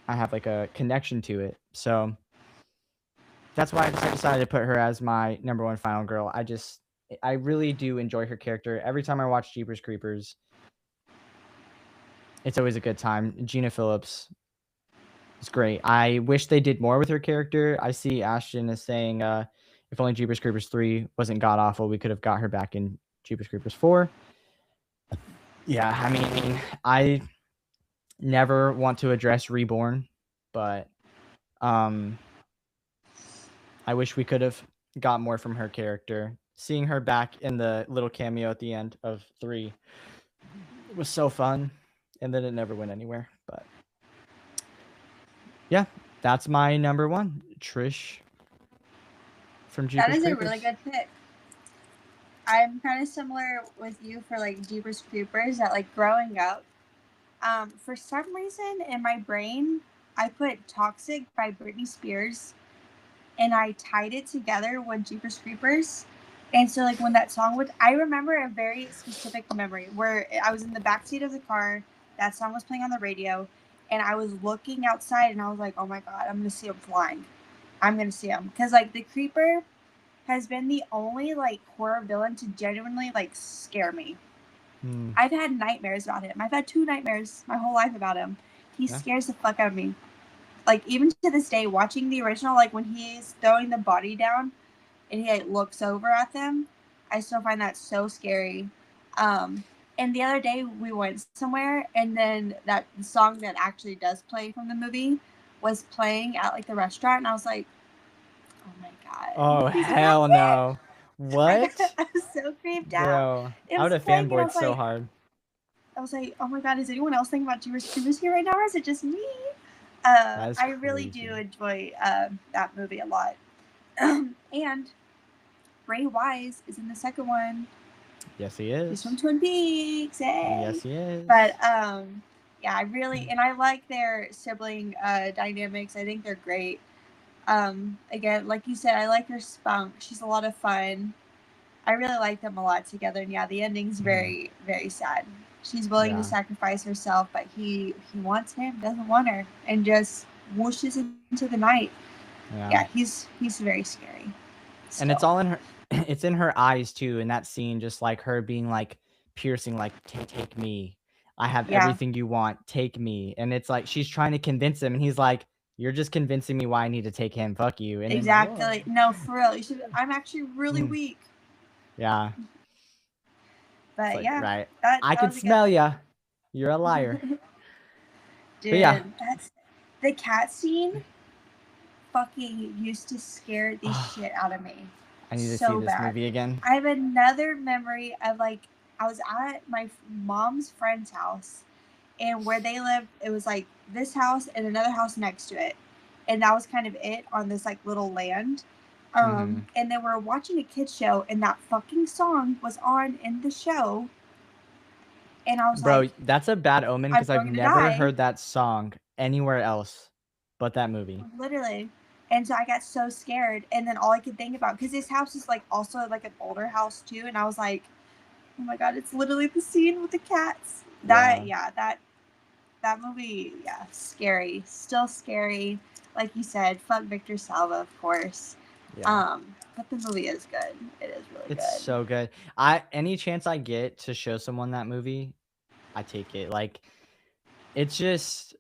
I have like a connection to it. So that's why I decided to put her as my number one final girl. I really do enjoy her character. Every time I watch Jeepers Creepers, it's always a good time. Gina Phillips is great. I wish they did more with her character. I see Ashton as saying, if only Jeepers Creepers 3 wasn't god awful, we could have got her back in Jeepers Creepers 4. Yeah, I mean, I never want to address Reborn, but I wish we could have got more from her character. Seeing her back in the little cameo at the end of 3 was so fun, and then it never went anywhere. But yeah, that's my number one, Trish from Jeepers That is Creepers. a really good pick. I'm kind of similar with you for like Jeepers Creepers. That like growing up, for some reason in my brain, I put "Toxic" by Britney Spears, and I tied it together with Jeepers Creepers. And so like when that song would, I remember a very specific memory where I was in the backseat of the car, that song was playing on the radio, and I was looking outside and I was like, oh my god, I'm gonna see him flying. I'm gonna see him because like the Creeper has been the only like horror villain to genuinely like scare me. Hmm. I've had nightmares about him. I've had 2 nightmares my whole life about him. He Yeah. scares the fuck out of me. Like even to this day, watching the original, like when he's throwing the body down and he like looks over at them, I still find that so scary. And the other day we went somewhere, and then that song that actually does play from the movie was playing at like the restaurant, and I was like, oh my god, Oh he's hell back there. no! What, I was so creeped out. bro? It I would was have playing, and fanboyed so hard. I was like, oh my god, is anyone else thinking about Jeepers Creepers here right now, or is it just me? That is I really do crazy. enjoy that movie a lot. And Ray Wise is in the second one. Yes, he He's is. from Twin Peaks. Hey. Yes, he is. But yeah, I really, and I like their sibling dynamics. I think they're great. Again, like you said, I like her spunk. She's a lot of fun. I really like them a lot together. And yeah, the ending's very, very sad. She's willing Yeah. to sacrifice herself, but he wants him, doesn't want her, and just whooshes into the night. Yeah, he's very scary. And it's all in her. It's in her eyes too. In that scene, just like her being like piercing, like take me. I have everything you want. Take me. And it's like she's trying to convince him, and he's like, "You're just convincing me why I need to take him. Fuck you." And exactly. Then, No, for real. You should. I'm actually really weak. yeah. But Like, yeah, right. that I can smell ya. You're a liar. Dude, But yeah. that's the cat scene. Fucking used to scare the shit out of me. I need to so see this bad. movie again. I have another memory of like I was at my mom's friend's house, and where they lived, it was like this house and another house next to it, and that was kind of it on this like little land. And they were watching a kids show, and that fucking song was on in the show. And I was Bro, like, that's a bad omen because I've never heard that song anywhere else but that movie. Literally. And so I got so scared, and then all I could think about, because this house is like also like an older house too, and I was like, oh my god, it's literally the scene with the cats. That movie, scary, still scary. Like you said, fuck Victor Salva, of course. But the movie is good. It is really good. It's so good. Any chance I get to show someone that movie, I take it. Like, it's just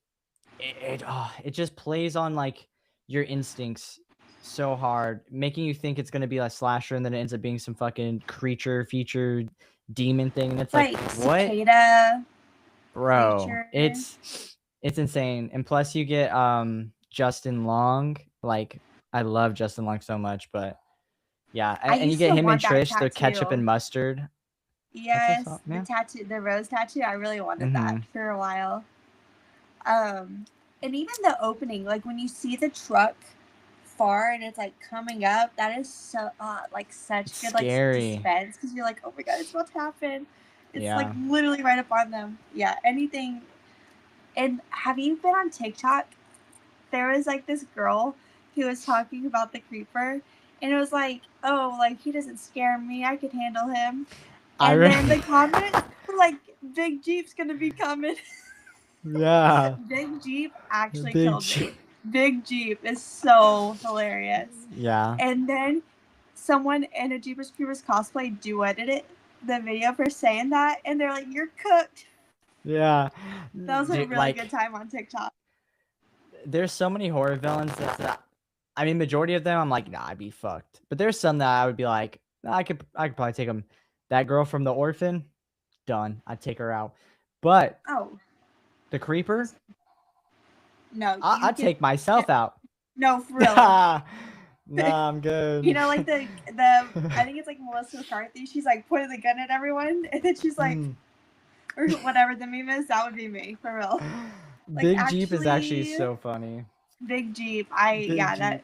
it just plays on like your instincts so hard, making you think it's gonna be a slasher, and then it ends up being some fucking creature feature demon thing, and it's like what? Cicada, bro, creature. it's insane. And plus you get Justin Long. Like, I love Justin Long so much, but yeah, and you get him and Trish, the ketchup and mustard. Yes, the tattoo, the rose tattoo. I really wanted that for a while. And even the opening, like when you see the truck far and it's like coming up, that is so like such good like suspense, because you're like, oh my god, it's about to happen. It's like literally right up on them. Yeah, anything. And have you been on TikTok? There was like this girl who was talking about the creeper, and it was like, oh, like he doesn't scare me, I could handle him. And then the comments were like, Big Jeep's gonna be coming. Yeah. Big Jeep actually killed me. Big Jeep is so hilarious. Yeah. And then someone in a Jeepers Creepers cosplay duetted the video for saying that, and they're like, you're cooked. Yeah. That was a really good time on TikTok. There's so many horror villains that I mean, majority of them I'm like, nah, I'd be fucked. But there's some that I would be like, nah, I could probably take them. That girl from The Orphan, done. I'd take her out. But the creeper, no, I'd take myself out. No, for real. Nah, I'm good. You know, like the I think it's like Melissa McCarthy. She's like pointing the gun at everyone, and then she's like, or whatever the meme is. That would be me, for real. Like, Big Jeep is actually so funny. Big Jeep, that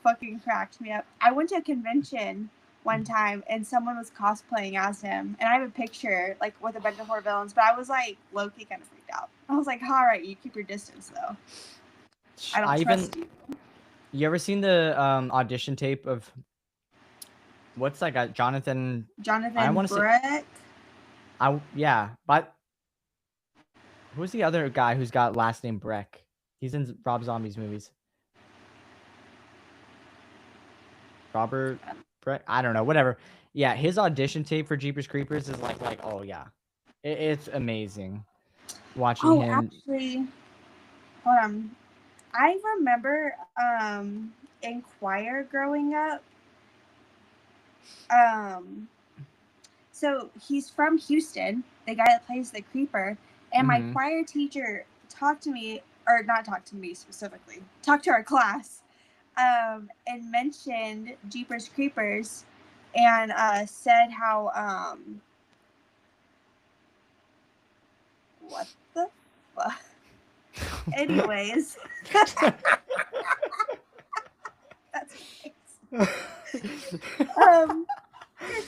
fucking cracked me up. I went to a convention one time, and someone was cosplaying as him, and I have a picture like with a bunch of horror villains, but I was like low-key kind of freaked out. I was like, all right, you keep your distance though. I don't trust you. You ever seen the audition tape of what's that guy? Jonathan Breck? Yeah, but who's the other guy who's got last name Breck? He's in Rob Zombie's movies. Robert Breck? I don't know, whatever. Yeah, his audition tape for Jeepers Creepers is like oh yeah. It's amazing watching him. Actually, hold on. I remember in choir growing up. So he's from Houston, the guy that plays the creeper, and my choir teacher talked to me, or not talked to me specifically, talked to our class, and mentioned Jeepers Creepers, and said how what the fuck? Anyways, that's nice.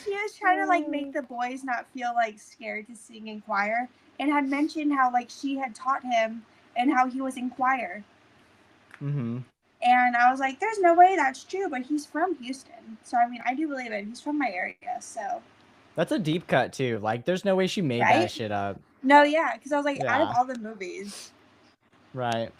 She was trying to like make the boys not feel like scared to sing in choir, and had mentioned how like she had taught him and how he was in choir. And I was like, "There's no way that's true," but he's from Houston, so I mean, I do believe it. He's from my area, so. That's a deep cut too. Like, there's no way she made that shit up. No, yeah, because I was like, out of all the movies, right?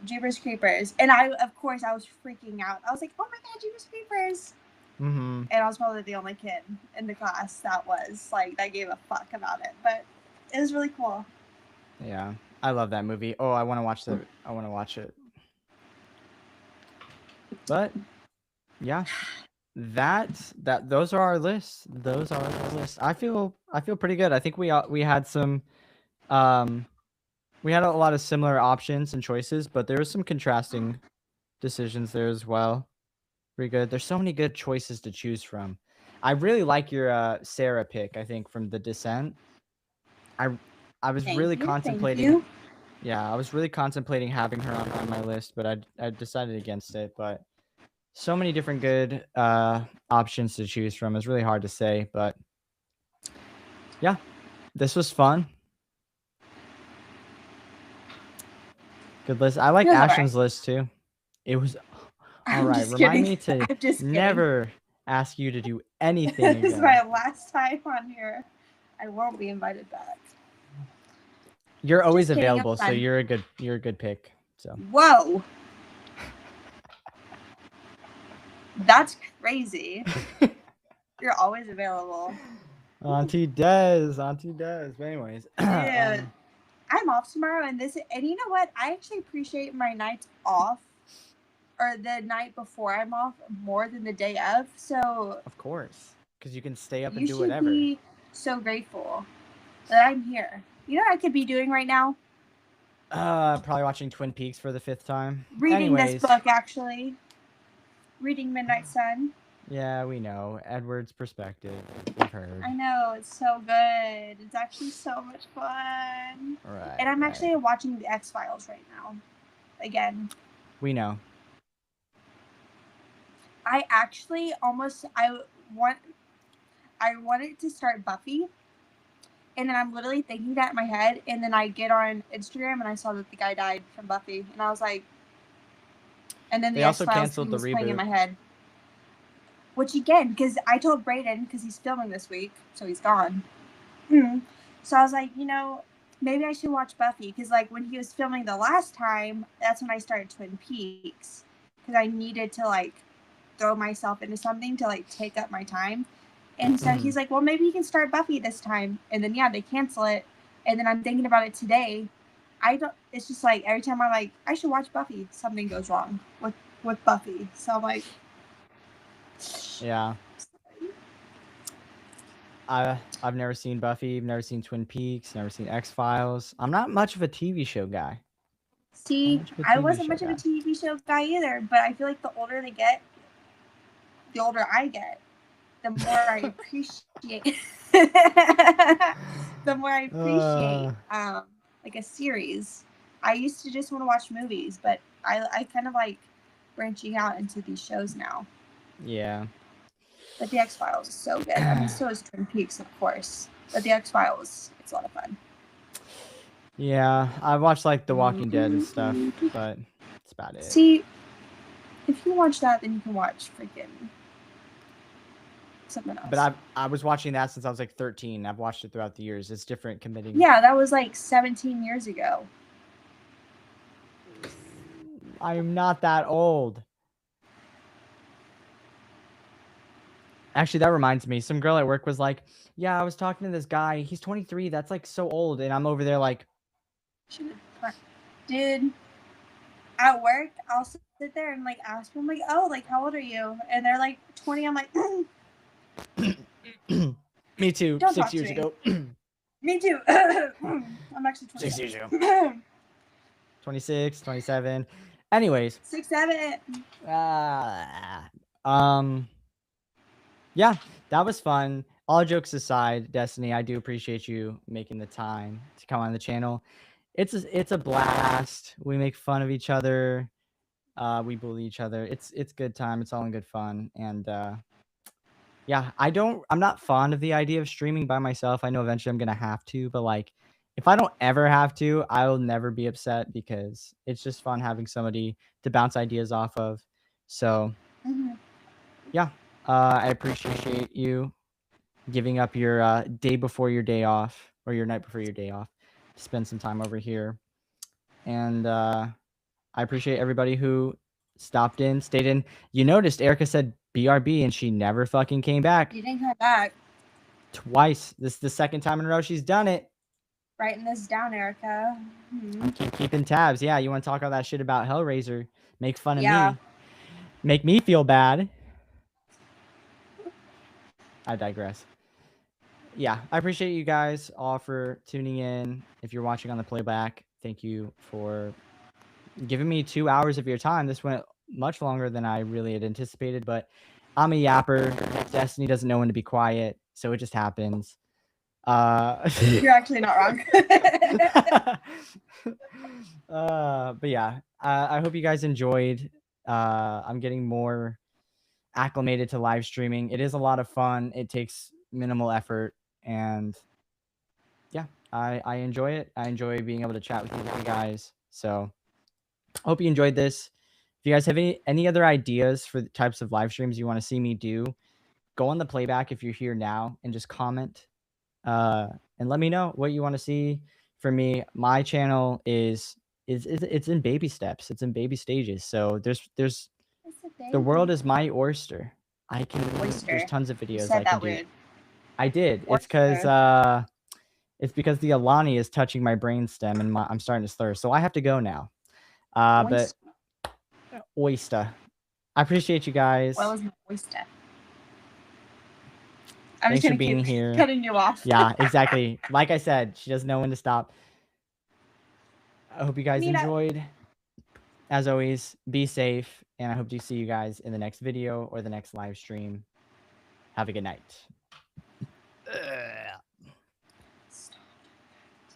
Jeepers Creepers, and I was freaking out. I was like, "Oh my god, Jeepers Creepers!" And I was probably the only kid in the class that was like that gave a fuck about it, but it was really cool. Yeah, I love that movie. Oh, I want to watch it. But yeah, those are our lists. I feel pretty good. I think we had some we had a lot of similar options and choices, but there was some contrasting decisions there as well. Pretty good. There's so many good choices to choose from. I really like your Sarah pick, I think, from The Descent. I was really contemplating. Yeah, I was really contemplating having her on my list, but I decided against it. But so many different good options to choose from. It's really hard to say, but yeah, this was fun. Good list. I like Ashton's list too. It was all right. Remind me to never ask you to do anything again. This is my last time on here. I won't be invited back. You're always available, so you're a good pick. So. Whoa. That's crazy. You're always available. Auntie Des. But anyways. Dude, I'm off tomorrow, and you know what? I actually appreciate my nights off, or the night before I'm off, more than the day of. So. Of course, because you can stay up and do whatever. You should be so grateful that I'm here. You know what I could be doing right now? Probably watching Twin Peaks for the 5th time. Reading this book, actually. Reading Midnight Sun. Yeah, we know. Edward's perspective. We've heard. I know. It's so good. It's actually so much fun. Right. And I'm actually watching The X-Files right now. Again. We know. I actually I wanted to start Buffy. And then I'm literally thinking that in my head. And then I get on Instagram and I saw that the guy died from Buffy. And I was like... And then they also canceled the reboot. Playing in my head. Which again, because I told Brayden, because he's filming this week, so he's gone. So I was like, you know, maybe I should watch Buffy. Because like when he was filming the last time, that's when I started Twin Peaks. Because I needed to like throw myself into something to like take up my time. And so he's like, well, maybe you can start Buffy this time. And then, yeah, they cancel it. And then I'm thinking about it today. It's just like every time I'm like, I should watch Buffy, something goes wrong with Buffy. So I'm like, yeah. I've never seen Buffy, I've never seen Twin Peaks, never seen X-Files. I'm not much of a TV show guy. See, I wasn't much of a TV show guy either, but I feel like the older I get, the more I appreciate like a series. I used to just want to watch movies, but I kind of like branching out into these shows now. Yeah. But the X-Files is so good. I mean, so is Twin Peaks, of course. But the X-Files, it's a lot of fun. Yeah, I watched like The Walking Dead and stuff, but that's about it. See, if you watch that, then you can watch freaking something else. But I was watching that since I was like 13. I've watched it throughout the years. It's different committing. Yeah, that was like 17 years ago. I'm not that old. Actually, that reminds me. Some girl at work was like, yeah, I was talking to this guy. He's 23. That's like so old. And I'm over there like, dude, at work, I'll sit there and like ask them, like, oh, like, how old are you? And they're like 20. I'm like, me too. Don't 6 talk to years me. ago. Me too. I'm actually 27. 6 years ago. 26, 27. Anyways. 6, 7. Yeah, that was fun. All jokes aside, Destiny, I do appreciate you making the time to come on the channel. It's a blast. We make fun of each other. We bully each other. It's good time. It's all in good fun. And yeah, I'm not fond of the idea of streaming by myself. I know eventually I'm gonna have to, but like if I don't ever have to, I will never be upset because it's just fun having somebody to bounce ideas off of. So yeah, I appreciate you giving up your day before your day off or your night before your day off to spend some time over here. And I appreciate everybody who stopped in, stayed in. You noticed Erica said BRB and she never fucking came back. You didn't come back. Twice. This is the second time in a row she's done it. Writing this down, Erica. I'm keeping tabs. Yeah, you want to talk all that shit about Hellraiser. Make fun of me. Make me feel bad. I digress. Yeah, I appreciate you guys all for tuning in. If you're watching on the playback, thank you for giving me 2 hours of your time. This went much longer than I really had anticipated, but I'm a yapper. Destiny doesn't know when to be quiet, so it just happens. You're actually not wrong. But yeah, I hope you guys enjoyed. I'm getting more acclimated to live streaming. It is a lot of fun. It takes minimal effort, and yeah, I enjoy it. I enjoy being able to chat with you guys. So I hope you enjoyed this. If you guys have any other ideas for the types of live streams you want to see me do, go on the playback if you're here now and just comment and let me know what you want to see from me. My channel is it's in baby steps. It's in baby stages. So there's the world is my oyster. I can there's tons of videos I can do. Weird. I did. Oyster. It's because the Alani is touching my brainstem and I'm starting to slur. So I have to go now. But oyster. I appreciate you guys. What was my oyster? I'm Thanks for being here. Cutting you off. Yeah, exactly. Like I said, she doesn't know when to stop. I hope you guys enjoyed. As always, be safe, and I hope to see you guys in the next video or the next live stream. Have a good night.